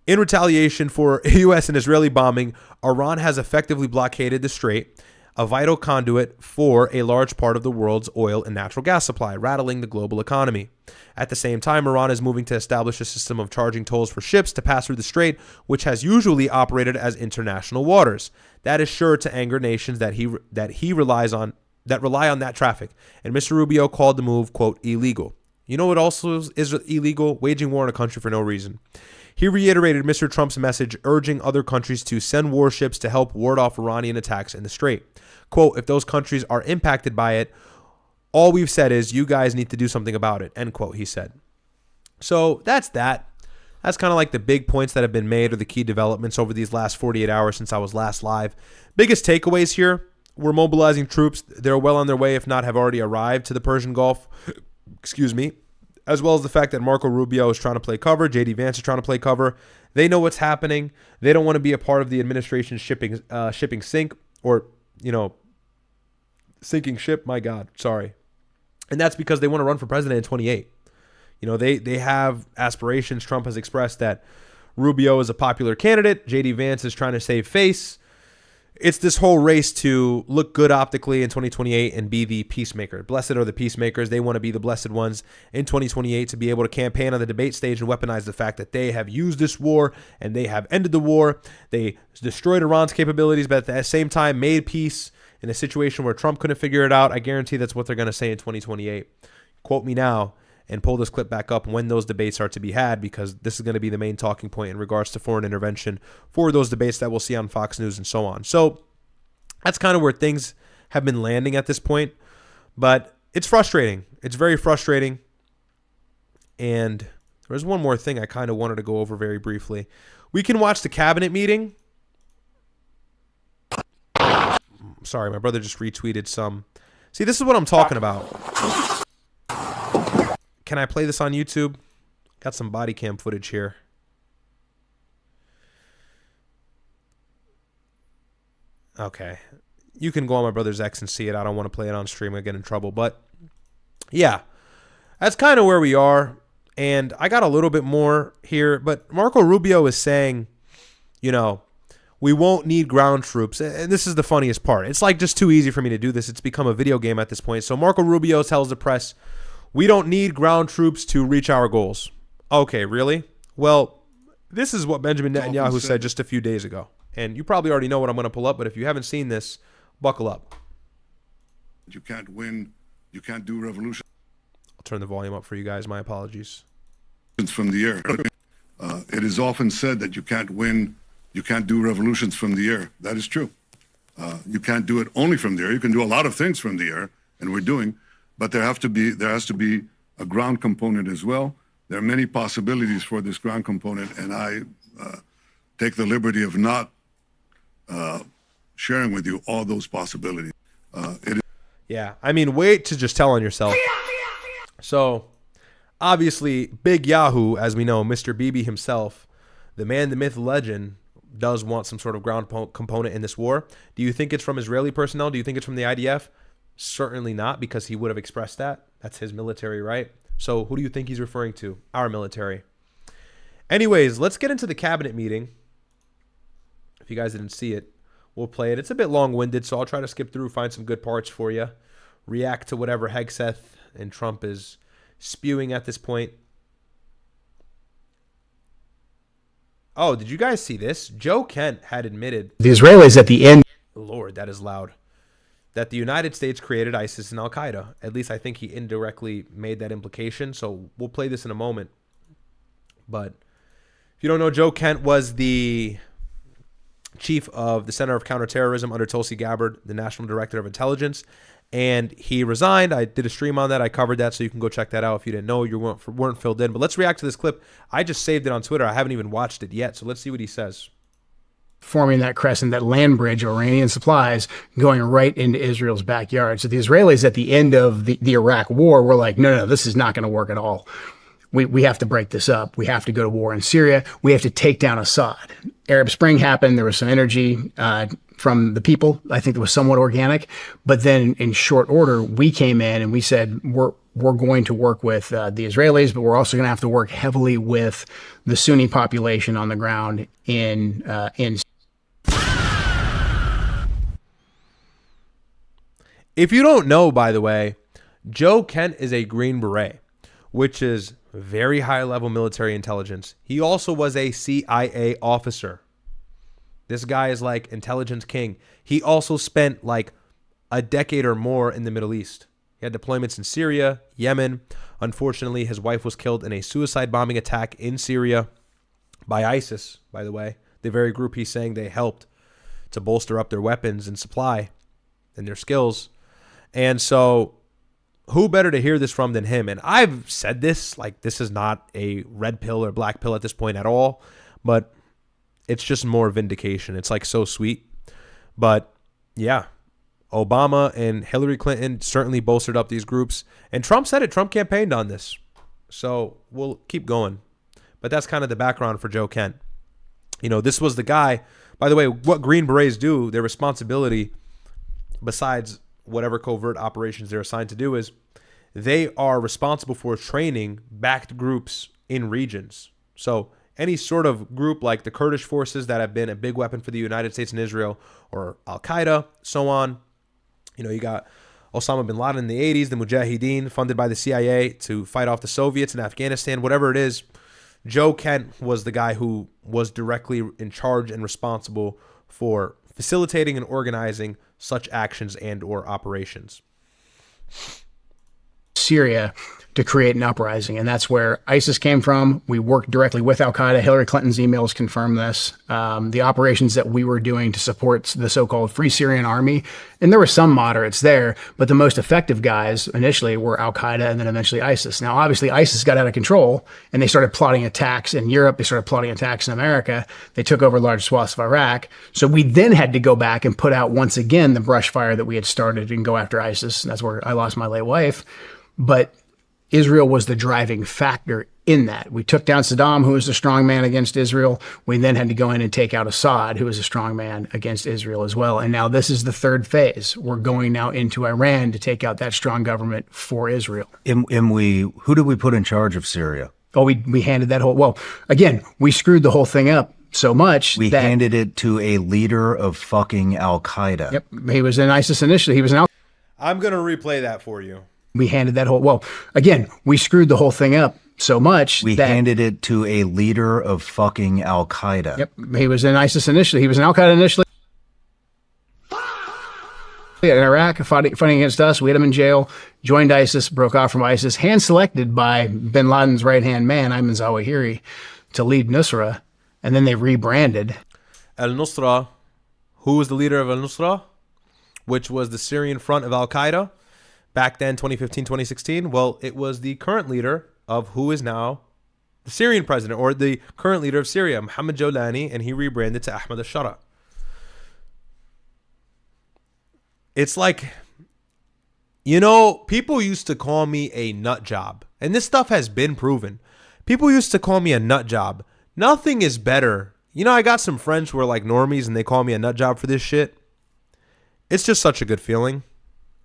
In retaliation for U.S. and Israeli bombing, Iran has effectively blockaded the strait. a vital conduit for a large part of the world's oil and natural gas supply, rattling the global economy. At the same time, Iran is moving to establish a system of charging tolls for ships to pass through the strait, which has usually operated as international waters. That is sure to anger nations that rely on that traffic. And Mr. Rubio called the move, quote, illegal. You know what also is illegal? Waging war in a country for no reason. He reiterated Mr. Trump's message, urging other countries to send warships to help ward off Iranian attacks in the strait. Quote, if those countries are impacted by it, all we've said is you guys need to do something about it, end quote, he said. So that's that. That's kind of like the big points that have been made or the key developments over these last 48 hours since I was last live. Biggest takeaways here, we're mobilizing troops. They're well on their way, if not have already arrived to the Persian Gulf. Excuse me. As well as the fact that Marco Rubio is trying to play cover. J.D. Vance is trying to play cover. They know what's happening. They don't want to be a part of the administration's shipping sink or, sinking ship. My God, sorry. And that's because they want to run for president in 28. They have aspirations. Trump has expressed that Rubio is a popular candidate. J.D. Vance is trying to save face. It's this whole race to look good optically in 2028 and be the peacemaker. Blessed are the peacemakers. They want to be the blessed ones in 2028 to be able to campaign on the debate stage and weaponize the fact that they have used this war and they have ended the war. They destroyed Iran's capabilities, but at the same time made peace in a situation where Trump couldn't figure it out. I guarantee that's what they're going to say in 2028. Quote me now and pull this clip back up when those debates are to be had, because this is going to be the main talking point in regards to foreign intervention for those debates that we'll see on Fox News and so on. So that's kind of where things have been landing at this point, but it's frustrating. It's very frustrating. And there's one more thing I kind of wanted to go over very briefly. We can watch the cabinet meeting. Sorry, my brother just retweeted some. See, this is what I'm talking about. Can I play this on YouTube? Got some body cam footage here. Okay. You can go on my brother's X and see it. I don't want to play it on stream. I get in trouble. But, yeah. That's kind of where we are. And I got a little bit more here. But Marco Rubio is saying, we won't need ground troops. And this is the funniest part. It's like just too easy for me to do this. It's become a video game at this point. So Marco Rubio tells the press, we don't need ground troops to reach our goals. Okay, really? Well, this is what Benjamin Netanyahu said just a few days ago. And you probably already know what I'm going to pull up, but if you haven't seen this, buckle up. You can't win. You can't do revolution. I'll turn the volume up for you guys. My apologies. From the air. It is often said that you can't win. You can't do revolutions from the air. That is true. You can't do it only from the air. You can do a lot of things from the air, and we're doing. But there has to be a ground component as well. There are many possibilities for this ground component, and I take the liberty of not sharing with you all those possibilities. Yeah, I mean, wait to just tell on yourself. So, obviously, Big Yahoo, as we know, Mr. Bibi himself, the man, the myth, legend, does want some sort of ground component in this war. Do you think it's from Israeli personnel? Do you think it's from the IDF? Certainly not, because he would have expressed that. That's his military, right? So who do you think he's referring to? Our military. Anyways, let's get into the cabinet meeting. If you guys didn't see it, we'll play it. It's a bit long-winded, so I'll try to skip through, find some good parts for you. React to whatever Hegseth and Trump is spewing at this point. Oh, did you guys see this? Joe Kent had admitted... The Israelis at the end... Lord, that is loud. That the United States created ISIS and al-Qaeda. At least I think he indirectly made that implication. So we'll play this in a moment. But if you don't know, Joe Kent was the chief of the Center of Counterterrorism under Tulsi Gabbard, the National Director of Intelligence. And he resigned. I did a stream on that. I covered that, so you can go check that out if you didn't know, you weren't filled in. But let's react to this clip. I just saved it on Twitter. I haven't even watched it yet. So let's see what he says. Forming that crescent, that land bridge of Iranian supplies going right into Israel's backyard. So the Israelis at the end of the Iraq war were like, no, this is not going to work at all. We have to break this up. We have to go to war in Syria. We have to take down Assad. Arab Spring happened. There was some energy from the people. I think it was somewhat organic. But then in short order, we came in and we said, we're going to work with the Israelis, but we're also going to have to work heavily with the Sunni population on the ground in If you don't know, by the way, Joe Kent is a Green Beret, which is very high-level military intelligence. He also was a CIA officer. This guy is like intelligence king. He also spent like a decade or more in the Middle East. He had deployments in Syria, Yemen. Unfortunately, his wife was killed in a suicide bombing attack in Syria by ISIS, by the way. The very group he's saying they helped to bolster up their weapons and supply and their skills. And so who better to hear this from than him? And I've said this, like, this is not a red pill or black pill at this point at all, but it's just more vindication. It's like so sweet. But yeah, Obama and Hillary Clinton certainly bolstered up these groups. And Trump said it. Trump campaigned on this. So we'll keep going. But that's kind of the background for Joe Kent. You know, this was the guy, by the way, what Green Berets do, their responsibility, besides whatever covert operations they're assigned to do, is they are responsible for training backed groups in regions. So any sort of group like the Kurdish forces that have been a big weapon for the United States and Israel, or al-Qaeda, so on. You know, you got Osama bin Laden in the 80s, the Mujahideen, funded by the CIA to fight off the Soviets in Afghanistan, whatever it is. Joe Kent was the guy who was directly in charge and responsible for facilitating and organizing such actions and or operations. Syria to create an uprising, and that's where ISIS came from. We worked directly with al-Qaeda. Hillary Clinton's emails confirm this. The operations that we were doing to support the so-called Free Syrian Army, and there were some moderates there, but the most effective guys initially were al-Qaeda and then eventually ISIS. Now, obviously, ISIS got out of control, and they started plotting attacks in Europe. They started plotting attacks in America. They took over large swaths of Iraq. So we then had to go back and put out once again the brush fire that we had started and go after ISIS. And that's where I lost my late wife. But Israel was the driving factor in that. We took down Saddam, who was a strong man against Israel. We then had to go in and take out Assad, who was a strong man against Israel as well. And now this is the third phase. We're going now into Iran to take out that strong government for Israel. Who did we put in charge of Syria? Oh, we handed that whole, well, again, we screwed the whole thing up so much we handed it to a leader of fucking al-Qaeda. Yep. He was in ISIS initially. He was an I'm going to replay that for you. We handed that whole, well, again, we screwed the whole thing up so much we handed it to a leader of fucking al-Qaeda. Yep. He was in ISIS initially. He was in al-Qaeda initially. In Iraq, fighting against us. We had him in jail, joined ISIS, broke off from ISIS, hand-selected by bin Laden's right-hand man, Ayman Zawahiri, to lead Nusra, and then they rebranded. Al-Nusra, who was the leader of Al-Nusra, which was the Syrian front of al-Qaeda, back then, 2015, 2016, well, it was the current leader of who is now the Syrian president, or the current leader of Syria, Mohammed Jolani, and he rebranded to Ahmad al-Shara. It's like, you know, people used to call me a nut job, and this stuff has been proven. People used to call me a nut job. Nothing is better. You know, I got some friends who are like normies, and they call me a nut job for this shit. It's just such a good feeling.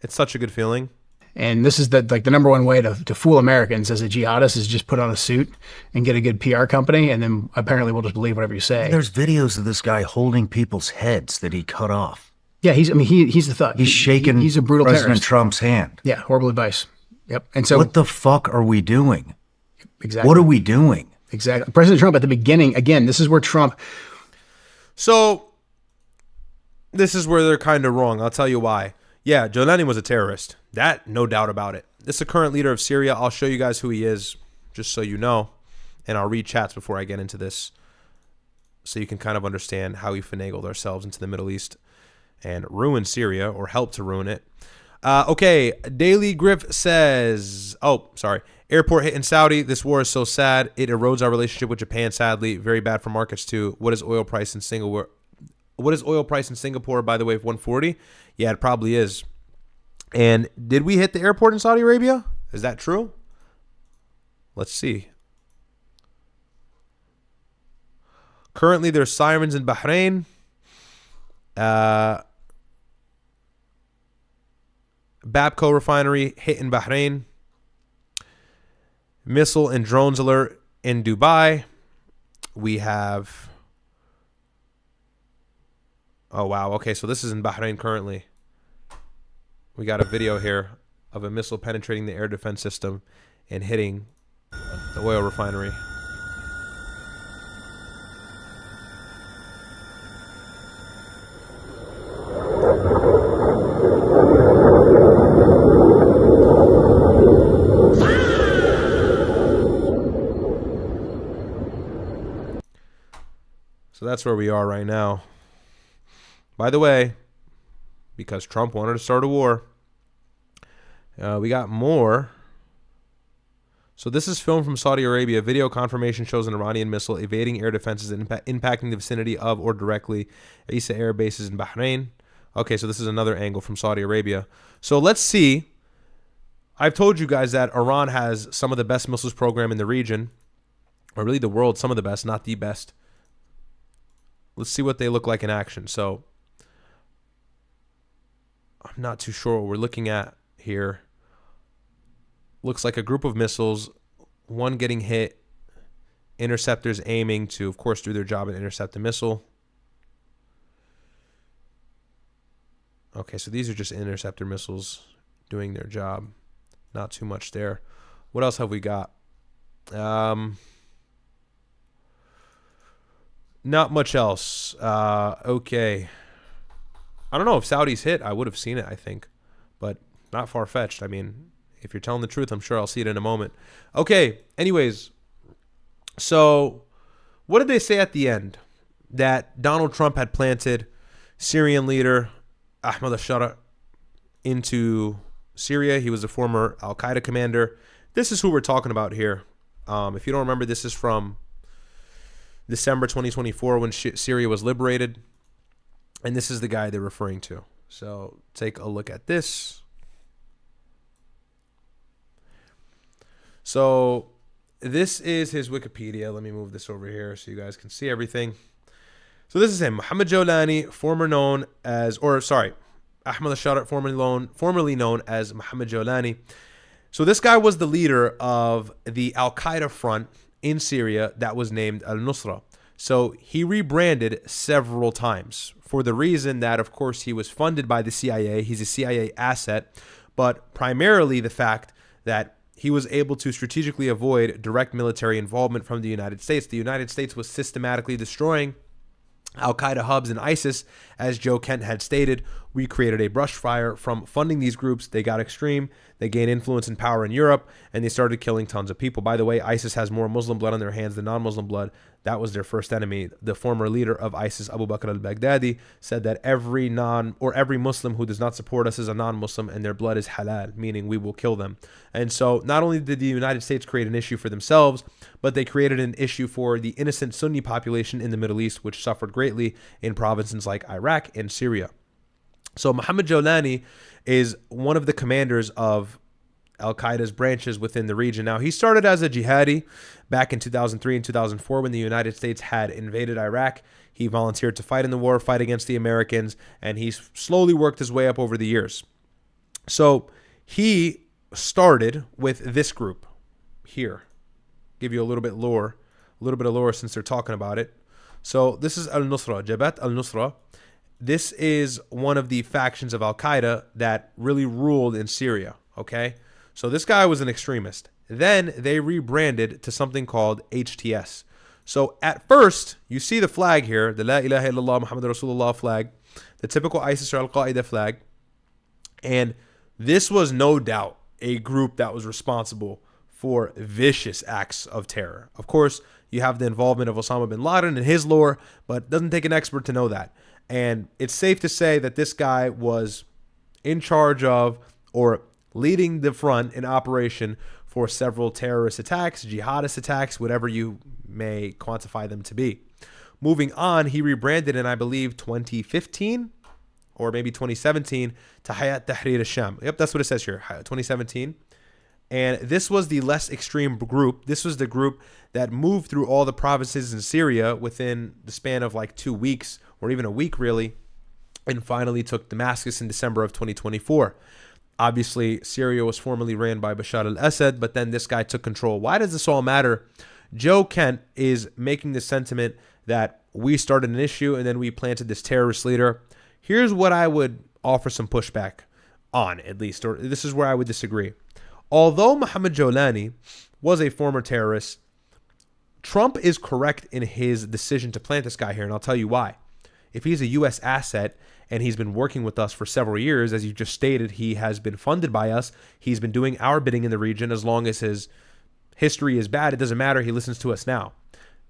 It's such a good feeling. And this is the number one way to fool Americans as a jihadist is just put on a suit and get a good PR company, and then apparently we'll just believe whatever you say. There's videos of this guy holding people's heads that he cut off. Yeah, he's the thug. He's shaking he's a brutal President terrorist. Trump's hand. Yeah, horrible advice. Yep. And so what the fuck are we doing? Exactly. What are we doing? Exactly. President Trump at the beginning, again, this is where Trump. So this is where they're kind of wrong. I'll tell you why. Yeah, Jolani was a terrorist. That, no doubt about it. This is the current leader of Syria. I'll show you guys who he is, just so you know. And I'll read chats before I get into this, so you can kind of understand how we finagled ourselves into the Middle East and ruined Syria, or helped to ruin it. Okay, Daily Griff says, airport hit in Saudi. This war is so sad. It erodes our relationship with Japan, sadly. Very bad for markets, too. What is oil price in Singapore? By the way, 140? Yeah, it probably is. And did we hit the airport in Saudi Arabia? Is that true? Let's see. Currently, there's sirens in Bahrain. Babco refinery hit in Bahrain. Missile and drones alert in Dubai. We have... Oh, wow. Okay, so this is in Bahrain currently. We got a video here of a missile penetrating the air defense system and hitting the oil refinery. So that's where we are right now. By the way, because Trump wanted to start a war, we got more. So this is film from Saudi Arabia. Video confirmation shows an Iranian missile evading air defenses and impacting the vicinity of or directly Isa air bases in Bahrain. Okay, so this is another angle from Saudi Arabia. So let's see. I've told you guys that Iran has some of the best missiles program in the region, or really the world, some of the best, not the best. Let's see what they look like in action. So I'm not too sure what we're looking at here. Looks like a group of missiles, one getting hit, interceptors aiming to, of course, do their job and intercept the missile. Okay, so these are just interceptor missiles doing their job. Not too much there. What else have we got? Not much else. Okay. I don't know if Saudi's hit. I would have seen it, I think. But not far-fetched. I mean, if you're telling the truth, I'm sure I'll see it in a moment. Okay. Anyways. So, what did they say at the end? That Donald Trump had planted Syrian leader Ahmad al-Shara into Syria. He was a former al-Qaeda commander. This is who we're talking about here. If you don't remember, this is from December 2024 when Syria was liberated. And this is the guy they're referring to. So take a look at this. So this is his Wikipedia. Let me move this over here so you guys can see everything. So this is him, Mohammed Jawlani, Ahmad al-Shara, formerly known as Mohammed Jawlani. So this guy was the leader of the al-Qaeda front in Syria that was named al-Nusra. So he rebranded several times for the reason that, of course, he was funded by the CIA. He's a CIA asset, but primarily the fact that he was able to strategically avoid direct military involvement from the United States. The United States was systematically destroying al-Qaeda hubs and ISIS. As Joe Kent had stated, we created a brush fire from funding these groups. They got extreme. They gained influence and power in Europe, and they started killing tons of people. By the way, ISIS has more Muslim blood on their hands than non-Muslim blood. That was their first enemy. The former leader of ISIS, Abu Bakr al-Baghdadi, said that every Muslim who does not support us is a non-Muslim, and their blood is halal, meaning we will kill them. And so not only did the United States create an issue for themselves, but they created an issue for the innocent Sunni population in the Middle East, which suffered greatly in provinces like Iraq and Syria. So Mohammed Jawlani is one of the commanders of al-Qaeda's branches within the region. Now, he started as a jihadi back in 2003 and 2004 when the United States had invaded Iraq. He volunteered to fight in the war, fight against the Americans, and he's slowly worked his way up over the years. So he started with this group here. Give you a little bit of lore since they're talking about it. So this is al-Nusra, Jabhat al-Nusra. This is one of the factions of al-Qaeda that really ruled in Syria, okay? So this guy was an extremist. Then they rebranded to something called HTS. So at first, you see the flag here, the La ilaha illallah Muhammad Rasulullah flag, the typical ISIS or al-Qaeda flag. And this was no doubt a group that was responsible for vicious acts of terror. Of course, you have the involvement of Osama bin Laden and his lore, but it doesn't take an expert to know that. And it's safe to say that this guy was in charge of or leading the front in operation for several terrorist attacks, jihadist attacks, whatever you may quantify them to be. Moving on, he rebranded in, I believe, 2015 or maybe 2017 to Hayat Tahrir al-Sham. Yep, that's what it says here, 2017. And this was the less extreme group. This was the group that moved through all the provinces in Syria within the span of like 2 weeks or even a week really, and finally took Damascus in December of 2024. Obviously, Syria was formerly ran by Bashar al-Assad, but then this guy took control. Why does this all matter? Joe Kent is making the sentiment that we started an issue and then we planted this terrorist leader. Here's what I would offer some pushback on, at least, or this is where I would disagree. Although Mohammed Jolani was a former terrorist, Trump is correct in his decision to plant this guy here, and I'll tell you why. If he's a U.S. asset and he's been working with us for several years, as you just stated, he has been funded by us. He's been doing our bidding in the region. As long as his history is bad, it doesn't matter. He listens to us now.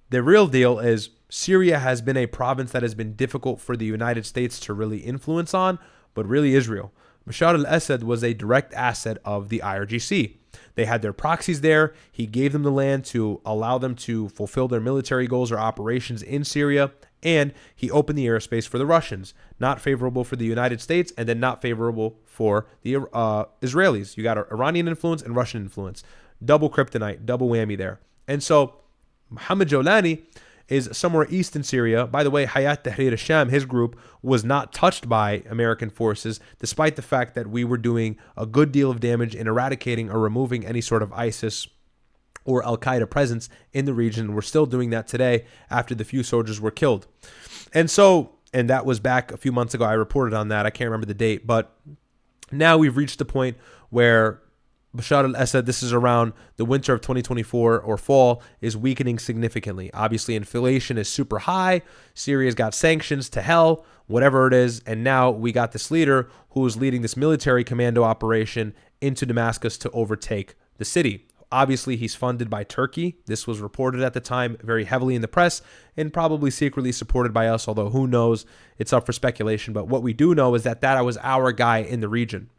The real deal is Syria has been a province that has been difficult for the United States to really influence on, but really Israel. Bashar al-Assad was a direct asset of the IRGC. They had their proxies there. He gave them the land to allow them to fulfill their military goals or operations in Syria, and he opened the airspace for the Russians. Not favorable for the United States, and then not favorable for the Israelis. You got Iranian influence and Russian influence. Double kryptonite, double whammy there. And so Mohammed Jolani is somewhere east in Syria. By the way, Hayat Tahrir al-Sham, his group, was not touched by American forces, despite the fact that we were doing a good deal of damage in eradicating or removing any sort of ISIS or al-Qaeda presence in the region. We're still doing that today after the few soldiers were killed. And that was back a few months ago. I reported on that. I can't remember the date, but now we've reached the point where Bashar al-Assad, this is around the winter of 2024 or fall, is weakening significantly. Obviously, inflation is super high. Syria's got sanctions to hell, whatever it is. And now we got this leader who is leading this military commando operation into Damascus to overtake the city. Obviously, he's funded by Turkey. This was reported at the time very heavily in the press and probably secretly supported by us, although who knows? It's up for speculation. But what we do know is that was our guy in the region.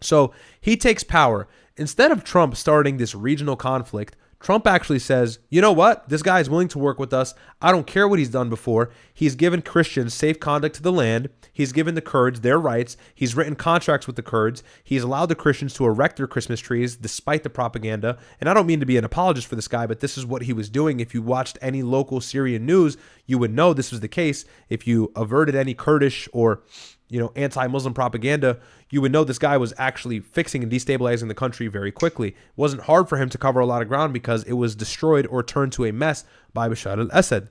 So he takes power. Instead of Trump starting this regional conflict, Trump actually says, you know what? This guy is willing to work with us. I don't care what he's done before. He's given Christians safe conduct to the land. He's given the Kurds their rights. He's written contracts with the Kurds. He's allowed the Christians to erect their Christmas trees despite the propaganda. And I don't mean to be an apologist for this guy, but this is what he was doing. If you watched any local Syrian news, you would know this was the case. If you averted any Kurdish or anti-Muslim propaganda, you would know this guy was actually fixing and destabilizing the country very quickly. It wasn't hard for him to cover a lot of ground because it was destroyed or turned to a mess by Bashar al-Assad.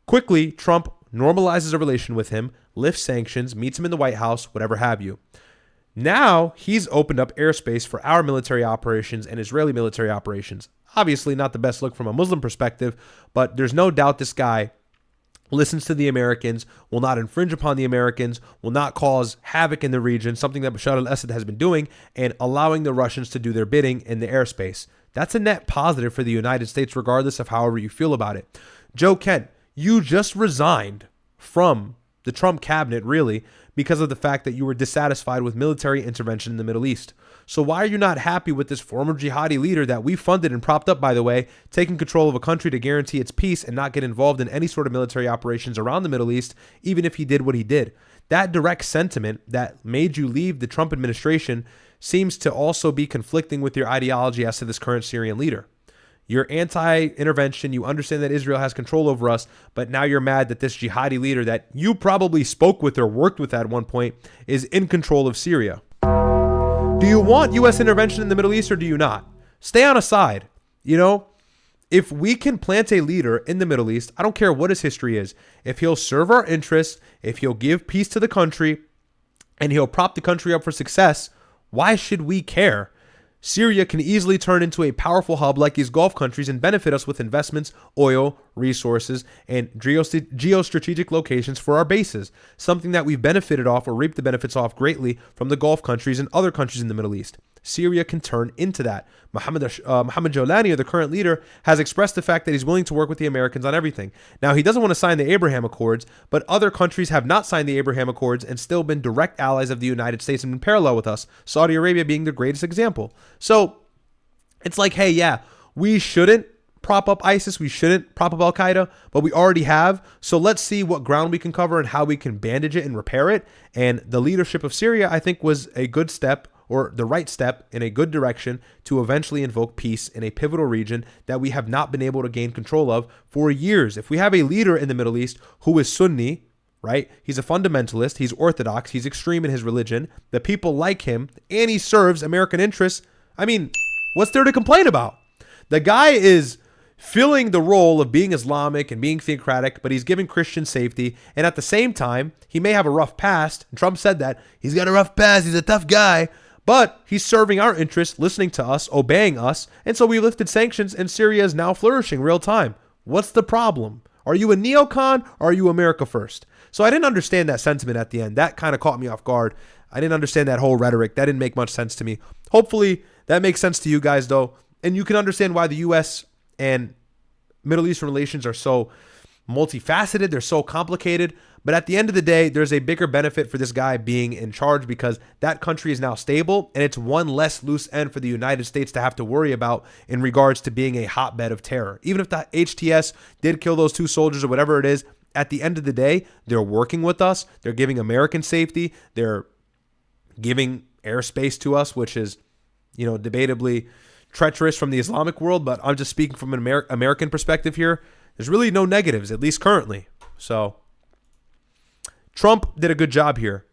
Quickly, Trump normalizes a relation with him, lifts sanctions, meets him in the White House, whatever have you. Now, he's opened up airspace for our military operations and Israeli military operations. Obviously, not the best look from a Muslim perspective, but there's no doubt this guy listens to the Americans, will not infringe upon the Americans, will not cause havoc in the region, something that Bashar al-Assad has been doing, and allowing the Russians to do their bidding in the airspace. That's a net positive for the United States, regardless of however you feel about it. Joe Kent, you just resigned from the Trump cabinet, really, because of the fact that you were dissatisfied with military intervention in the Middle East. So why are you not happy with this former jihadi leader that we funded and propped up, by the way, taking control of a country to guarantee its peace and not get involved in any sort of military operations around the Middle East, even if he did what he did? That direct sentiment that made you leave the Trump administration seems to also be conflicting with your ideology as to this current Syrian leader. You're anti-intervention. You understand that Israel has control over us, but now you're mad that this jihadi leader that you probably spoke with or worked with at one point is in control of Syria. Do you want U.S. intervention in the Middle East or do you not? Stay on a side. If we can plant a leader in the Middle East, I don't care what his history is, if he'll serve our interests, if he'll give peace to the country, and he'll prop the country up for success, why should we care? Syria can easily turn into a powerful hub like these Gulf countries and benefit us with investments, oil, resources, and geostrategic locations for our bases, something that we've benefited off or reaped the benefits off greatly from the Gulf countries and other countries in the Middle East. Syria can turn into that. Mohammed Jolani, the current leader, has expressed the fact that he's willing to work with the Americans on everything. Now, he doesn't want to sign the Abraham Accords, but other countries have not signed the Abraham Accords and still been direct allies of the United States and in parallel with us, Saudi Arabia being the greatest example. So it's like, hey, yeah, we shouldn't prop up ISIS, we shouldn't prop up al-Qaeda, but we already have. So let's see what ground we can cover and how we can bandage it and repair it. And the leadership of Syria, I think, was a good step, or the right step in a good direction to eventually invoke peace in a pivotal region that we have not been able to gain control of for years. If we have a leader in the Middle East who is Sunni, right? He's a fundamentalist, he's orthodox, he's extreme in his religion, the people like him, and he serves American interests. I mean, what's there to complain about? The guy is filling the role of being Islamic and being theocratic, but he's giving Christian safety. And at the same time, he may have a rough past. And Trump said that. He's got a rough past. He's a tough guy. But he's serving our interests, listening to us, obeying us. And so we lifted sanctions, and Syria is now flourishing real time. What's the problem? Are you a neocon or are you America first? So I didn't understand that sentiment at the end. That kind of caught me off guard. I didn't understand that whole rhetoric. That didn't make much sense to me. Hopefully that makes sense to you guys, though. And you can understand why the U.S. and Middle Eastern relations are so multifaceted. They're so complicated. But at the end of the day, there's a bigger benefit for this guy being in charge because that country is now stable and it's one less loose end for the United States to have to worry about in regards to being a hotbed of terror. Even if the HTS did kill those 2 soldiers or whatever it is, at the end of the day, they're working with us. They're giving American safety. They're giving airspace to us, which is, debatably treacherous from the Islamic world. But I'm just speaking from an American perspective here. There's really no negatives, at least currently. So Trump did a good job here.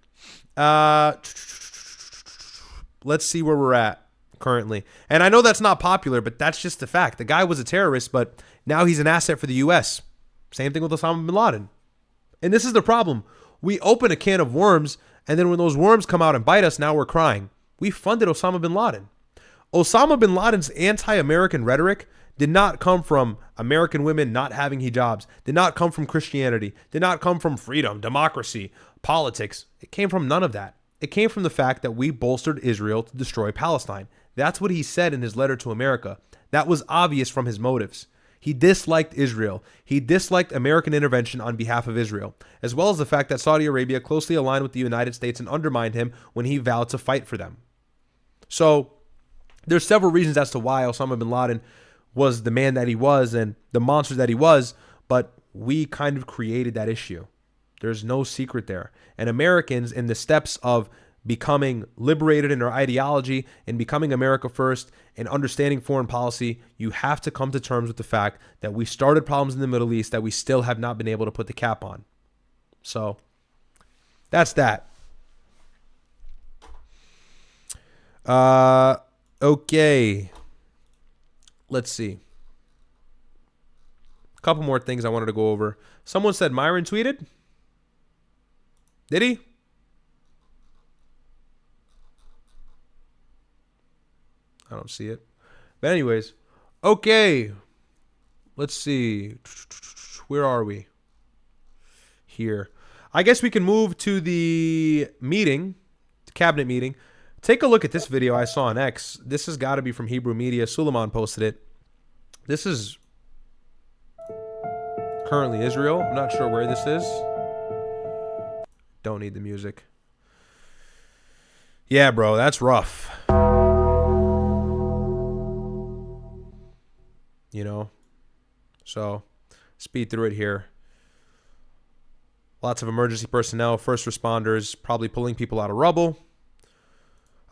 Let's see where we're at currently. And I know that's not popular, but that's just the fact. The guy was a terrorist, but now he's an asset for the U.S. Same thing with Osama bin Laden. And this is the problem. We open a can of worms, and then when those worms come out and bite us, now we're crying. We funded Osama bin Laden. Osama bin Laden's anti-American rhetoric did not come from American women not having hijabs, did not come from Christianity, did not come from freedom, democracy, politics. It came from none of that. It came from the fact that we bolstered Israel to destroy Palestine. That's what he said in his letter to America. That was obvious from his motives. He disliked Israel. He disliked American intervention on behalf of Israel, as well as the fact that Saudi Arabia closely aligned with the United States and undermined him when he vowed to fight for them. So there's several reasons as to why Osama bin Laden was the man that he was and the monster that he was, but we kind of created that issue. There's no secret there. And Americans, in the steps of becoming liberated in our ideology and becoming America first and understanding foreign policy, you have to come to terms with the fact that we started problems in the Middle East that we still have not been able to put the cap on. So that's that. Okay. Let's see. A couple more things I wanted to go over. Someone said Myron tweeted. Did he? I don't see it. But anyways, okay. Let's see. Where are we? Here. I guess we can move to the meeting, the cabinet meeting. Take a look at this video I saw on X. This has got to be from Hebrew Media. Suleiman posted it. This is currently Israel. I'm not sure where this is. Don't need the music. Yeah, bro, that's rough. So speed through it here. Lots of emergency personnel, first responders, probably pulling people out of rubble.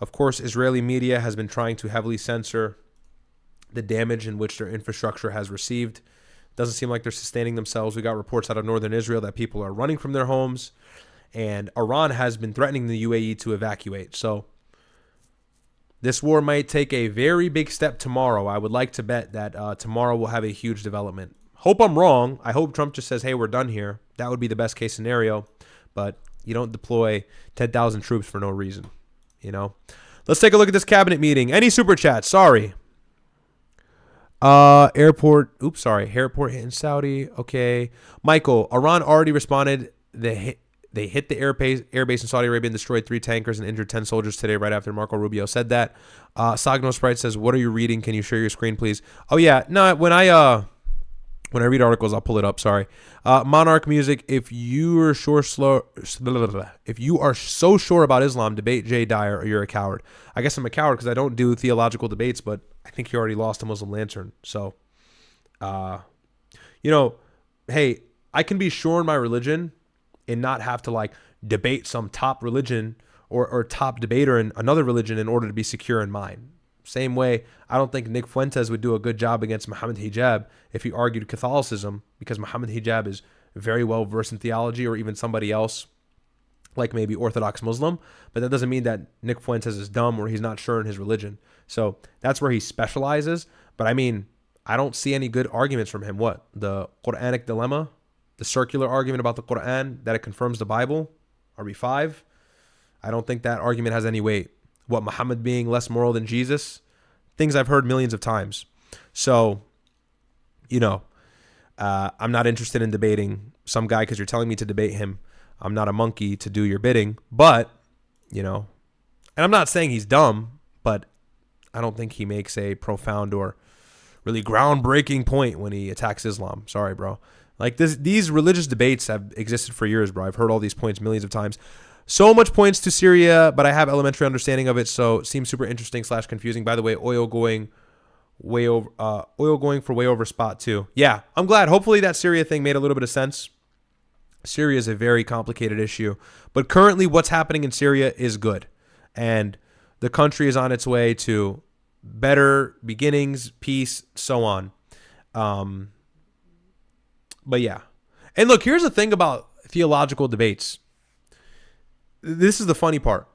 Of course, Israeli media has been trying to heavily censor the damage in which their infrastructure has received. Doesn't seem like they're sustaining themselves. We got reports out of northern Israel that people are running from their homes, and Iran has been threatening the UAE to evacuate. So this war might take a very big step tomorrow. I would like to bet that tomorrow we'll have a huge development. Hope I'm wrong. I hope Trump just says, hey, we're done here. That would be the best case scenario. But you don't deploy 10,000 troops for no reason. Let's take a look at this cabinet meeting. Any super chats? Sorry. Airport hit in Saudi. Okay. Michael, Iran already responded. They hit the airbase in Saudi Arabia and destroyed 3 tankers and injured 10 soldiers today right after Marco Rubio said that. Sagno Sprite says, what are you reading? Can you share your screen, please? Oh, yeah. No, when I read articles, I'll pull it up. Sorry. Monarch Music, if you are so sure about Islam, debate Jay Dyer or you're a coward. I guess I'm a coward because I don't do theological debates, but I think he already lost a Muslim Lantern. So, hey, I can be sure in my religion and not have to debate some top religion or top debater in another religion in order to be secure in mine. Same way, I don't think Nick Fuentes would do a good job against Muhammad Hijab if he argued Catholicism, because Muhammad Hijab is very well versed in theology, or even somebody else like maybe Orthodox Muslim. But that doesn't mean that Nick Fuentes is dumb or he's not sure in his religion. So that's where he specializes. But I mean, I don't see any good arguments from him. What? The Quranic dilemma? The circular argument about the Quran, that it confirms the Bible? RB5? I don't think that argument has any weight. What, Muhammad being less moral than Jesus? Things I've heard millions of times. So, you know, I'm not interested in debating some guy because you're telling me to debate him. I'm not a monkey to do your bidding. But, you know, and I'm not saying he's dumb, but I don't think he makes a profound or really groundbreaking point when he attacks Islam. Sorry, bro. Like these religious debates have existed for years, bro. I've heard all these points millions of times. So much points to Syria, but I have elementary understanding of it, so it seems super interesting / confusing. By the way, oil going for way over spot too. Yeah, I'm glad. Hopefully that Syria thing made a little bit of sense. Syria is a very complicated issue, but currently what's happening in Syria is good, and the country is on its way to better beginnings, peace, so on. But yeah, and look, here's the thing about theological debates. This is the funny part.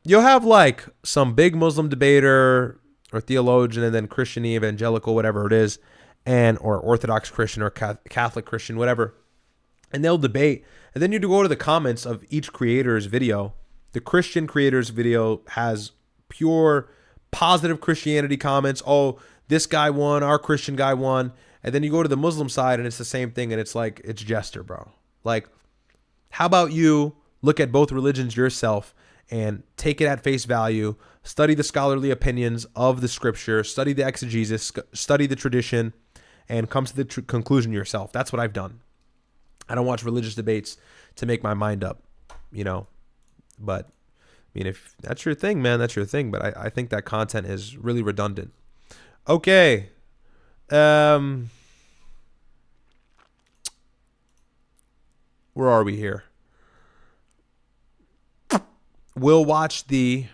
You'll have like some big Muslim debater or theologian and then Christian evangelical, whatever it is, or Orthodox Christian or Catholic Christian, whatever. And they'll debate. And then you go to the comments of each creator's video. The Christian creator's video has pure positive Christianity comments. Oh, this guy won, our Christian guy won. And then you go to the Muslim side and it's the same thing. And it's like, it's jester, bro. Like, how about you look at both religions yourself and take it at face value, study the scholarly opinions of the scripture, study the exegesis, study the tradition, and come to the conclusion yourself. That's what I've done. I don't watch religious debates to make my mind up, you know. But, I mean, if that's your thing, man, that's your thing. But I think that content is really redundant. Okay. Where are we here? We'll watch the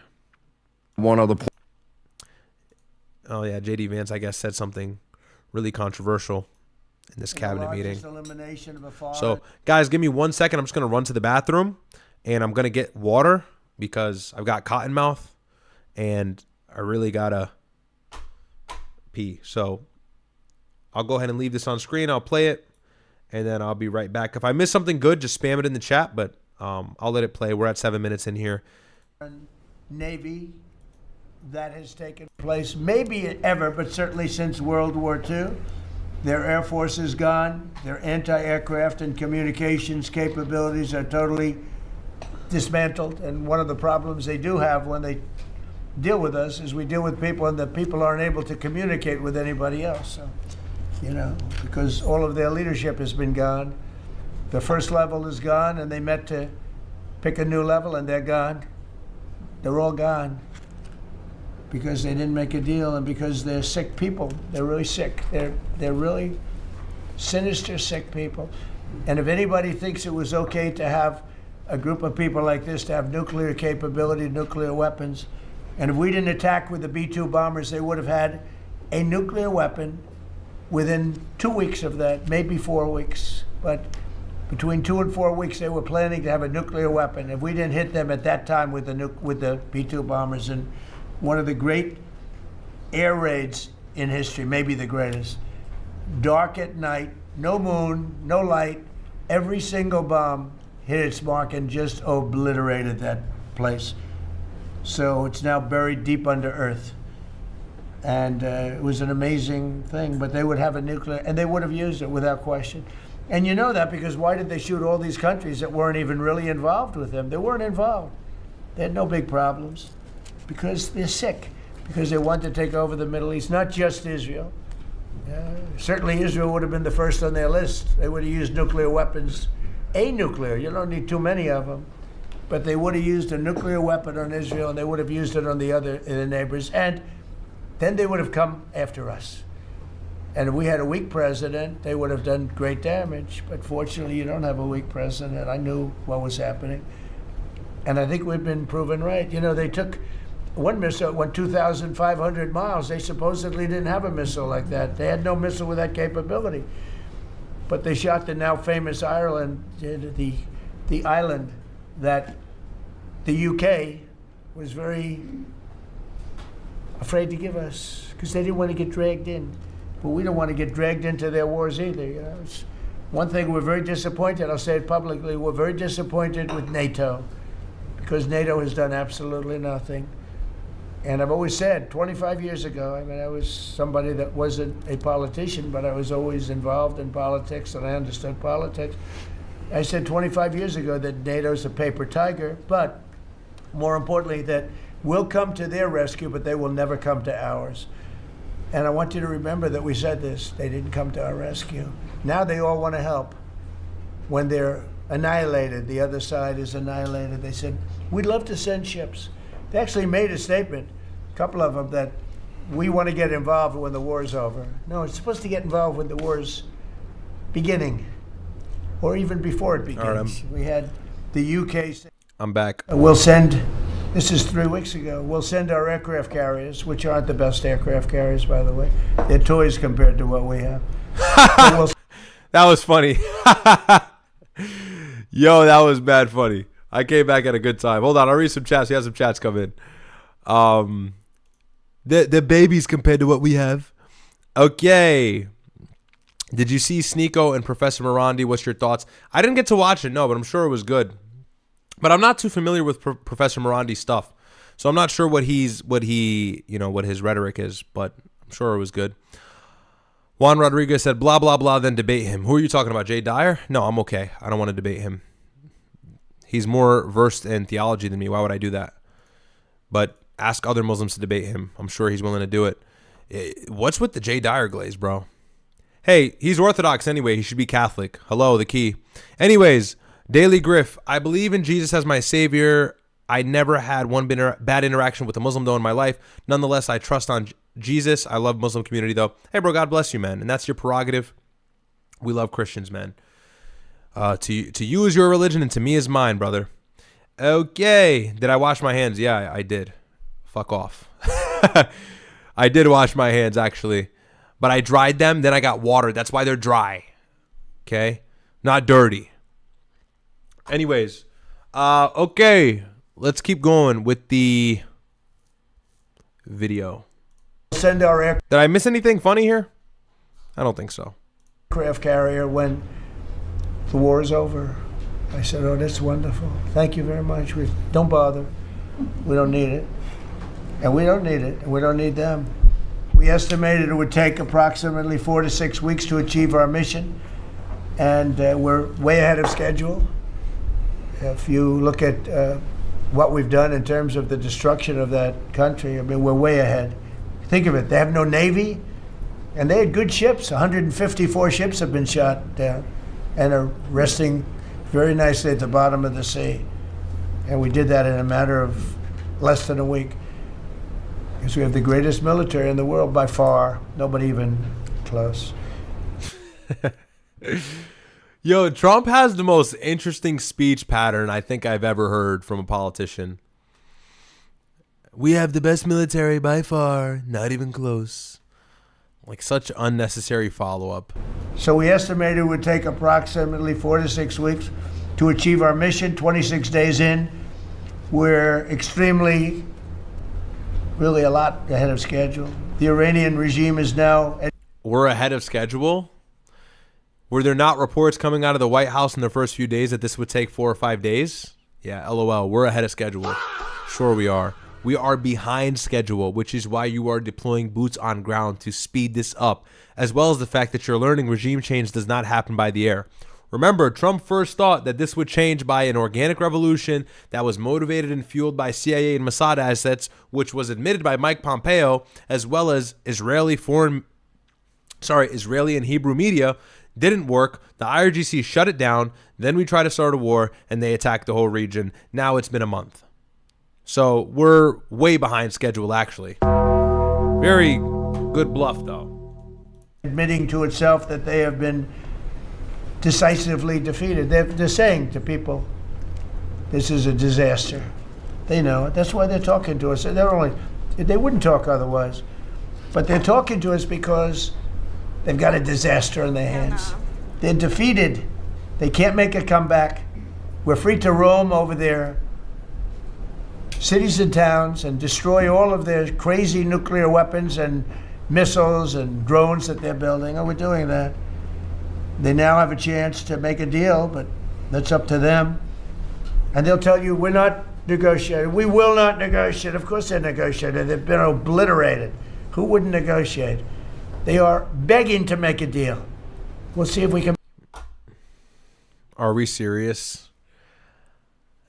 one other point. Oh yeah, JD Vance, I guess, said something really controversial in this cabinet meeting. So guys, give me 1 second. I'm just gonna run to the bathroom and I'm gonna get water because I've got cotton mouth and I really gotta pee. So I'll go ahead and leave this on screen. I'll play it and then I'll be right back. If I miss something good, just spam it in the chat, but I'll let it play. We're at 7 minutes in here. Navy that has taken place, maybe ever, but certainly since World War II. Their Air Force is gone. Their anti-aircraft and communications capabilities are totally dismantled. And one of the problems they do have when they deal with us is we deal with people and the people aren't able to communicate with anybody else. So, you know, because all of their leadership has been gone. The first level is gone, and they met to pick a new level, and they're gone. They're all gone because they didn't make a deal and because they're sick people. They're really sick. They're really sinister, sick people. And if anybody thinks it was okay to have a group of people like this to have nuclear capability, nuclear weapons, and if we didn't attack with the B-2 bombers, they would have had a nuclear weapon within 2 weeks of that, maybe 4 weeks. But between 2 and 4 weeks, they were planning to have a nuclear weapon. If we didn't hit them at that time with the B-2 bombers, and one of the great air raids in history, maybe the greatest, dark at night, no moon, no light, every single bomb hit its mark and just obliterated that place. So it's now buried deep under earth. And it was an amazing thing, but they would have a nuclear, and they would have used it without question. And you know that because why did they shoot all these countries that weren't even really involved with them? They weren't involved. They had no big problems because they're sick, because they want to take over the Middle East, not just Israel. Certainly Israel would have been the first on their list. They would have used nuclear weapons, a nuclear, you don't need too many of them, but they would have used a nuclear weapon on Israel and they would have used it on the neighbors, and then they would have come after us. And if we had a weak president, they would have done great damage. But fortunately, you don't have a weak president. I knew what was happening. And I think we've been proven right. You know, they took one missile, it went 2,500 miles. They supposedly didn't have a missile like that. They had no missile with that capability. But they shot the now famous Ireland, the island that the UK was very afraid to give us because they didn't want to get dragged in. but we don't want to get dragged into their wars either. You know, it's one thing we're very disappointed. I'll say it publicly. We're very disappointed with NATO because NATO has done absolutely nothing. And I've always said, 25 years ago, I mean, I was somebody that wasn't a politician, but I was always involved in politics and I understood politics. I said 25 years ago that NATO's a paper tiger, but more importantly, that we'll come to their rescue, but they will never come to ours. And I want you to remember that we said this. They didn't come to our rescue. Now they all want to help. When they're annihilated, the other side is annihilated, they said, we'd love to send ships. They actually made a statement, a couple of them, that we want to get involved when the war is over. No, it's supposed to get involved when the war is beginning, or even before it begins. Right, we had the UK say, I'm back. we'll send, this is 3 weeks ago, we'll send our aircraft carriers, which aren't the best aircraft carriers, by the way. They're toys compared to what we have. That was funny. Yo, that was bad funny. I came back at a good time. Hold on, I'll read some chats. We have some chats come in. The babies compared to what we have. Okay. Did you see Sneeko and Professor Morandi? What's your thoughts? I didn't get to watch it, no, but I'm sure it was good. But I'm not too familiar with Professor Morandi's stuff, so I'm not sure what his rhetoric is. But I'm sure it was good. Juan Rodriguez said, blah, blah, blah, then debate him. Who are you talking about, Jay Dyer? No, I'm okay. I don't want to debate him. He's more versed in theology than me. Why would I do that? But ask other Muslims to debate him. I'm sure he's willing to do it. What's with the Jay Dyer glaze, bro? Hey, he's Orthodox anyway. He should be Catholic. Hello, the key. Anyways, Daily Griff. I believe in Jesus as my savior. I never had one bad interaction with a Muslim, though, in my life. Nonetheless, I trust on Jesus. I love Muslim community, though. Hey, bro, God bless you, man. And that's your prerogative. We love Christians, man. To you is your religion, and to me is mine, brother. Okay. Did I wash my hands? Yeah, I did. Fuck off. I did wash my hands, actually. But I dried them, then I got water. That's why they're dry. Okay? Not dirty. Anyways. Okay. Let's keep going with the video. Send our aircraft. Did I miss anything funny here? I don't think so. Aircraft carrier when the war is over. I said, oh, that's wonderful. Thank you very much. Don't bother. We don't need it. And we don't need it. And we don't need them. We estimated it would take approximately 4 to 6 weeks to achieve our mission. And we're way ahead of schedule. If you look at what we've done in terms of the destruction of that country, I mean, we're way ahead. Think of it. They have no Navy. And they had good ships. 154 ships have been shot down and are resting very nicely at the bottom of the sea. And we did that in a matter of less than a week. Because we have the greatest military in the world by far. Nobody even close. Yo, Trump has the most interesting speech pattern I think I've ever heard from a politician. We have the best military by far, not even close. Like such unnecessary follow-up. So we estimated it would take approximately 4 to 6 weeks to achieve our mission. 26 days in, we're extremely, really a lot ahead of schedule. The Iranian regime is now... We're ahead of schedule? Were there not reports coming out of the White House in the first few days that this would take 4 or 5 days? Yeah, LOL. We're ahead of schedule. Sure we are. We are behind schedule, which is why you are deploying boots on ground to speed this up, as well as the fact that you're learning regime change does not happen by the air. Remember, Trump first thought that this would change by an organic revolution that was motivated and fueled by CIA and Mossad assets, which was admitted by Mike Pompeo, as well as Israeli and Hebrew media. Didn't work. The IRGC shut it down. Then we tried to start a war, and they attacked the whole region. Now it's been a month. So we're way behind schedule, actually. Very good bluff, though. Admitting to itself that they have been decisively defeated. They're saying to people, this is a disaster. They know it. That's why they're talking to us. They wouldn't talk otherwise. But they're talking to us because they've got a disaster in their hands. They're defeated. They can't make a comeback. We're free to roam over their cities and towns and destroy all of their crazy nuclear weapons and missiles and drones that they're building. Oh, we're doing that. They now have a chance to make a deal, but that's up to them. And they'll tell you, we're not negotiating. We will not negotiate. Of course they're negotiating. They've been obliterated. Who wouldn't negotiate? They are begging to make a deal. We'll see if we can. Are we serious?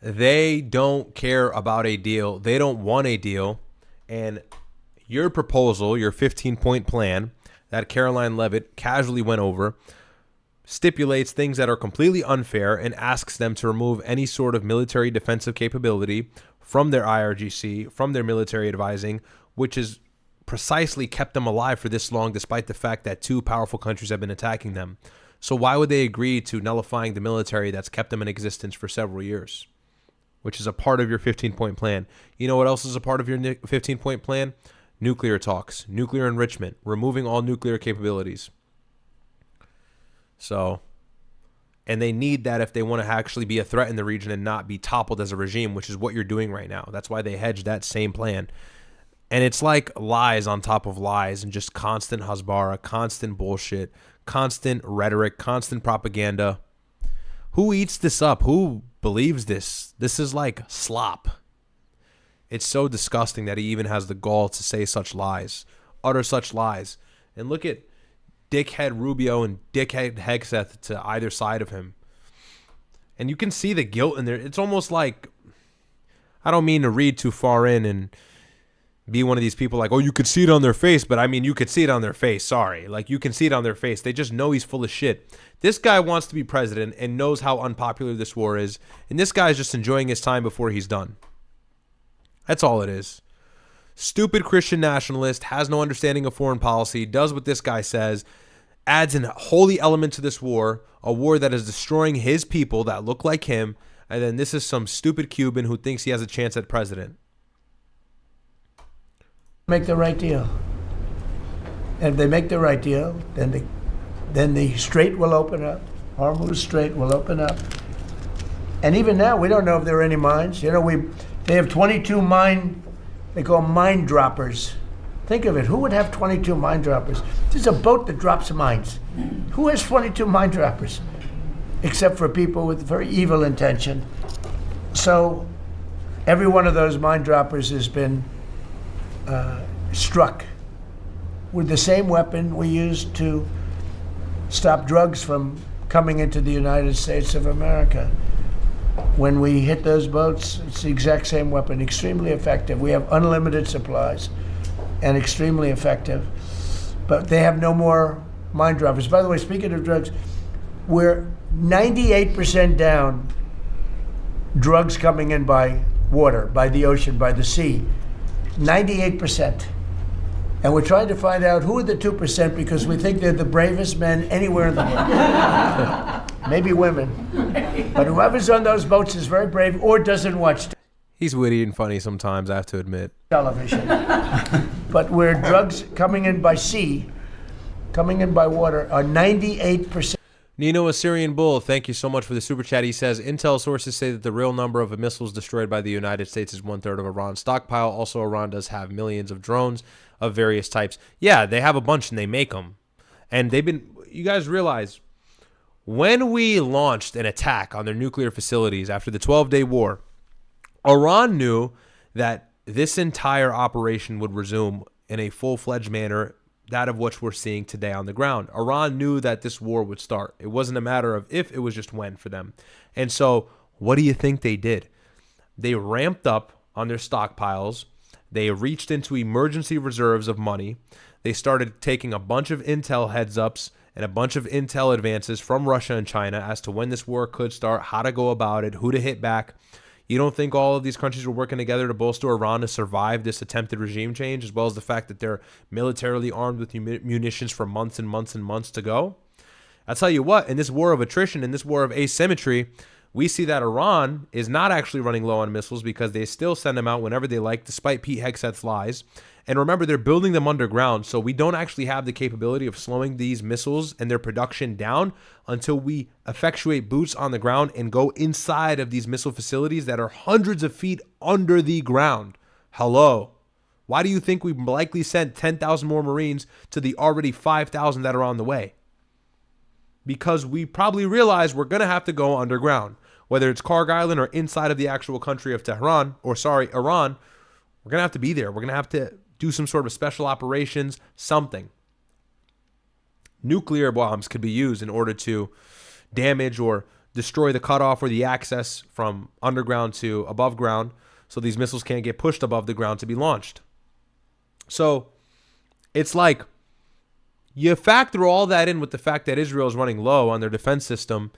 They don't care about a deal. They don't want a deal. And your proposal, your 15-point plan that Caroline Leavitt casually went over, stipulates things that are completely unfair and asks them to remove any sort of military defensive capability from their IRGC, from their military advising, which has precisely kept them alive for this long, despite the fact that two powerful countries have been attacking them. So why would they agree to nullifying the military that's kept them in existence for several years, which is a part of your 15-point plan? You know what else is a part of your 15-point plan? Nuclear talks, nuclear enrichment, removing all nuclear capabilities. So, and they need that if they want to actually be a threat in the region and not be toppled as a regime, which is what you're doing right now. That's why they hedged that same plan. And it's like lies on top of lies and just constant hasbara, constant bullshit, constant rhetoric, constant propaganda. Who eats this up? Who believes this? This is like slop. It's so disgusting that he even has the gall to say such lies, utter such lies. And look at dickhead Rubio and dickhead Hegseth to either side of him. And you can see the guilt in there. It's almost like, I don't mean to read too far in and be one of these people like, oh, you could see it on their face. But I mean, you could see it on their face. Sorry. Like, you can see it on their face. They just know he's full of shit. This guy wants to be president and knows how unpopular this war is. And this guy's just enjoying his time before he's done. That's all it is. Stupid Christian nationalist, has no understanding of foreign policy, does what this guy says, adds a holy element to this war, a war that is destroying his people that look like him, and then this is some stupid Cuban who thinks he has a chance at president. Make the right deal. And if they make the right deal, then the strait will open up. Hormuz Strait will open up. And even now, we don't know if there are any mines. You know, they have 22 they call mine droppers. Think of it. Who would have 22 mine droppers? There's a boat that drops mines. Who has 22 mine droppers? Except for people with very evil intention. So every one of those mine droppers has been struck with the same weapon we used to stop drugs from coming into the United States of America. When we hit those boats, it's the exact same weapon, extremely effective. We have unlimited supplies and extremely effective. But they have no more mine droppers. By the way, speaking of drugs, we're 98% down drugs coming in by water, by the ocean, by the sea. 98%. And we're trying to find out who are the 2% because we think they're the bravest men anywhere in the world. Maybe women. But whoever's on those boats is very brave or doesn't watch He's witty and funny sometimes, I have to admit. television. But where drugs coming in by sea, coming in by water, are 98%. Nino Assyrian Bull, thank you so much for the super chat. He says, intel sources say that the real number of missiles destroyed by the United States is 1/3 of Iran's stockpile. Also, Iran does have millions of drones of various types. Yeah, they have a bunch and they make them. And they've been, you guys realize, when we launched an attack on their nuclear facilities after the 12-day war, Iran knew that this entire operation would resume in a full-fledged manner, that of which we're seeing today on the ground. Iran knew that this war would start. It wasn't a matter of if, it was just when for them. And so what do you think they did? They ramped up on their stockpiles. They reached into emergency reserves of money. They started taking a bunch of intel heads-ups and a bunch of intel advances from Russia and China as to when this war could start, how to go about it, who to hit back. You don't think all of these countries were working together to bolster Iran to survive this attempted regime change, as well as the fact that they're militarily armed with munitions for months and months and months to go? I'll tell you what, in this war of attrition, in this war of asymmetry, we see that Iran is not actually running low on missiles because they still send them out whenever they like, despite Pete Hegseth's lies. And remember, they're building them underground, so we don't actually have the capability of slowing these missiles and their production down until we effectuate boots on the ground and go inside of these missile facilities that are hundreds of feet under the ground. Hello. Why do you think we likely sent 10,000 more Marines to the already 5,000 that are on the way? Because we probably realize we're going to have to go underground. Whether it's Karg Island or inside of the actual country of Iran, we're going to have to be there. We're going to have to do some sort of special operations, something. Nuclear bombs could be used in order to damage or destroy the cutoff or the access from underground to above ground, so these missiles can't get pushed above the ground to be launched. So it's like you factor all that in with the fact that Israel is running low on their defense system,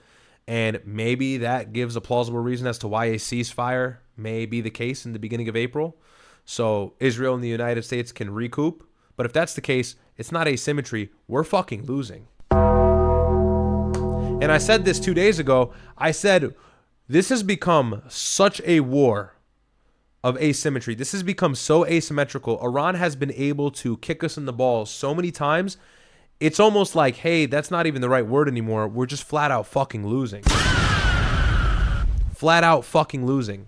and maybe that gives a plausible reason as to why a ceasefire may be the case in the beginning of April, so Israel and the United States can recoup. But if that's the case, it's not asymmetry. We're fucking losing. And I said this 2 days ago. I said, this has become such a war of asymmetry. This has become so asymmetrical. Iran has been able to kick us in the balls so many times. It's almost like, hey, that's not even the right word anymore. We're just flat out fucking losing. Flat out fucking losing.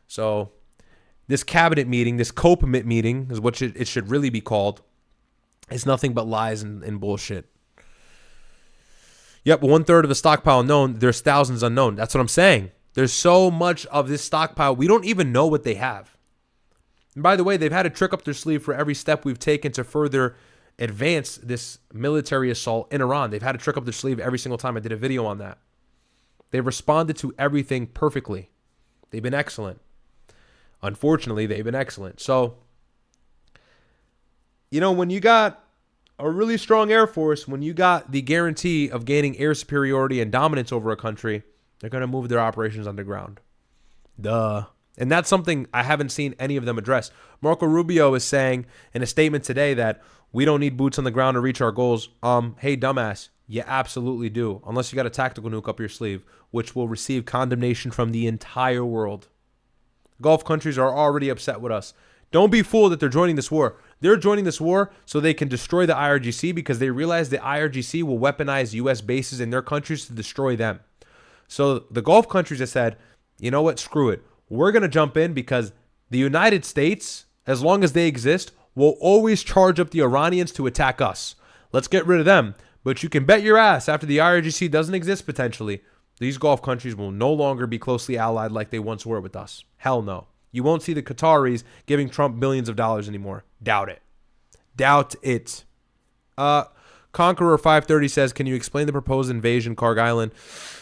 So this cabinet meeting, this COPAMIT meeting is what it should really be called. It's nothing but lies and bullshit. Yep, 1/3 of the stockpile known. There's thousands unknown. That's what I'm saying. There's so much of this stockpile. We don't even know what they have. And by the way, they've had a trick up their sleeve for every step we've taken to further advance this military assault in Iran. They've had a trick up their sleeve every single time. I did a video on that. They've responded to everything perfectly. They've been excellent. Unfortunately, they've been excellent. So, you know, when you got a really strong Air Force, when you got the guarantee of gaining air superiority and dominance over a country, they're going to move their operations underground. Duh. And that's something I haven't seen any of them address. Marco Rubio is saying in a statement today that we don't need boots on the ground to reach our goals. Hey, dumbass, you absolutely do. Unless you got a tactical nuke up your sleeve, which will receive condemnation from the entire world. Gulf countries are already upset with us. Don't be fooled that they're joining this war. They're joining this war so they can destroy the IRGC because they realize the IRGC will weaponize U.S. bases in their countries to destroy them. So the Gulf countries have said, you know what, screw it. We're going to jump in because the United States, as long as they exist, will always charge up the Iranians to attack us. Let's get rid of them. But you can bet your ass after the IRGC doesn't exist potentially, these Gulf countries will no longer be closely allied like they once were with us. Hell no. You won't see the Qataris giving Trump billions of dollars anymore. Doubt it. Doubt it. Conqueror 530 says, can you explain the proposed invasion Karg Island?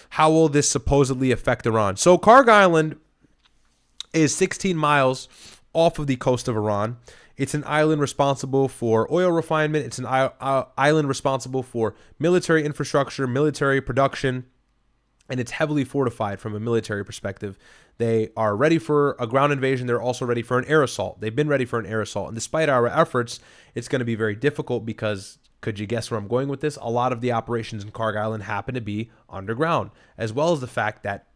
How will this supposedly affect Iran? So Karg Island is 16 miles off of the coast of Iran. It's an island responsible for oil refinement. It's an island responsible for military infrastructure, military production, and it's heavily fortified from a military perspective. They are ready for a ground invasion. They're also ready for an air assault. They've been ready for an air assault. And despite our efforts, it's going to be very difficult because, could you guess where I'm going with this? A lot of the operations in Karg Island happen to be underground, as well as the fact that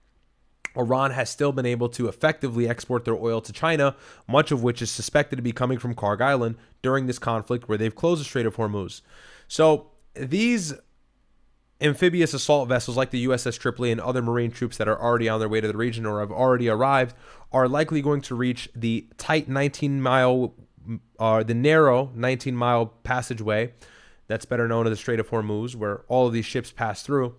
Iran has still been able to effectively export their oil to China, much of which is suspected to be coming from Karg Island during this conflict where they've closed the Strait of Hormuz. So these amphibious assault vessels like the USS Tripoli and other Marine troops that are already on their way to the region or have already arrived are likely going to reach the tight 19-mile, the narrow 19-mile passageway that's better known as the Strait of Hormuz, where all of these ships pass through.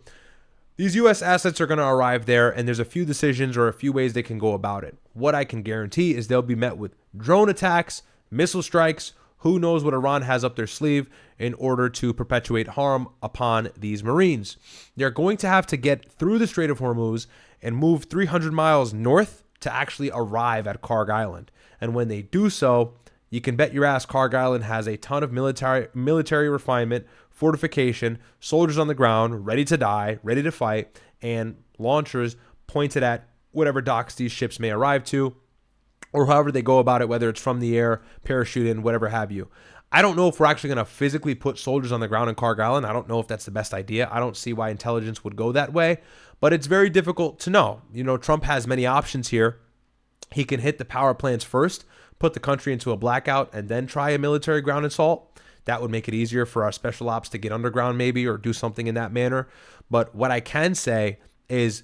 These U.S. assets are going to arrive there, and there's a few decisions or a few ways they can go about it. What I can guarantee is they'll be met with drone attacks, missile strikes. Who knows what Iran has up their sleeve in order to perpetuate harm upon these Marines. They're going to have to get through the Strait of Hormuz and move 300 miles north to actually arrive at Karg Island. And when they do so, you can bet your ass Karg Island has a ton of military refinement, fortification, soldiers on the ground, ready to die, ready to fight, and launchers pointed at whatever docks these ships may arrive to, or however they go about it, whether it's from the air, parachute in, whatever have you. I don't know if we're actually going to physically put soldiers on the ground in Karg Island. I don't know if that's the best idea. I don't see why intelligence would go that way, but it's very difficult to know. You know, Trump has many options here. He can hit the power plants first, put the country into a blackout, and then try a military ground assault. That would make it easier for our special ops to get underground maybe, or do something in that manner. But what I can say is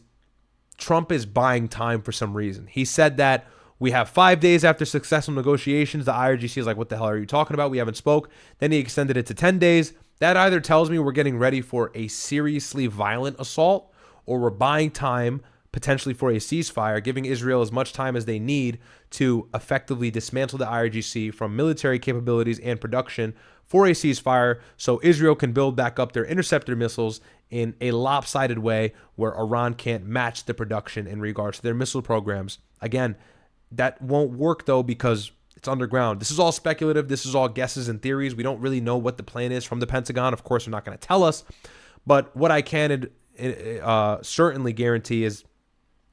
Trump is buying time for some reason. He said that We have 5 days after successful negotiations. The IRGC is like, what the hell are you talking about? We haven't spoke. Then he extended it to 10 days. That either tells me we're getting ready for a seriously violent assault, or we're buying time potentially for a ceasefire, giving Israel as much time as they need to effectively dismantle the IRGC from military capabilities and production for a ceasefire, so Israel can build back up their interceptor missiles in a lopsided way where Iran can't match the production in regards to their missile programs. Again, that won't work though, because it's underground. This is all speculative. This is all guesses and theories. We don't really know what the plan is from the Pentagon. Of course, they're not going to tell us. But what I can certainly guarantee is,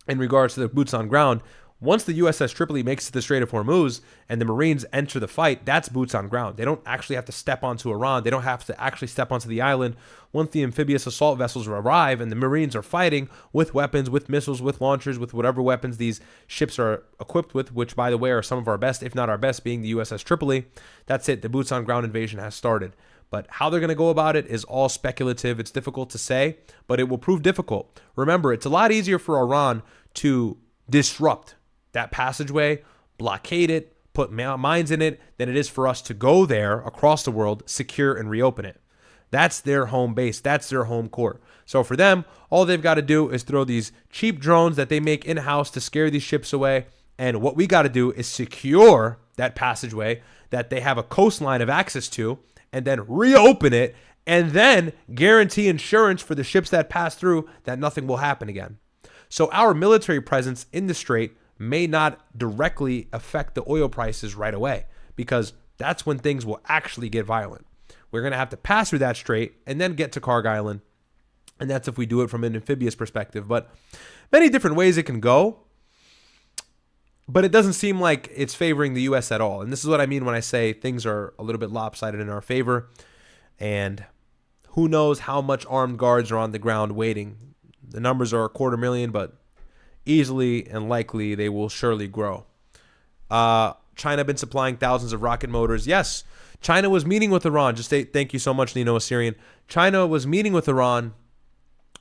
in regards to the boots on ground, once the USS Tripoli makes it to the Strait of Hormuz and the Marines enter the fight, that's boots on ground. They don't actually have to step onto Iran. They don't have to actually step onto the island. Once the amphibious assault vessels arrive and the Marines are fighting with weapons, with missiles, with launchers, with whatever weapons these ships are equipped with, which, by the way, are some of our best, if not our best, being the USS Tripoli, that's it. The boots on ground invasion has started. But how they're going to go about it is all speculative. It's difficult to say, but it will prove difficult. Remember, it's a lot easier for Iran to disrupt that passageway, blockade it, put mines in it, than it is for us to go there across the world, secure and reopen it. That's their home base. That's their home court. So for them, all they've got to do is throw these cheap drones that they make in-house to scare these ships away. And what we got to do is secure that passageway that they have a coastline of access to, and then reopen it, and then guarantee insurance for the ships that pass through that nothing will happen again. So our military presence in the strait may not directly affect the oil prices right away, because that's when things will actually get violent. We're going to have to pass through that strait and then get to Karg Island, and that's if we do it from an amphibious perspective. But many different ways it can go, but it doesn't seem like it's favoring the U.S. at all. And this is what I mean when I say things are a little bit lopsided in our favor, and who knows how much armed guards are on the ground waiting. The numbers are 250,000, but easily and likely they will surely grow. China been supplying thousands of rocket motors. Yes, China was meeting with Iran. Thank you so much, Nino Assyrian. China was meeting with Iran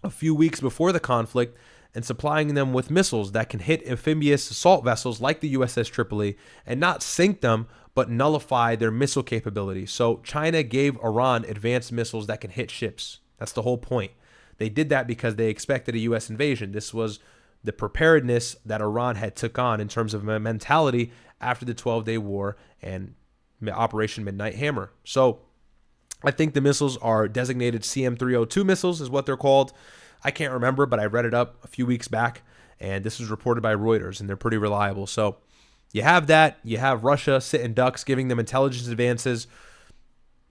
a few weeks before the conflict and supplying them with missiles that can hit amphibious assault vessels like the USS Tripoli and not sink them, but nullify their missile capability. So China gave Iran advanced missiles that can hit ships. That's the whole point. They did that because they expected a U.S. invasion. This was the preparedness that Iran had took on in terms of a mentality after the 12-day war and Operation Midnight Hammer. So I think the missiles are designated CM-302 missiles is what they're called. I can't remember, but I read it up a few weeks back, and this was reported by Reuters, and they're pretty reliable. So you have that. You have Russia sitting ducks, giving them intelligence advances.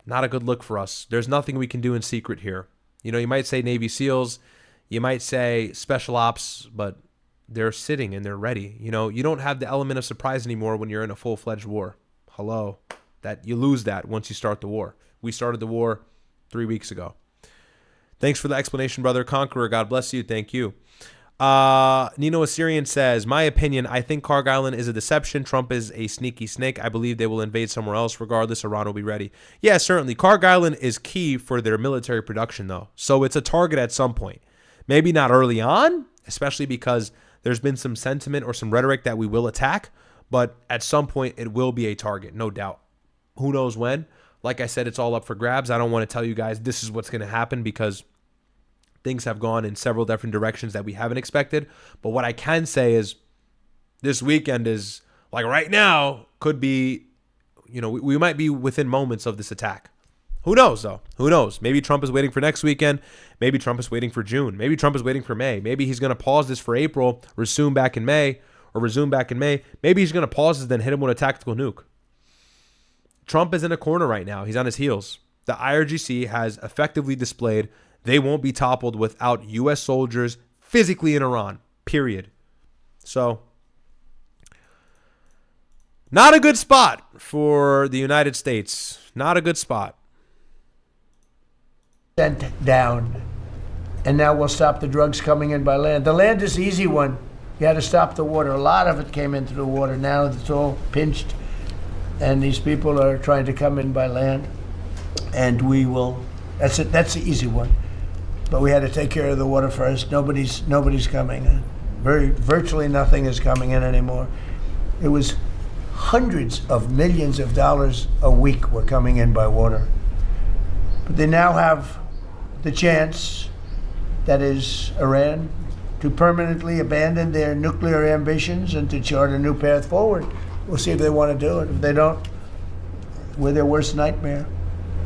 Not a good look for us. There's nothing we can do in secret here. You know, you might say Navy SEALs, you might say special ops, but they're sitting and they're ready. You know, you don't have the element of surprise anymore when you're in a full-fledged war. Hello. That you lose that once you start the war. We started the war 3 weeks ago. Thanks for the explanation, Brother Conqueror. God bless you. Thank you. Nino Assyrian says, my opinion, I think Karg Island is a deception. Trump is a sneaky snake. I believe they will invade somewhere else. Regardless, Iran will be ready. Yeah, certainly. Karg Island is key for their military production, though. So it's a target at some point. Maybe not early on, especially because there's been some sentiment or some rhetoric that we will attack. But at some point, it will be a target, no doubt. Who knows when? Like I said, it's all up for grabs. I don't want to tell you guys this is what's going to happen because things have gone in several different directions that we haven't expected. But what I can say is this weekend is, like right now, could be, you know, we might be within moments of this attack. Who knows, though? Who knows? Maybe Trump is waiting for next weekend. Maybe Trump is waiting for June. Maybe Trump is waiting for May. Maybe he's going to pause this for April, resume back in May. Maybe he's going to pause this, then hit him with a tactical nuke. Trump is in a corner right now. He's on his heels. The IRGC has effectively displayed they won't be toppled without U.S. soldiers physically in Iran, period. So, not a good spot for the United States. Not a good spot. Sent down. And now we'll stop the drugs coming in by land. The land is the easy one. You had to stop the water. A lot of it came into the water. Now it's all pinched. And these people are trying to come in by land. And we will, that's it. That's the easy one. But we had to take care of the water first. Nobody's coming in. Virtually nothing is coming in anymore. It was hundreds of millions of dollars a week were coming in by water. But they now have the chance, that is Iran, to permanently abandon their nuclear ambitions and to chart a new path forward. We'll see if they want to do it. If they don't, we're their worst nightmare.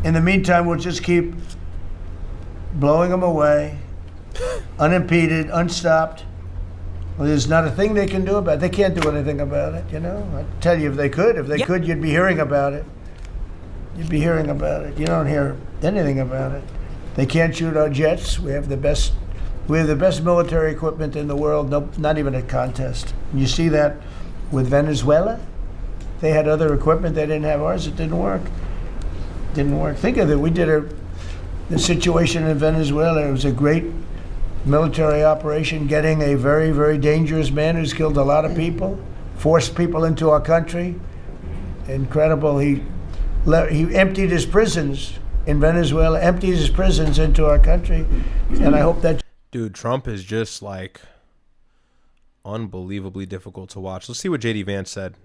In the meantime, we'll just keep blowing them away, unimpeded, unstopped. Well, there's not a thing they can do about it. They can't do anything about it, you know? I tell you, if they could, you'd be hearing about it. You'd be hearing about it. You don't hear anything about it. They can't shoot our jets. We have the best military equipment in the world. No, not even a contest. You see that with Venezuela. They had other equipment. They didn't have ours. It didn't work. Didn't work. Think of it. We did the situation in Venezuela. It was a great military operation, getting a very, very dangerous man who's killed a lot of people, forced people into our country. Incredible. He emptied his prisons in Venezuela, emptied his prisons into our country, and I hope that... Dude, Trump is just, like, unbelievably difficult to watch. Let's see what J.D. Vance said.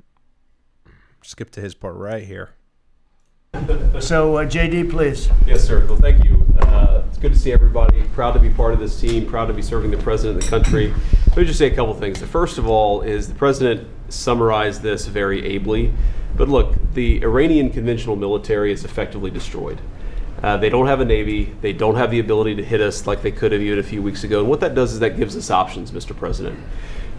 Skip to his part right here. So, J.D., please. Yes, sir. Well, thank you. It's good to see everybody. Proud to be part of this team. Proud to be serving the president of the country. Let me just say a couple things. The first of all is the president summarized this very ably. But look, the Iranian conventional military is effectively destroyed. They don't have a navy. They don't have the ability to hit us like they could have even a few weeks ago. And what that does is that gives us options, Mr. President.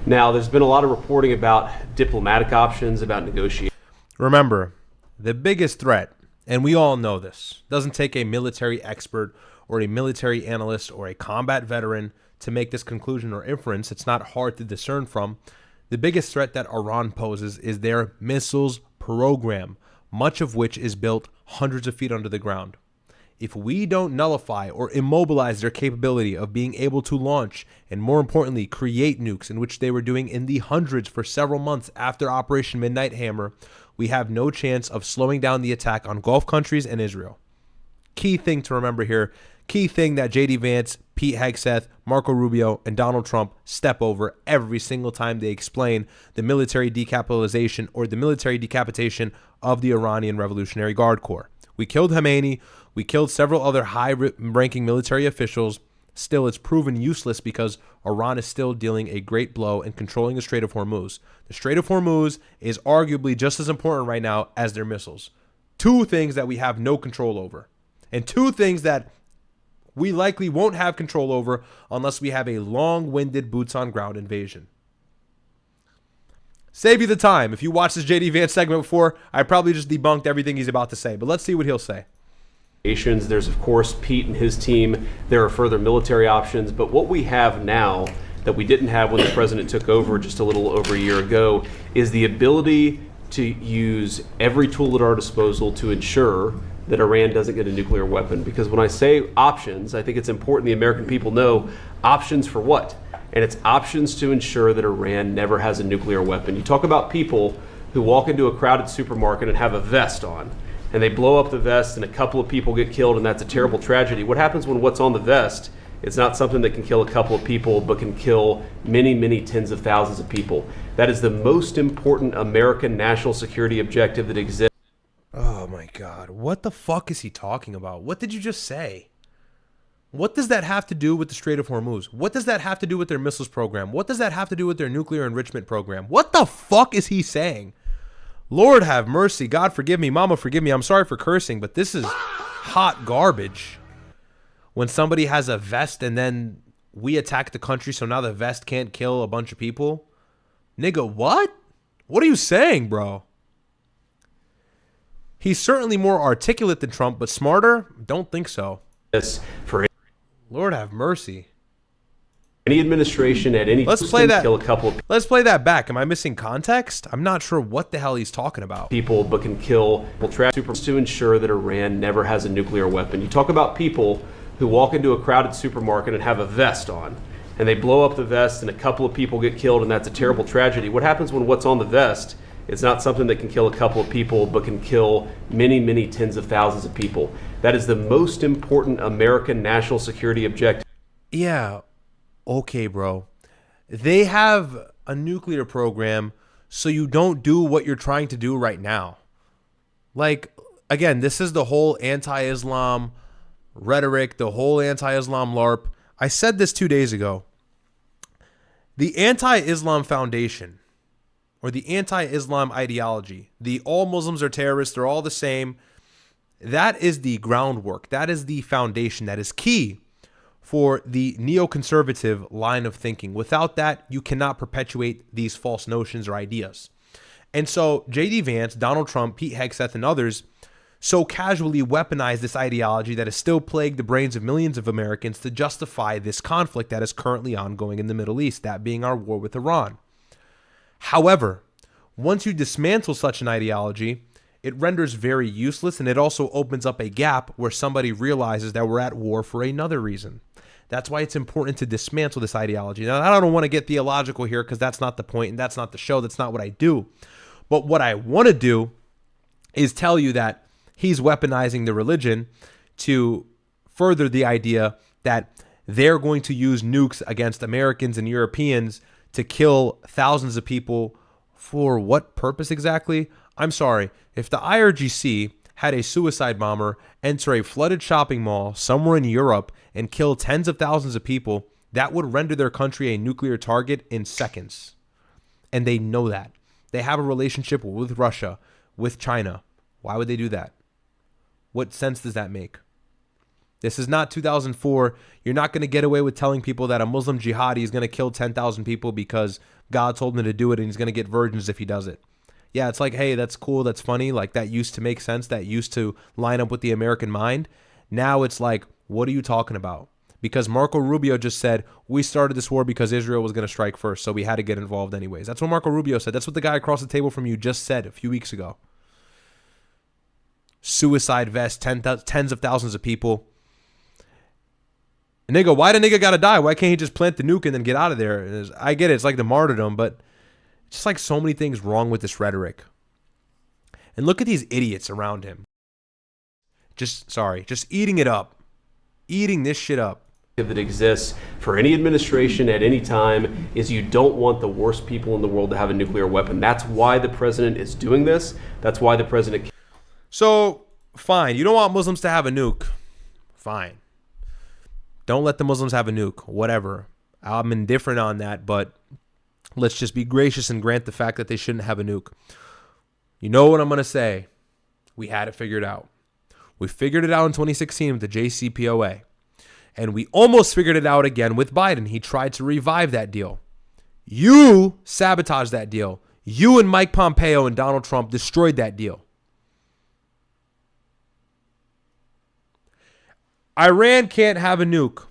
Now, there's been a lot of reporting about diplomatic options, about negotiating. Remember, the biggest threat, and we all know this, doesn't take a military expert or a military analyst or a combat veteran to make this conclusion or inference. It's not hard to discern from. The biggest threat that Iran poses is their missiles program, much of which is built hundreds of feet under the ground. If we don't nullify or immobilize their capability of being able to launch and, more importantly, create nukes, in which they were doing in the hundreds for several months after Operation Midnight Hammer, we have no chance of slowing down the attack on Gulf countries and Israel. Key thing to remember here, key thing that J.D. Vance, Pete Hegseth, Marco Rubio, and Donald Trump step over every single time they explain the military decapitalization or the military decapitation of the Iranian Revolutionary Guard Corps. We killed Khomeini. We killed several other high-ranking military officials. Still, it's proven useless because Iran is still dealing a great blow and controlling the Strait of Hormuz. The Strait of Hormuz is arguably just as important right now as their missiles. Two things that we have no control over. And two things that we likely won't have control over unless we have a long-winded boots-on-ground invasion. Save you the time. If you watched this J.D. Vance segment before, I probably just debunked everything he's about to say. But let's see what he'll say. There's, of course, Pete and his team. There are further military options. But what we have now that we didn't have when the president took over just a little over a year ago is the ability to use every tool at our disposal to ensure that Iran doesn't get a nuclear weapon. Because when I say options, I think it's important the American people know options for what? And it's options to ensure that Iran never has a nuclear weapon. You talk about people who walk into a crowded supermarket and have a vest on, and they blow up the vest and a couple of people get killed, and that's a terrible tragedy. What happens when what's on the vest is not something that can kill a couple of people, but can kill many, many tens of thousands of people? That is the most important American national security objective that exists. Oh my God. What the fuck is he talking about? What did you just say? What does that have to do with the Strait of Hormuz? What does that have to do with their missiles program? What does that have to do with their nuclear enrichment program? What the fuck is he saying? Lord have mercy. God forgive me. Mama forgive me. I'm sorry for cursing, but this is hot garbage. When somebody has a vest and then we attack the country so now the vest can't kill a bunch of people. Nigga, what? What are you saying, bro? He's certainly more articulate than Trump, but smarter? Don't think so. For Lord have mercy. Any administration at any Let's play that. Kill a couple of Let's play that back. Am I missing context? I'm not sure what the hell he's talking about. People, but can kill to ensure that Iran never has a nuclear weapon. You talk about people who walk into a crowded supermarket and have a vest on, and they blow up the vest and a couple of people get killed, and that's a terrible tragedy. What happens when what's on the vest is not something that can kill a couple of people, but can kill many, many tens of thousands of people? That is the most important American national security objective. Yeah. Okay, bro. They have a nuclear program so you don't do what you're trying to do right now. Like, again, this is the whole anti-Islam rhetoric, the whole anti-Islam LARP. I said this 2 days ago. The anti-Islam foundation, or the anti-Islam ideology, the all Muslims are terrorists, they're all the same, that is the groundwork. That is the foundation. That is key for the neoconservative line of thinking. Without that, you cannot perpetuate these false notions or ideas. And so J.D. Vance, Donald Trump, Pete Hegseth, and others so casually weaponize this ideology that has still plagued the brains of millions of Americans to justify this conflict that is currently ongoing in the Middle East, that being our war with Iran. However, once you dismantle such an ideology, it renders very useless, and it also opens up a gap where somebody realizes that we're at war for another reason. That's why it's important to dismantle this ideology. Now, I don't want to get theological here because that's not the point, and that's not the show. That's not what I do. But what I want to do is tell you that he's weaponizing the religion to further the idea that they're going to use nukes against Americans and Europeans to kill thousands of people. For what purpose exactly? I'm sorry. If the IRGC had a suicide bomber enter a flooded shopping mall somewhere in Europe and kill tens of thousands of people, that would render their country a nuclear target in seconds. And they know that. They have a relationship with Russia, with China. Why would they do that? What sense does that make? This is not 2004. You're not going to get away with telling people that a Muslim jihadi is going to kill 10,000 people because God told him to do it and he's going to get virgins if he does it. Yeah, it's like, hey, that's cool, that's funny. Like, that used to make sense. That used to line up with the American mind. Now it's like, what are you talking about? Because Marco Rubio just said, we started this war because Israel was going to strike first, so we had to get involved anyways. That's what Marco Rubio said. That's what the guy across the table from you just said a few weeks ago. Suicide vest, tens of thousands of people. And they go, why the nigga gotta die? Why can't he just plant the nuke and then get out of there? I get it, it's like the martyrdom, but it's just like so many things wrong with this rhetoric. And look at these idiots around him. Just eating it up. Eating this shit up. That exists for any administration at any time is you don't want the worst people in the world to have a nuclear weapon. That's why the president is doing this. That's why the president... So, fine. You don't want Muslims to have a nuke. Fine. Don't let the Muslims have a nuke. Whatever. I'm indifferent on that, but let's just be gracious and grant the fact that they shouldn't have a nuke. You know what I'm going to say? We had it figured out. We figured it out in 2016 with the JCPOA. And we almost figured it out again with Biden. He tried to revive that deal. You sabotaged that deal. You and Mike Pompeo and Donald Trump destroyed that deal. Iran can't have a nuke.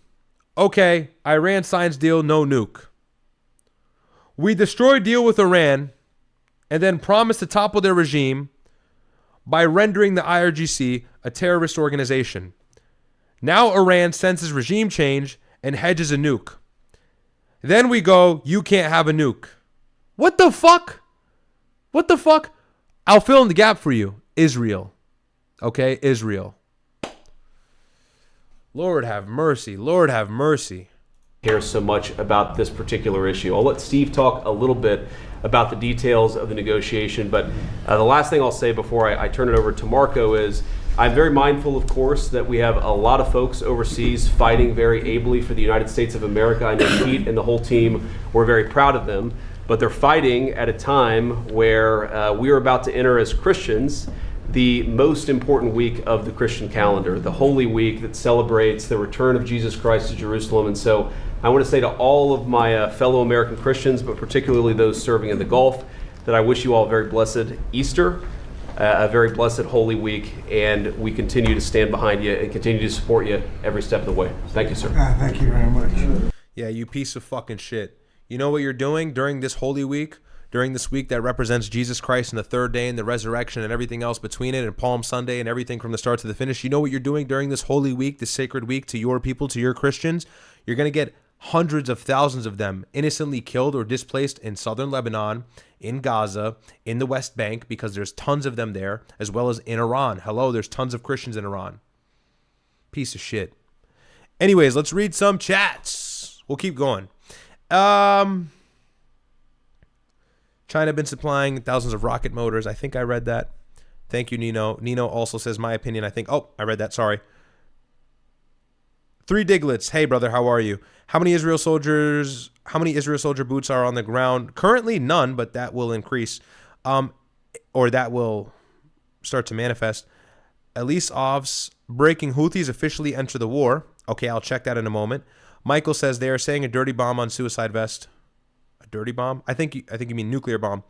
Okay, Iran signs deal, no nuke. We destroy deal with Iran and then promise to topple their regime by rendering the IRGC a terrorist organization. Now Iran senses regime change and hedges a nuke. Then we go, you can't have a nuke. What the fuck? What the fuck? I'll fill in the gap for you. Israel. Okay, Israel. Lord have mercy. Lord have mercy. Care so much about this particular issue. I'll let Steve talk a little bit about the details of the negotiation, but the last thing I'll say before I turn it over to Marco is I'm very mindful, of course, that we have a lot of folks overseas fighting very ably for the United States of America. I know Pete and the whole team, we're very proud of them, but they're fighting at a time where we are about to enter as Christians the most important week of the Christian calendar, the Holy Week that celebrates the return of Jesus Christ to Jerusalem. And so I want to say to all of my fellow American Christians, but particularly those serving in the Gulf, that I wish you all a very blessed Easter, a very blessed Holy Week, and we continue to stand behind you and continue to support you every step of the way. Thank you, sir. Thank you very much. Yeah, you piece of fucking shit. You know what you're doing during this Holy Week? During this week that represents Jesus Christ and the third day and the resurrection and everything else between it and Palm Sunday and everything from the start to the finish. You know what you're doing during this Holy Week, this sacred week to your people, to your Christians? You're going to get hundreds of thousands of them innocently killed or displaced in southern Lebanon, in Gaza, in the West Bank, because there's tons of them there, as well as in Iran. Hello, there's tons of Christians in Iran. Piece of shit. Anyways, let's read some chats. We'll keep going. China been supplying thousands of rocket motors. I think I read that. Thank you, Nino. Nino also says my opinion. I think, oh, I read that. Sorry. 3 Diglets. Hey, brother, how are you? How many Israel soldier boots are on the ground? Currently, none, but that will increase. Or that will start to manifest. Elise Ovs, breaking Houthis officially enter the war. Okay, I'll check that in a moment. Michael says they are saying a dirty bomb on suicide vest. A dirty bomb? I think you mean nuclear bomb.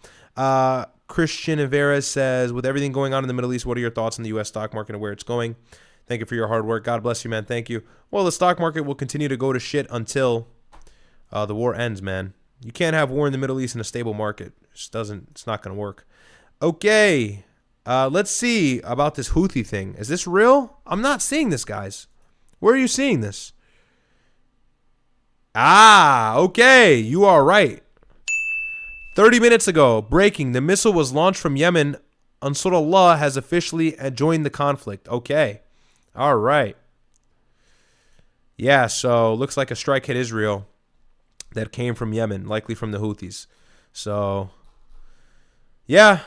Christian Rivera says, with everything going on in the Middle East, what are your thoughts on the U.S. stock market and where it's going? Thank you for your hard work. God bless you, man. Thank you. Well, the stock market will continue to go to shit until the war ends, man. You can't have war in the Middle East in a stable market. It just doesn't. It's not going to work. Okay. Let's see about this Houthi thing. Is this real? I'm not seeing this, guys. Where are you seeing this? Ah, okay. You are right. 30 minutes ago, breaking. The missile was launched from Yemen. Ansarullah has officially joined the conflict. Okay. All right. Yeah, so looks like a strike hit Israel that came from Yemen, likely from the Houthis. So, yeah.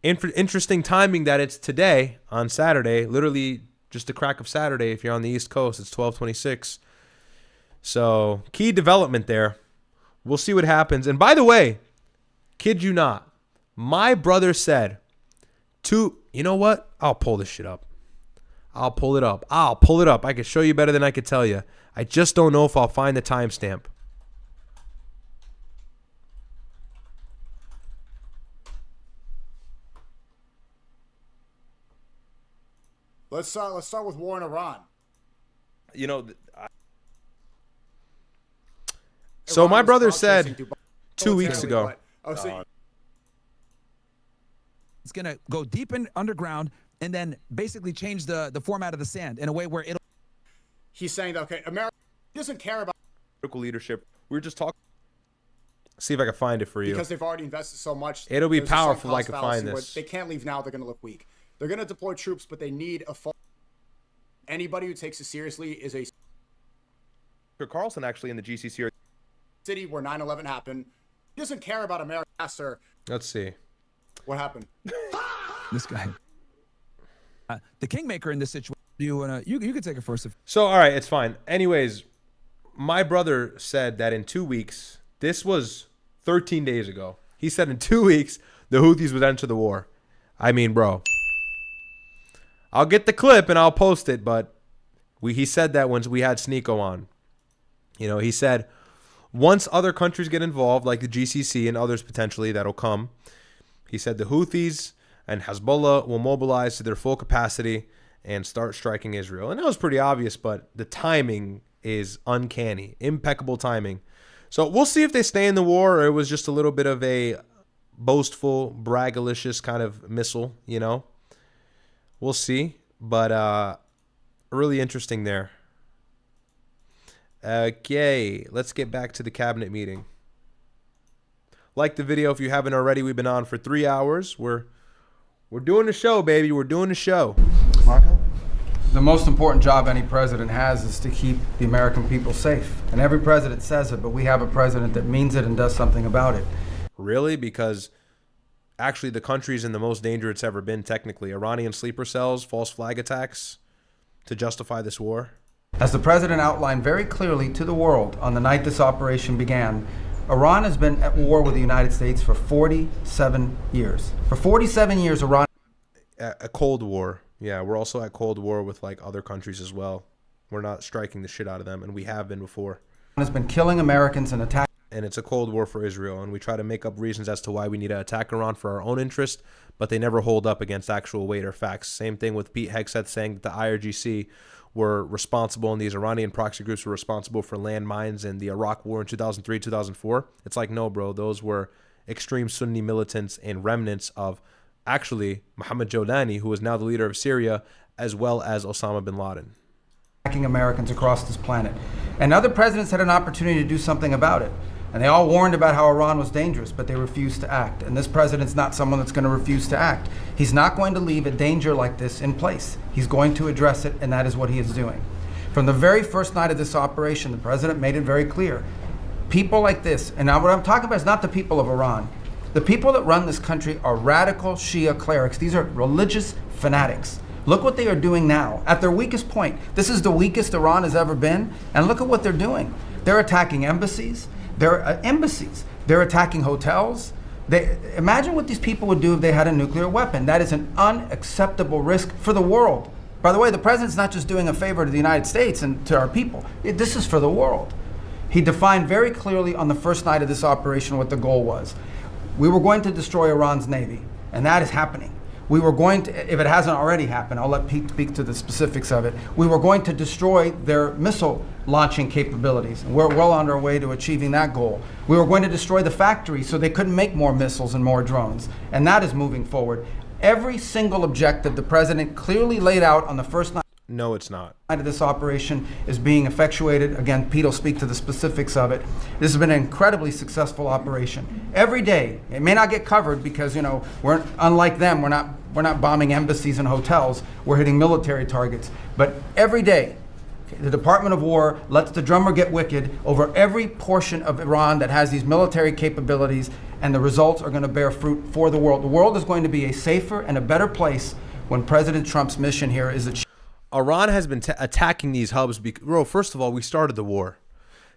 Interesting timing that it's today on Saturday. Literally just the crack of Saturday. If you're on the East Coast, it's 12:26. So, key development there. We'll see what happens. And by the way, kid you not, my brother said you know what? I'll pull this shit up. I'll pull it up. I can show you better than I could tell you. I just don't know if I'll find the timestamp. Let's start with war in Iran. You know, so my brother said 2 weeks ago. It's going to go deep in underground and then basically change the format of the sand in a way where it'll... He's saying that, okay, America doesn't care about... Political leadership. We were just talking... See if I can find it for you. Because they've already invested so much. It'll be powerful if I can find this. They can't leave now. They're going to look weak. They're going to deploy troops, but they need a... Anybody who takes it seriously is a... Carlson actually in the GCC city where 9/11 happened. He doesn't care about America, sir. Let's see. What happened? This guy. The kingmaker in this situation. You could take it first. So, all right, it's fine. Anyways, my brother said that in 2 weeks, this was 13 days ago. He said in 2 weeks, the Houthis would enter the war. I mean, bro. I'll get the clip and I'll post it, but he said that when we had Sneeko on. You know, he said, once other countries get involved, like the GCC and others potentially that'll come, he said the Houthis and Hezbollah will mobilize to their full capacity and start striking Israel. And that was pretty obvious, but the timing is uncanny. Impeccable timing. So we'll see if they stay in the war or it was just a little bit of a boastful, braggalicious kind of missile, you know. We'll see, but really interesting there. Okay, let's get back to the cabinet meeting. Like the video if you haven't already. We've been on for 3 hours. We're doing the show, baby. We're doing the show. Marco? The most important job any president has is to keep the American people safe. And every president says it, but we have a president that means it and does something about it. Really? Because actually the country's in the most danger it's ever been, technically. Iranian sleeper cells, false flag attacks to justify this war. As the president outlined very clearly to the world on the night this operation began, Iran has been at war with the United States for 47 years. For 47 years, Iran... A Cold War. Yeah, we're also at Cold War with like other countries as well. We're not striking the shit out of them, and we have been before. Has been killing Americans and attacking... And it's a Cold War for Israel, and we try to make up reasons as to why we need to attack Iran for our own interest, but they never hold up against actual weight or facts. Same thing with Pete Hegseth saying that the IRGC were responsible and these Iranian proxy groups were responsible for landmines in the Iraq War in 2003, 2004. It's like, no, bro, those were extreme Sunni militants and remnants of actually Mohammed Jolani, who is now the leader of Syria, as well as Osama bin Laden. Attacking Americans across this planet. And other presidents had an opportunity to do something about it. And they all warned about how Iran was dangerous, but they refused to act. And this president's not someone that's going to refuse to act. He's not going to leave a danger like this in place. He's going to address it, and that is what he is doing. From the very first night of this operation, the president made it very clear. People like this, and now what I'm talking about is not the people of Iran. The people that run this country are radical Shia clerics. These are religious fanatics. Look what they are doing now at their weakest point. This is the weakest Iran has ever been, and look at what they're doing. They're attacking embassies. They're attacking hotels. Imagine what these people would do if they had a nuclear weapon. That is an unacceptable risk for the world. By the way, the president's not just doing a favor to the United States and to our people. This is for the world. He defined very clearly on the first night of this operation what the goal was. We were going to destroy Iran's navy, and that is happening. We were going to, if it hasn't already happened, I'll let Pete speak to the specifics of it. We were going to destroy their missile launching capabilities, and we're well on our way to achieving that goal. We were going to destroy the factory so they couldn't make more missiles and more drones, and that is moving forward. Every single objective the president clearly laid out on the first night. No, it's not. Of this operation is being effectuated. Again, Pete will speak to the specifics of it. This has been an incredibly successful operation. Every day, it may not get covered because, we're unlike them. We're not bombing embassies and hotels. We're hitting military targets. But every day, the Department of War lets the drummer get wicked over every portion of Iran that has these military capabilities, and the results are going to bear fruit for the world. The world is going to be a safer and a better place when President Trump's mission here is achieved. Iran has been attacking these hubs. Bro, first of all, we started the war.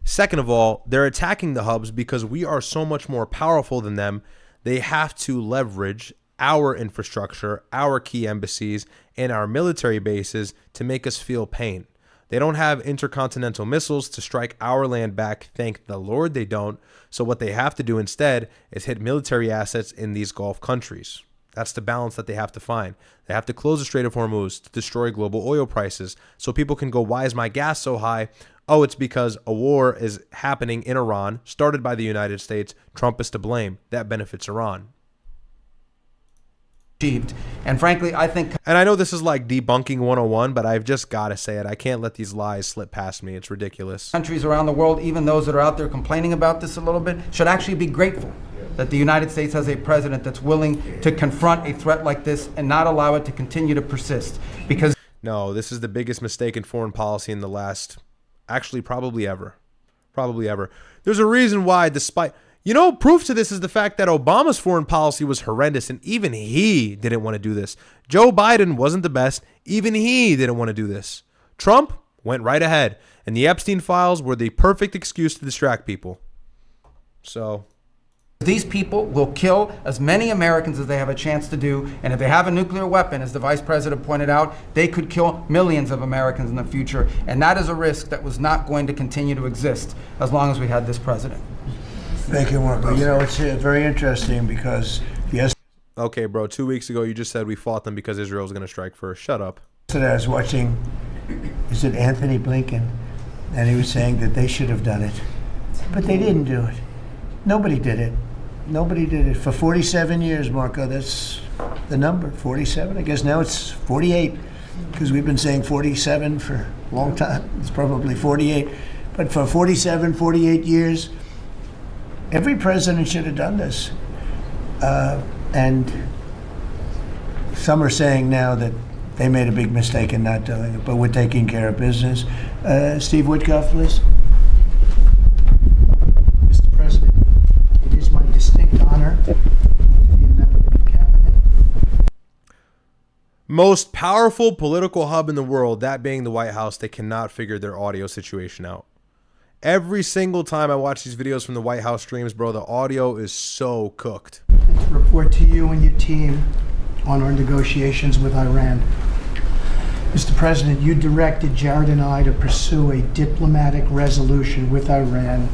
Second of all, they're attacking the hubs because we are so much more powerful than them. They have to leverage our infrastructure, our key embassies, and our military bases to make us feel pain. They don't have intercontinental missiles to strike our land back. Thank the Lord they don't. So what they have to do instead is hit military assets in these Gulf countries. That's the balance that they have to find. They have to close the Strait of Hormuz to destroy global oil prices so people can go, why is my gas so high? Oh, it's because a war is happening in Iran, started by the United States. Trump is to blame. That benefits Iran. And frankly, I think... And I know this is like debunking 101, but I've just got to say it. I can't let these lies slip past me. It's ridiculous. Countries around the world, even those that are out there complaining about this a little bit, should actually be grateful that the United States has a president that's willing to confront a threat like this and not allow it to continue to persist. Because no, this is the biggest mistake in foreign policy in the last, actually probably ever. Probably ever. There's a reason why, despite, proof to this is the fact that Obama's foreign policy was horrendous, and even he didn't want to do this. Joe Biden wasn't the best. Even he didn't want to do this. Trump went right ahead, and the Epstein files were the perfect excuse to distract people. So... these people will kill as many Americans as they have a chance to do, and if they have a nuclear weapon, as the vice president pointed out, they could kill millions of Americans in the future, and that is a risk that was not going to continue to exist as long as we had this president. Thank you, Marco. It's very interesting because yes. Okay, bro, 2 weeks ago you just said we fought them because Israel was going to strike first. Shut up. Yesterday I was watching, is it Anthony Blinken, and he was saying that they should have done it, but they didn't do it. Nobody did it. Nobody did it for 47 years, Marco. That's the number, 47. I guess now it's 48 because we've been saying 47 for a long time. It's probably 48. But for 47, 48 years, every president should have done this. And some are saying now that they made a big mistake in not doing it, but we're taking care of business. Steve Witkoff, please. Distinct honor to the American cabinet. Most powerful political hub in the world, that being the White House, they cannot figure their audio situation out. Every single time I watch these videos from the White House streams, bro, the audio is so cooked. To report to you and your team on our negotiations with Iran. Mr. President, you directed Jared and I to pursue a diplomatic resolution with Iran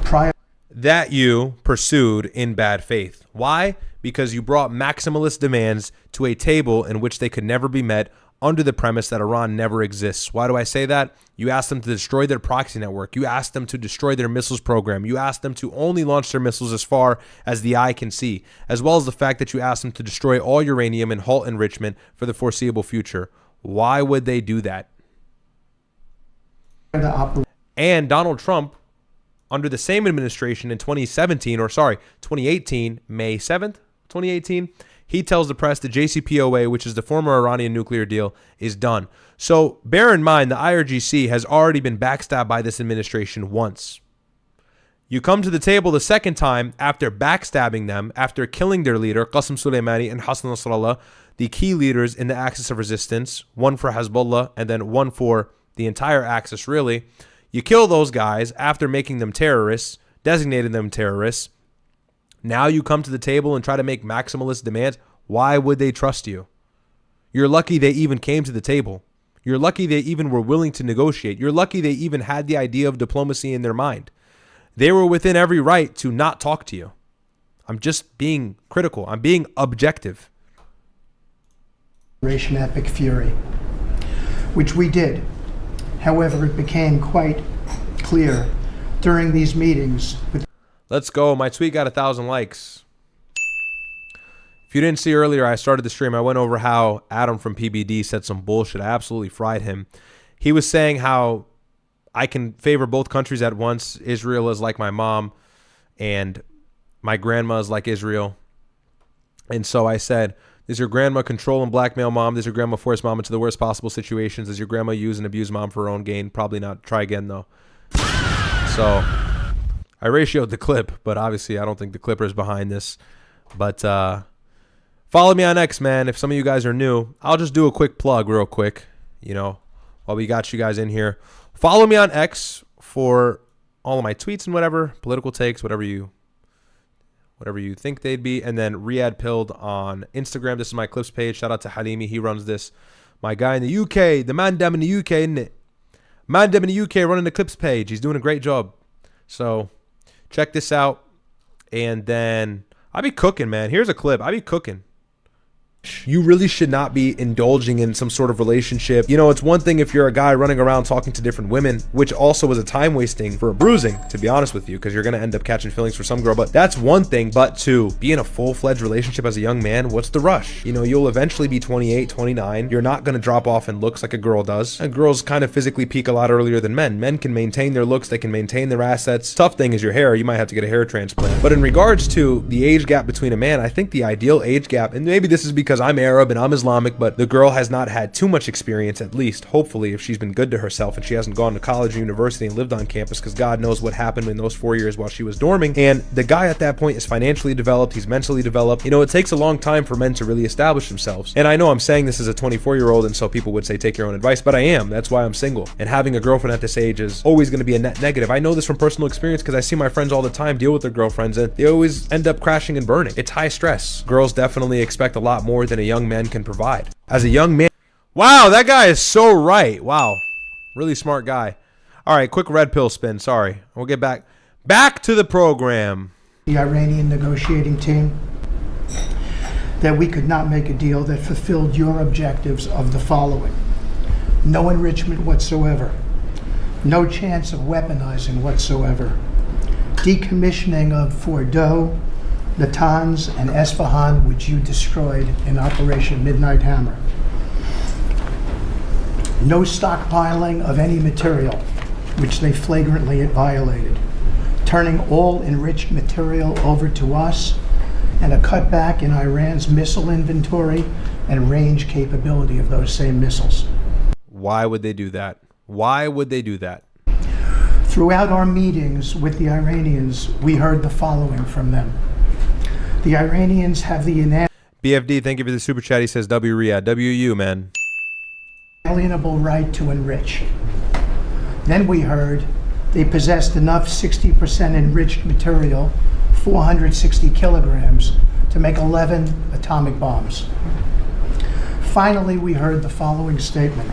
prior that you pursued in bad faith. Why? Because you brought maximalist demands to a table in which they could never be met under the premise that Iran never exists. Why do I say that? You asked them to destroy their proxy network. You asked them to destroy their missiles program. You asked them to only launch their missiles as far as the eye can see, as well as the fact that you asked them to destroy all uranium and halt enrichment for the foreseeable future. Why would they do that? And Donald Trump, under the same administration in 2018, May 7th, 2018, he tells the press the JCPOA, which is the former Iranian nuclear deal, is done. So bear in mind, the IRGC has already been backstabbed by this administration once. You come to the table the second time after backstabbing them, after killing their leader, Qasem Soleimani and Hassan Nasrallah, the key leaders in the axis of resistance, one for Hezbollah and then one for the entire axis, really. You kill those guys after making them terrorists, designating them terrorists. Now you come to the table and try to make maximalist demands. Why would they trust you? You're lucky they even came to the table. You're lucky they even were willing to negotiate. You're lucky they even had the idea of diplomacy in their mind. They were within every right to not talk to you. I'm just being critical. I'm being objective. Epic fury, which we did. However, it became quite clear during these meetings. Let's go. My tweet got 1,000 likes. If you didn't see earlier, I started the stream. I went over how Adam from PBD said some bullshit. I absolutely fried him. He was saying how I can favor both countries at once. Israel is like my mom and my grandma is like Israel. And so I said, does your grandma control and blackmail mom? Does your grandma force mom into the worst possible situations? Does your grandma use and abuse mom for her own gain? Probably not. Try again, though. So I ratioed the clip, but obviously I don't think the clipper is behind this. But follow me on X, man. If some of you guys are new, I'll just do a quick plug real quick, you know, while we got you guys in here. Follow me on X for all of my tweets and whatever, political takes, whatever you think they'd be. And then Ryad Pilled on Instagram. This is my clips page. Shout out to Halimi. He runs this. My guy in the UK, the man dem in the UK, isn't it? Man dem in the UK running the clips page. He's doing a great job. So check this out. And then I be cooking, man. Here's a clip. I be cooking. You really should not be indulging in some sort of relationship. You know, it's one thing if you're a guy running around talking to different women, which also is a time wasting for a bruising, to be honest with you, because you're going to end up catching feelings for some girl. But that's one thing. But to be in a full-fledged relationship as a young man, what's the rush? You know, you'll eventually be 28, 29. You're not going to drop off in looks like a girl does. And girls kind of physically peak a lot earlier than men. Men can maintain their looks. They can maintain their assets. Tough thing is your hair. You might have to get a hair transplant. But in regards to the age gap between a man, I think the ideal age gap, and maybe this is because I'm Arab and I'm Islamic, but the girl has not had too much experience, at least, hopefully, if she's been good to herself and she hasn't gone to college or university and lived on campus, because God knows what happened in those 4 years while she was dorming. And the guy at that point is financially developed, he's mentally developed. You know, it takes a long time for men to really establish themselves. And I know I'm saying this as a 24-year-old, and so people would say take your own advice, but I am. That's why I'm single. And having a girlfriend at this age is always going to be a net negative. I know this from personal experience because I see my friends all the time deal with their girlfriends, and they always end up crashing and burning. It's high stress. Girls definitely expect a lot more than a young man can provide. As a young man, wow, that guy is so right. Wow, really smart guy. All right, quick red pill spin. Sorry, we'll get back to the program. The Iranian negotiating team, that we could not make a deal that fulfilled your objectives of the following: no enrichment whatsoever, no chance of weaponizing whatsoever, decommissioning of Fordo, Natanz, and Esfahan, which you destroyed in Operation Midnight Hammer. No stockpiling of any material, which they flagrantly violated. Turning all enriched material over to us, and a cutback in Iran's missile inventory and range capability of those same missiles. Why would they do that? Why would they do that? Throughout our meetings with the Iranians, we heard the following from them. The Iranians have the BFD, thank you for the super chat. He says W Ryad. WU, man. Inalienable right to enrich. Then we heard they possessed enough 60% enriched material, 460 kilograms, to make 11 atomic bombs. Finally, we heard the following statement.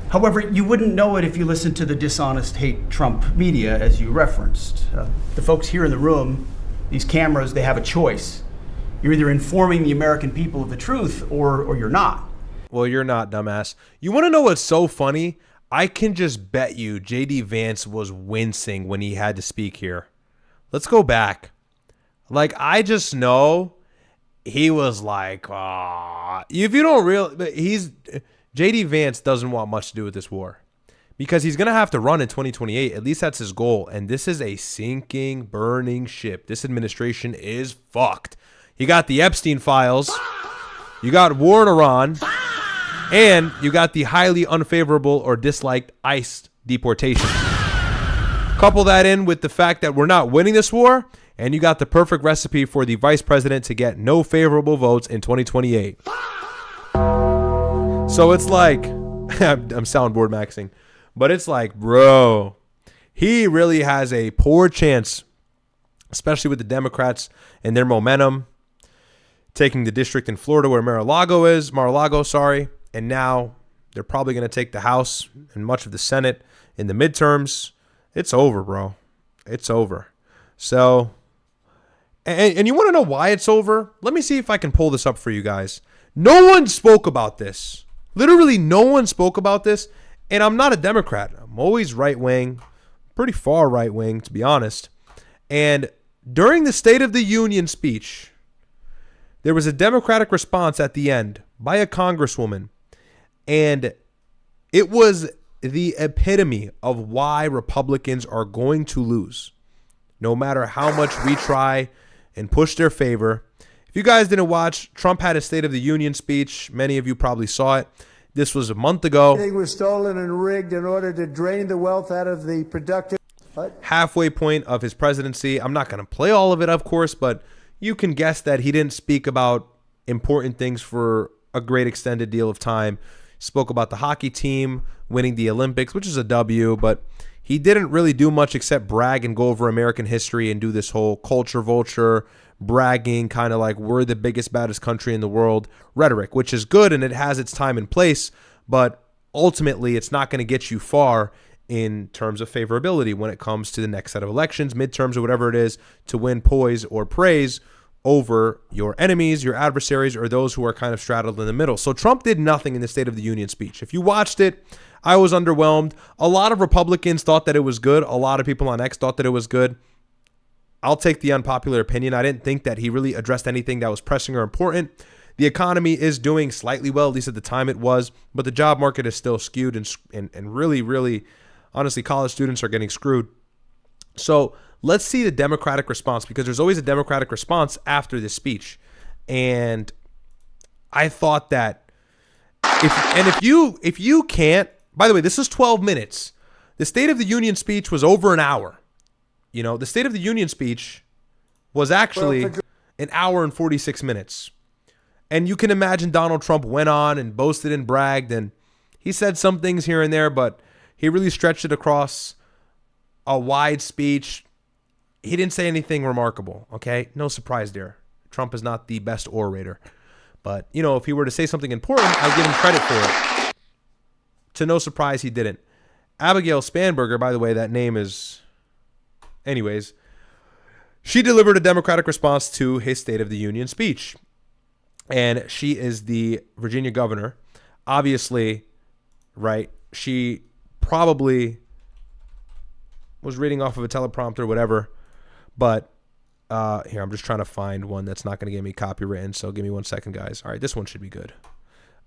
However, you wouldn't know it if you listened to the dishonest hate Trump media, as you referenced. The folks here in the room, these cameras, they have a choice. You're either informing the American people of the truth or you're not. Well, you're not, dumbass. You want to know what's so funny? I can just bet you JD Vance was wincing when he had to speak here. Let's go back. Like, I just know he was like, if you don't JD Vance doesn't want much to do with this war because he's going to have to run in 2028. At least that's his goal. And this is a sinking, burning ship. This administration is fucked. You got the Epstein files. You got war in Iran. And you got the highly unfavorable or disliked ICE deportation. Couple that in with the fact that we're not winning this war, and you got the perfect recipe for the vice president to get no favorable votes in 2028. So it's like, I'm soundboard maxing, but it's like, bro, he really has a poor chance, especially with the Democrats and their momentum, taking the district in Florida where Mar-a-Lago is, and now they're probably going to take the House and much of the Senate in the midterms. It's over, bro. It's over. So, and you want to know why it's over? Let me see if I can pull this up for you guys. No one spoke about this. Literally no one spoke about this. And I'm not a Democrat. I'm always right-wing, pretty far right-wing, to be honest. And during the State of the Union speech, there was a Democratic response at the end by a congresswoman. And it was the epitome of why Republicans are going to lose, no matter how much we try and push their favor. If you guys didn't watch, Trump had a State of the Union speech. Many of you probably saw it. This was a month ago. Everything was stolen and rigged in order to drain the wealth out of the productive. Halfway point of his presidency. I'm not going to play all of it, of course, but you can guess that he didn't speak about important things for a great extended deal of time. Spoke about the hockey team winning the Olympics, which is a W, but he didn't really do much except brag and go over American history and do this whole culture vulture, bragging, kind of like we're the biggest, baddest country in the world rhetoric, which is good and it has its time and place, but ultimately it's not going to get you far in terms of favorability when it comes to the next set of elections, midterms, or whatever it is, to win poise or praise over your enemies, your adversaries, or those who are kind of straddled in the middle. So Trump did nothing in the State of the Union speech. If you watched it, I was underwhelmed. A lot of Republicans thought that it was good. A lot of people on X thought that it was good. I'll take the unpopular opinion. I didn't think that he really addressed anything that was pressing or important. The economy is doing slightly well, at least at the time it was, but the job market is still skewed and really, really, honestly, college students are getting screwed. So let's see the Democratic response, because there's always a Democratic response after this speech. And I thought that if you can't, by the way, this is 12 minutes. The State of the Union speech was over an hour. You know, the State of the Union speech was actually an hour and 46 minutes. And you can imagine Donald Trump went on and boasted and bragged, and he said some things here and there, but he really stretched it across a wide speech. He didn't say anything remarkable, okay? No surprise there. Trump is not the best orator. But, you know, if he were to say something important, I'd give him credit for it. To no surprise, he didn't. Abigail Spanberger, by the way, that name is... Anyways, she delivered a Democratic response to his State of the Union speech. And she is the Virginia governor. Obviously, right, she probably was reading off of a teleprompter, whatever. But here, I'm just trying to find one that's not going to get me copywritten. So give me 1 second, guys. All right, this one should be good.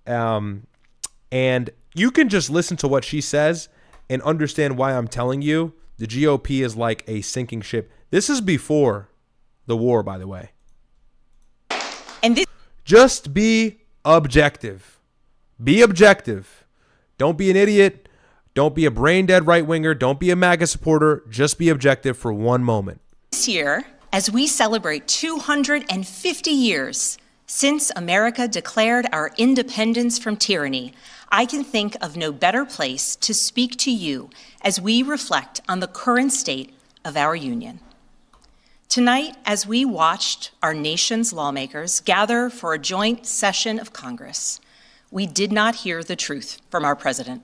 And you can just listen to what she says and understand why I'm telling you the GOP is like a sinking ship. This is before the war, by the way. And this- just be objective. Be objective. Don't be an idiot. Don't be a brain dead right winger. Don't be a MAGA supporter. Just be objective for one moment. This year, as we celebrate 250 years since America declared our independence from tyranny, I can think of no better place to speak to you as we reflect on the current state of our union. Tonight, as we watched our nation's lawmakers gather for a joint session of Congress, we did not hear the truth from our president.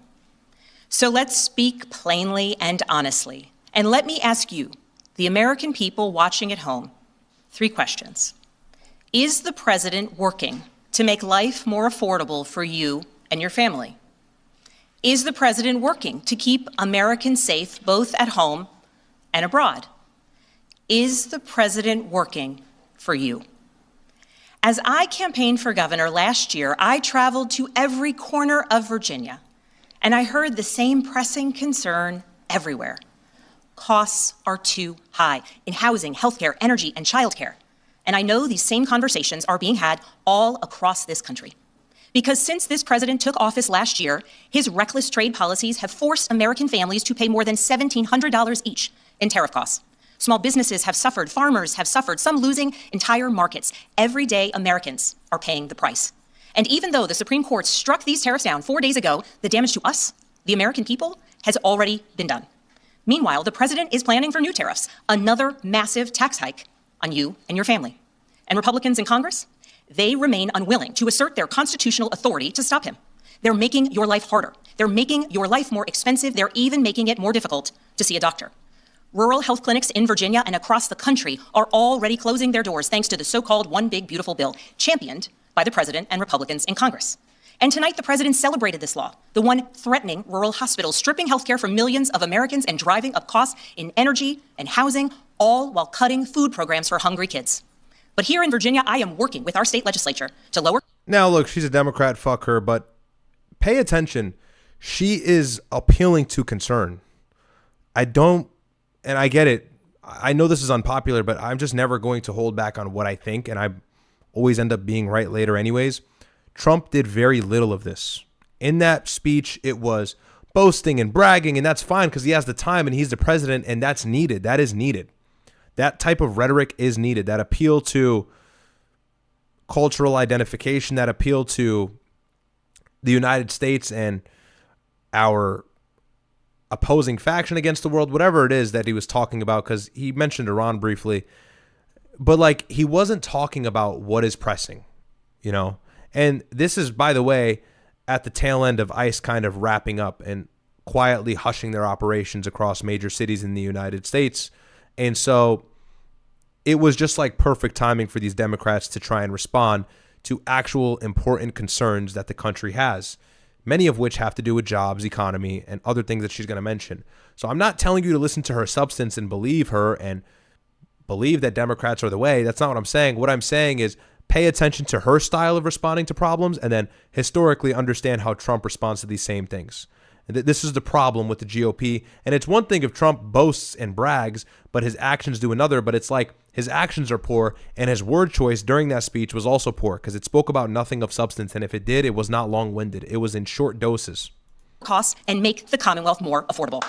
So let's speak plainly and honestly. And let me ask you, the American people watching at home, 3 questions. Is the president working to make life more affordable for you and your family? Is the president working to keep Americans safe both at home and abroad? Is the president working for you? As I campaigned for governor last year, I traveled to every corner of Virginia, and I heard the same pressing concern everywhere. Costs are too high in housing, healthcare, energy, and childcare. And I know these same conversations are being had all across this country. Because since this president took office last year, his reckless trade policies have forced American families to pay more than $1,700 each in tariff costs. Small businesses have suffered, farmers have suffered, some losing entire markets. Everyday Americans are paying the price. And even though the Supreme Court struck these tariffs down 4 days ago, the damage to us, the American people, has already been done. Meanwhile, the president is planning for new tariffs, another massive tax hike on you and your family. And Republicans in Congress, they remain unwilling to assert their constitutional authority to stop him. They're making your life harder. They're making your life more expensive. They're even making it more difficult to see a doctor. Rural health clinics in Virginia and across the country are already closing their doors thanks to the so-called One Big Beautiful Bill, championed by the president and Republicans in Congress. And tonight, the president celebrated this law, the one threatening rural hospitals, stripping healthcare from millions of Americans and driving up costs in energy and housing, all while cutting food programs for hungry kids. But here in Virginia, I am working with our state legislature to lower... Now, look, she's a Democrat, fuck her, but pay attention. She is appealing to concern. I don't, and I get it. I know this is unpopular, but I'm just never going to hold back on what I think, and I always end up being right later anyways. Trump did very little of this. In that speech, it was boasting and bragging, and that's fine because he has the time and he's the president, and that's needed. That is needed. That type of rhetoric is needed. That appeal to cultural identification, that appeal to the United States and our opposing faction against the world, whatever it is that he was talking about, because he mentioned Iran briefly. But like, he wasn't talking about what is pressing, you know? And this is, by the way, at the tail end of ICE kind of wrapping up and quietly hushing their operations across major cities in the United States. And so it was just like perfect timing for these Democrats to try and respond to actual important concerns that the country has, many of which have to do with jobs, economy, and other things that she's going to mention. So I'm not telling you to listen to her substance and believe her and believe that Democrats are the way. That's not what I'm saying. What I'm saying is pay attention to her style of responding to problems and then historically understand how Trump responds to these same things. And this is the problem with the GOP. And it's one thing if Trump boasts and brags, but his actions do another. But it's like his actions are poor and his word choice during that speech was also poor because it spoke about nothing of substance. And if it did, it was not long-winded. It was in short doses. Costs and make the Commonwealth more affordable.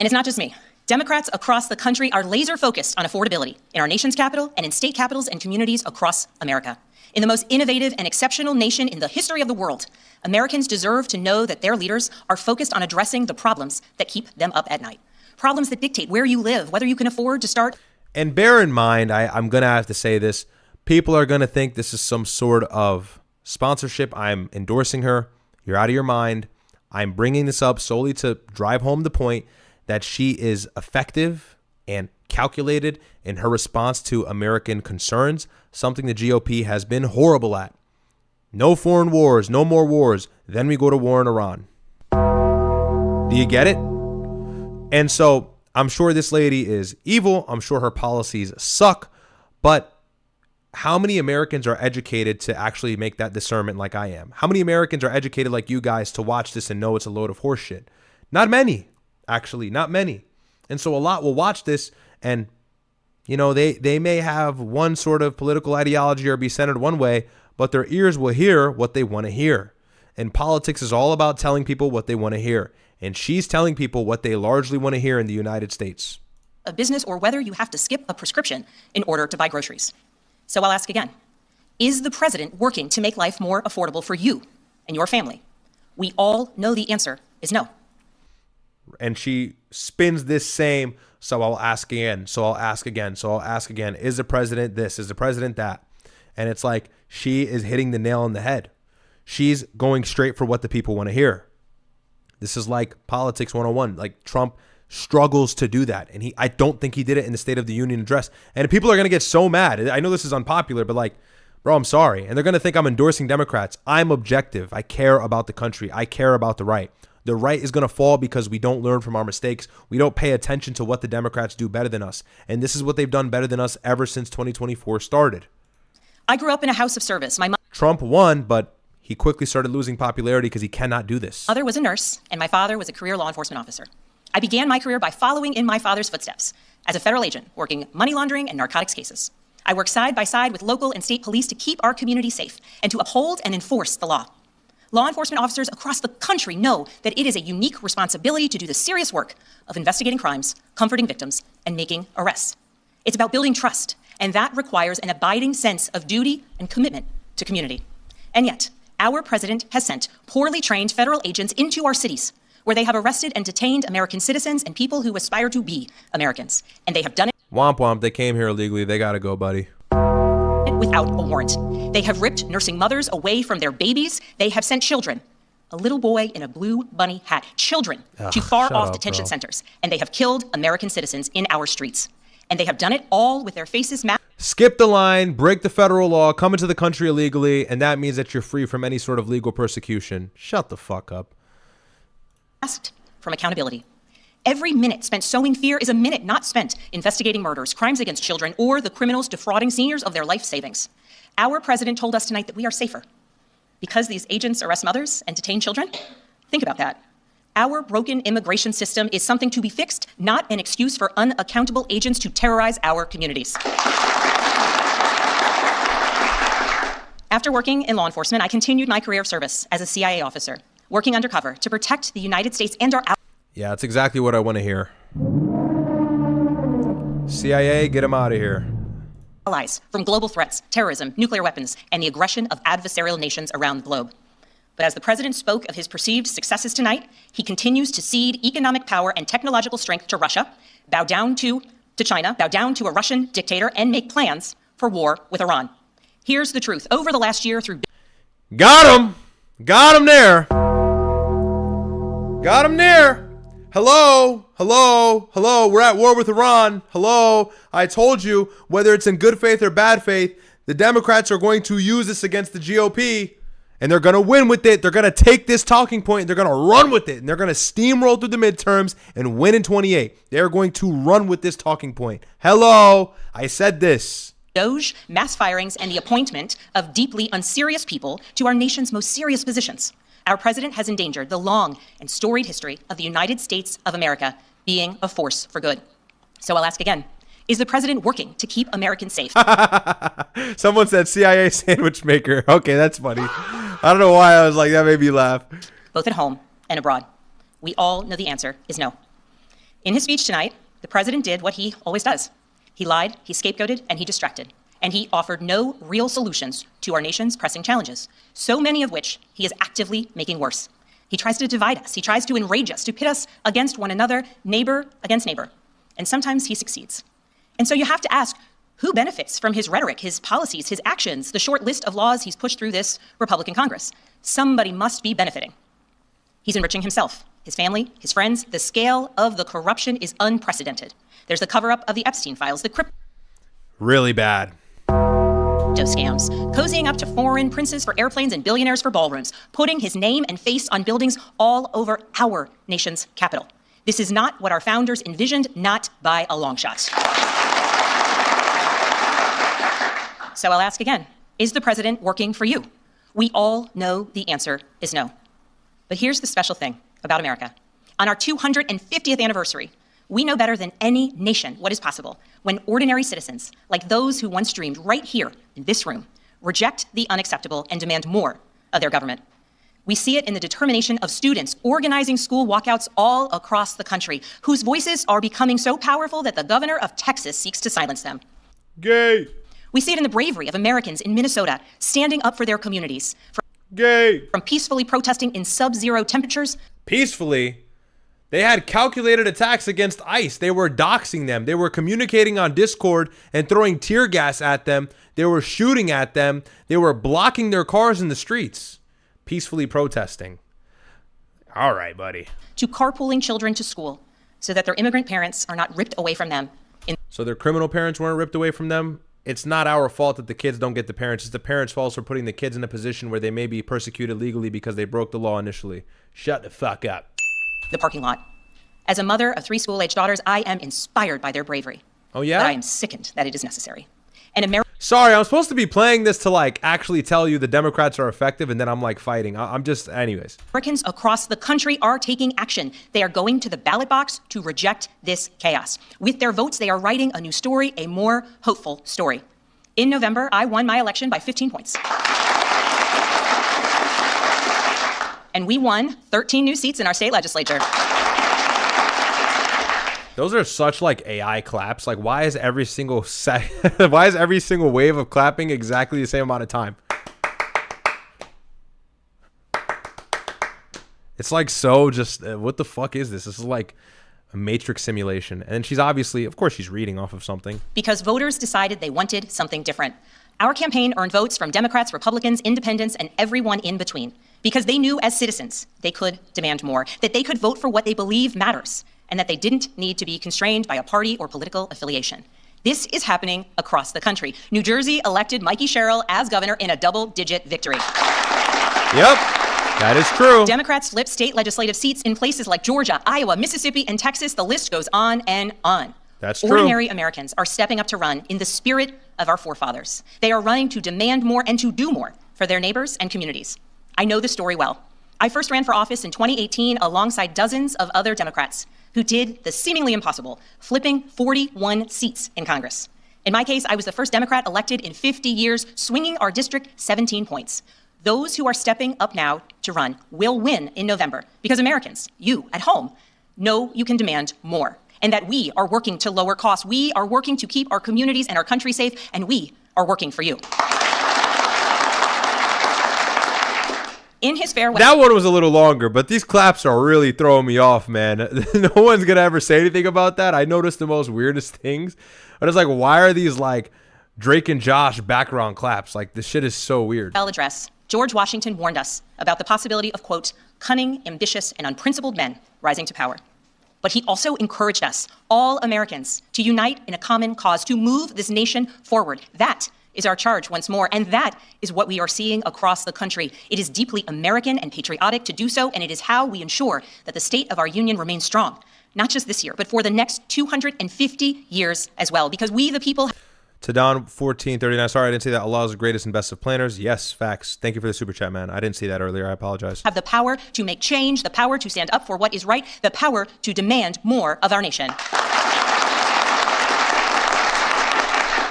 And it's not just me. Democrats across the country are laser focused on affordability in our nation's capital and in state capitals and communities across America. In the most innovative and exceptional nation in the history of the world, Americans deserve to know that their leaders are focused on addressing the problems that keep them up at night. Problems that dictate where you live, whether you can afford to start. And bear in mind, I'm going to have to say this. People are going to think this is some sort of sponsorship. I'm endorsing her. You're out of your mind. I'm bringing this up solely to drive home the point that she is effective and calculated in her response to American concerns, something the GOP has been horrible at. No foreign wars, no more wars. Then we go to war in Iran. Do you get it? And so I'm sure this lady is evil. I'm sure her policies suck. But how many Americans are educated to actually make that discernment like I am? How many Americans are educated like you guys to watch this and know it's a load of horseshit? Not many. Actually, not many. And so a lot will watch this and, you know, they may have one sort of political ideology or be centered one way, but their ears will hear what they want to hear. And politics is all about telling people what they want to hear. And she's telling people what they largely want to hear in the United States. A business or whether you have to skip a prescription in order to buy groceries. So I'll ask again, is the president working to make life more affordable for you and your family? We all know the answer is no. And she spins this same, so I'll ask again, so I'll ask again, so I'll ask again. Is the president this? Is the president that? And it's like she is hitting the nail on the head. She's going straight for what the people want to hear. This is like politics 101. Like Trump struggles to do that. And I don't think he did it in the State of the Union address. And people are going to get so mad. I know this is unpopular, but like, bro, I'm sorry. And they're going to think I'm endorsing Democrats. I'm objective. I care about the country. I care about the right. The right is going to fall because we don't learn from our mistakes. We don't pay attention to what the Democrats do better than us. And this is what they've done better than us ever since 2024 started. I grew up in a house of service. My Trump won, but he quickly started losing popularity because he cannot do this. mother was a nurse, and my father was a career law enforcement officer. I began my career by following in my father's footsteps as a federal agent, working money laundering and narcotics cases. I work side by side with local and state police to keep our community safe and to uphold and enforce the law. Law enforcement officers across the country know that it is a unique responsibility to do the serious work of investigating crimes, comforting victims, and making arrests. It's about building trust, and that requires an abiding sense of duty and commitment to community. And yet, our president has sent poorly trained federal agents into our cities, where they have arrested and detained American citizens and people who aspire to be Americans. And they have done it Womp womp, they came here illegally. They gotta go, buddy. without a warrant. They have ripped nursing mothers away from their babies. They have sent children, a little boy in a blue bunny hat, children to far-off detention centers. And they have killed American citizens in our streets. And they have done it all with their faces masked. Skip the line, break the federal law, come into the country illegally, and that means that you're free from any sort of legal persecution. Shut the fuck up. Masked from accountability. Every minute spent sowing fear is a minute not spent investigating murders, crimes against children, or the criminals defrauding seniors of their life savings. Our president told us tonight that we are safer because these agents arrest mothers and detain children. Think about that. Our broken immigration system is something to be fixed, not an excuse for unaccountable agents to terrorize our communities. After working in law enforcement, I continued my career of service as a CIA officer, working undercover to protect the United States and our allies. Yeah, that's exactly what I want to hear. CIA, get him out of here. Allies from global threats, terrorism, nuclear weapons, and the aggression of adversarial nations around the globe. But as the president spoke of his perceived successes tonight, he continues to cede economic power and technological strength to Russia, bow down to China, bow down to a Russian dictator, and make plans for war with Iran. Here's the truth. Over the last year through... Got him! Got him there! Got him there! Hello, hello, hello, we're at war with Iran. Hello, I told you, whether it's in good faith or bad faith, the Democrats are going to use this against the GOP, and they're going to win with it. They're going to take this talking point, and they're going to run with it, and they're going to steamroll through the midterms and win in 28. They're going to run with this talking point. Hello, I said this. Doge, mass firings, and the appointment of deeply unserious people to our nation's most serious positions. Our president has endangered the long and storied history of the United States of America being a force for good. So I'll ask again, is the president working to keep Americans safe? Someone said CIA sandwich maker. Okay, that's funny. I don't know why I was like, that made me laugh. Both at home and abroad. We all know the answer is no. In his speech tonight, the president did what he always does. He lied, he scapegoated, and he distracted. And he offered no real solutions to our nation's pressing challenges, so many of which he is actively making worse. He tries to divide us. He tries to enrage us, to pit us against one another, neighbor against neighbor. And sometimes he succeeds. And so you have to ask, who benefits from his rhetoric, his policies, his actions, the short list of laws he's pushed through this Republican Congress? Somebody must be benefiting. He's enriching himself, his family, his friends. The scale of the corruption is unprecedented. There's the cover-up of the Epstein files, the crypto really bad scams, cozying up to foreign princes for airplanes and billionaires for ballrooms, putting his name and face on buildings all over our nation's capital. This is not what our founders envisioned, not by a long shot. So I'll ask again, is the president working for you? We all know the answer is no. But here's the special thing about America. On our 250th anniversary, we know better than any nation what is possible when ordinary citizens, like those who once dreamed right here in this room, reject the unacceptable and demand more of their government. We see it in the determination of students organizing school walkouts all across the country, whose voices are becoming so powerful that the governor of Texas seeks to silence them. Gay. We see it in the bravery of Americans in Minnesota standing up for their communities. From peacefully protesting in sub-zero temperatures. Peacefully? They had calculated attacks against ICE. They were doxing them. They were communicating on Discord and throwing tear gas at them. They were shooting at them. They were blocking their cars in the streets. Peacefully protesting. All right, buddy. To carpooling children to school so that their immigrant parents are not ripped away from them. So their criminal parents weren't ripped away from them? It's not our fault that the kids don't get the parents. It's the parents' fault for putting the kids in a position where they may be persecuted legally because they broke the law initially. Shut the fuck up. The parking lot. As a mother of 3 school-age daughters, I am inspired by their bravery. Oh, yeah? But I am sickened that it is necessary. And Sorry, I'm supposed to be playing this to, like, actually tell you the Democrats are effective, and then I'm, like, fighting. I'm just, anyways. Americans across the country are taking action. They are going to the ballot box to reject this chaos. With their votes, they are writing a new story, a more hopeful story. In November, I won my election by 15 points. And we won 13 new seats in our state legislature. Those are such like AI claps. Like, why is every single why is every single wave of clapping exactly the same amount of time? It's like so just what the fuck is this? This is like a matrix simulation. And she's obviously, of course, she's reading off of something. Because voters decided they wanted something different. Our campaign earned votes from Democrats, Republicans, independents, and everyone in between. Because they knew as citizens they could demand more, that they could vote for what they believe matters, and that they didn't need to be constrained by a party or political affiliation. This is happening across the country. New Jersey elected Mikey Sherrill as governor in a double-digit victory. Yep, that is true. Democrats flipped state legislative seats in places like Georgia, Iowa, Mississippi, and Texas. The list goes on and on. That's true. Ordinary Americans are stepping up to run in the spirit of our forefathers. They are running to demand more and to do more for their neighbors and communities. I know the story well. I first ran for office in 2018 alongside dozens of other Democrats who did the seemingly impossible, flipping 41 seats in Congress. In my case, I was the first Democrat elected in 50 years, swinging our district 17 points. Those who are stepping up now to run will win in November because Americans, you at home, know you can demand more and that we are working to lower costs. We are working to keep our communities and our country safe, and we are working for you. In his farewell. That one was a little longer, but these claps are really throwing me off, man. No one's going to ever say anything about that. I noticed the most weirdest things. But it's like, why are these like Drake and Josh background claps? Like, this shit is so weird. Address, George Washington warned us about the possibility of, quote, cunning, ambitious, and unprincipled men rising to power. But he also encouraged us, all Americans, to unite in a common cause, to move this nation forward. That is our charge once more, and that is what we are seeing across the country. It is deeply American and patriotic to do so, and it is how we ensure that the state of our union remains strong, not just this year, but for the next 250 years as well, because we, the people... To Don 1439, sorry, I didn't see that. Allah is the greatest and best of planners. Yes, facts. Thank you for the super chat, man. I didn't see that earlier. I apologize. Have the power to make change, the power to stand up for what is right, the power to demand more of our nation.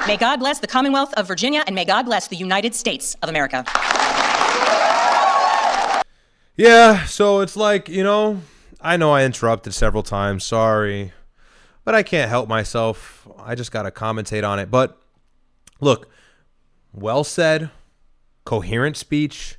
May God bless the Commonwealth of Virginia, and may God bless the United States of America. Yeah, so it's like, you know I interrupted several times. Sorry. But I can't help myself. I just got to commentate on it. But look, well said, coherent speech,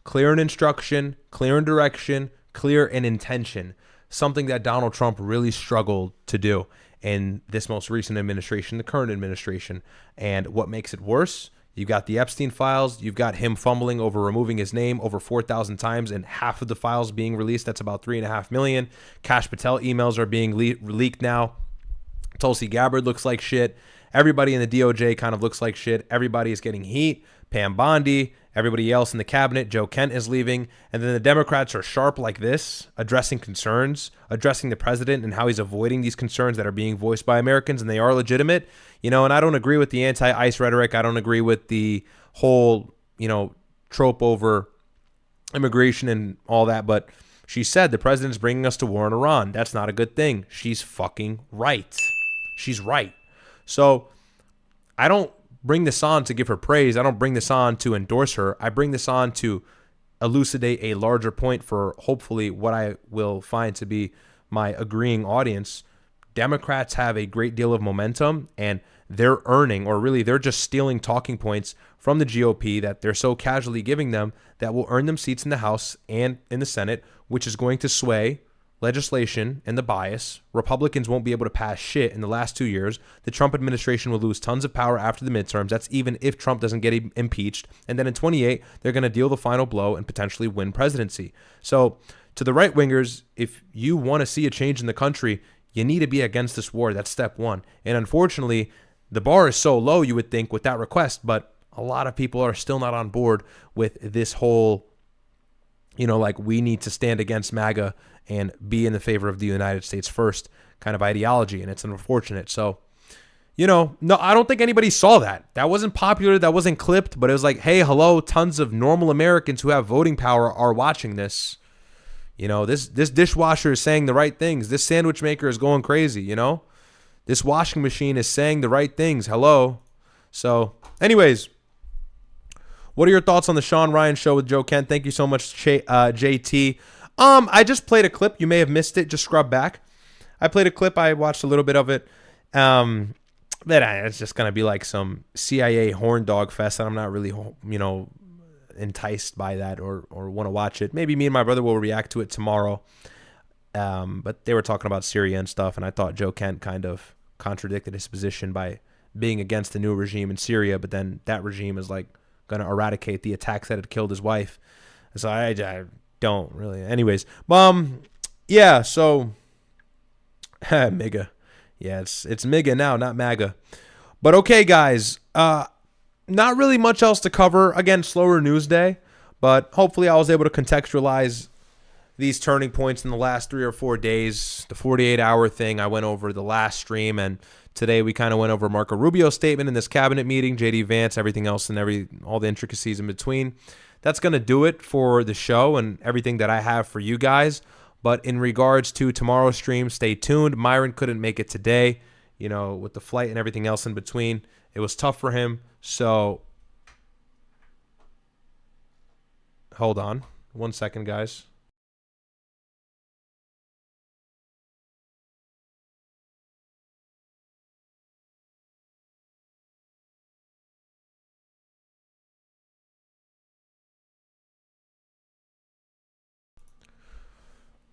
clear in instruction, clear in direction, clear in intention. Something that Donald Trump really struggled to do in this most recent administration, the current administration. And what makes it worse, you've got the Epstein files, you've got him fumbling over removing his name over 4,000 times and half of the files being released. That's about 3.5 million. Kash Patel emails are being leaked now. Tulsi Gabbard looks like shit. Everybody in the DOJ kind of looks like shit. Everybody is getting heat. Pam Bondi, everybody else in the cabinet, Joe Kent is leaving. And then the Democrats are sharp like this, addressing concerns, addressing the president and how he's avoiding these concerns that are being voiced by Americans, and they are legitimate. And I don't agree with the anti-ICE rhetoric. I don't agree with the whole, trope over immigration and all that. But she said the president's bringing us to war in Iran. That's not a good thing. She's fucking right. She's right. So I don't bring this on to give her praise. I don't bring this on to endorse her. I bring this on to elucidate a larger point for hopefully what I will find to be my agreeing audience. Democrats have a great deal of momentum, and they're earning, or really they're just stealing talking points from the GOP that they're so casually giving them that will earn them seats in the House and in the Senate, which is going to sway legislation and the bias. Republicans won't be able to pass shit in the last 2 years. The Trump administration will lose tons of power after the midterms. That's even if Trump doesn't get impeached. And then in 28, they're going to deal the final blow and potentially win presidency. So to the right wingers, if you want to see a change in the country, you need to be against this war. That's step one. And unfortunately, the bar is so low, you would think, with that request, but a lot of people are still not on board with this whole, we need to stand against MAGA and be in the favor of the United States first kind of ideology. And it's unfortunate. So, no, I don't think anybody saw that. That wasn't popular. That wasn't clipped, but it was like, hey, hello, tons of normal Americans who have voting power are watching this. This dishwasher is saying the right things. This sandwich maker is going crazy, This washing machine is saying the right things. Hello. So, anyways, what are your thoughts on the Sean Ryan show with Joe Kent? Thank you so much, JT. I just played a clip. You may have missed it. Just scrub back. I played a clip. I watched a little bit of it. It's just gonna be like some CIA horn dog fest, and I'm not really, enticed by that or want to watch it. Maybe me and my brother will react to it tomorrow. But they were talking about Syria and stuff, and I thought Joe Kent kind of contradicted his position by being against the new regime in Syria, but then that regime is like going to eradicate the attacks that had killed his wife. So I don't really. Anyways, yeah. So MAGA, yeah, it's MAGA now, not MAGA. But okay, guys, not really much else to cover. Again, slower news day, but hopefully I was able to contextualize these turning points in the last 3 or 4 days. The 48-hour thing I went over the last stream, and today we kind of went over Marco Rubio's statement in this cabinet meeting, JD Vance, everything else, and all the intricacies in between. That's going to do it for the show and everything that I have for you guys. But in regards to tomorrow's stream, stay tuned. Myron couldn't make it today, with the flight and everything else in between. It was tough for him. So hold on 1 second, guys.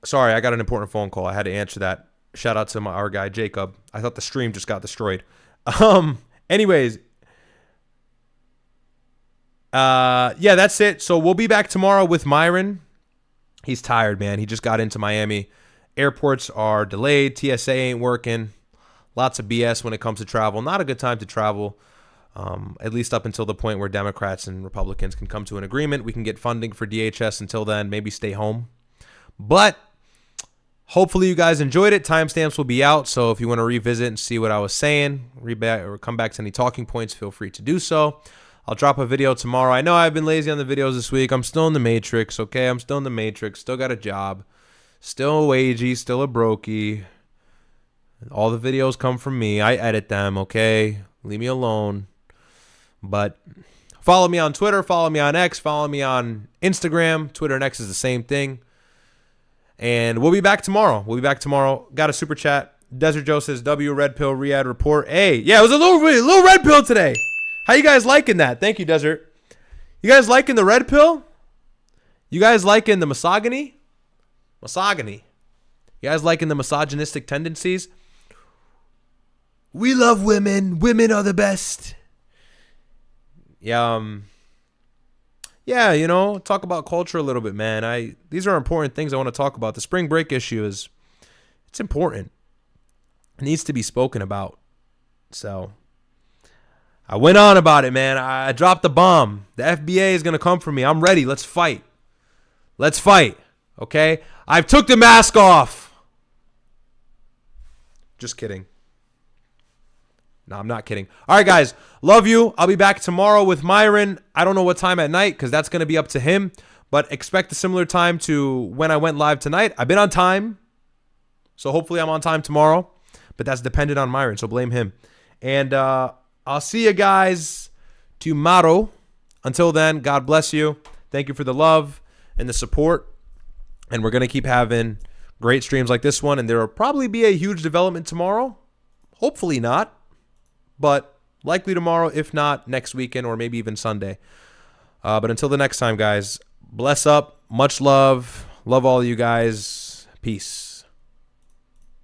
Sorry, I got an important phone call. I had to answer that. Shout out to our guy, Jacob. I thought the stream just got destroyed. Anyways. Yeah, that's it. So we'll be back tomorrow with Myron. He's tired, man. He just got into Miami. Airports are delayed. TSA ain't working. Lots of BS when it comes to travel. Not a good time to travel. At least up until the point where Democrats and Republicans can come to an agreement. We can get funding for DHS. Until then, maybe stay home. But hopefully you guys enjoyed it. Timestamps will be out, so if you want to revisit and see what I was saying, or come back to any talking points, feel free to do so. I'll drop a video tomorrow. I know I've been lazy on the videos this week. I'm still in the Matrix, okay? I'm still in the Matrix. Still got a job. Still a wagey. Still a brokey. All the videos come from me. I edit them, okay? Leave me alone. But follow me on Twitter. Follow me on X. Follow me on Instagram. Twitter and X is the same thing. And we'll be back tomorrow. Got a super chat. Desert Joe says, W Red Pill Ryad report. Hey, yeah, it was a little red pill today. How you guys liking that? Thank you, Desert. You guys liking the red pill? You guys liking the misogyny? You guys liking the misogynistic tendencies? We love women. Women are the best. Yeah, talk about culture a little bit, man. These are important things I want to talk about. The spring break issue it's important. It needs to be spoken about. So I went on about it, man. I dropped the bomb. The FBA is going to come for me. I'm ready. Let's fight. Okay? I took the mask off. Just kidding. No, I'm not kidding. All right, guys. Love you. I'll be back tomorrow with Myron. I don't know what time at night because that's going to be up to him. But expect a similar time to when I went live tonight. I've been on time. So hopefully I'm on time tomorrow. But that's dependent on Myron, so blame him. And I'll see you guys tomorrow. Until then, God bless you. Thank you for the love and the support. And we're going to keep having great streams like this one. And there will probably be a huge development tomorrow. Hopefully not. But likely tomorrow, if not next weekend or maybe even Sunday. But until the next time, guys, bless up. Much love. Love all of you guys. Peace.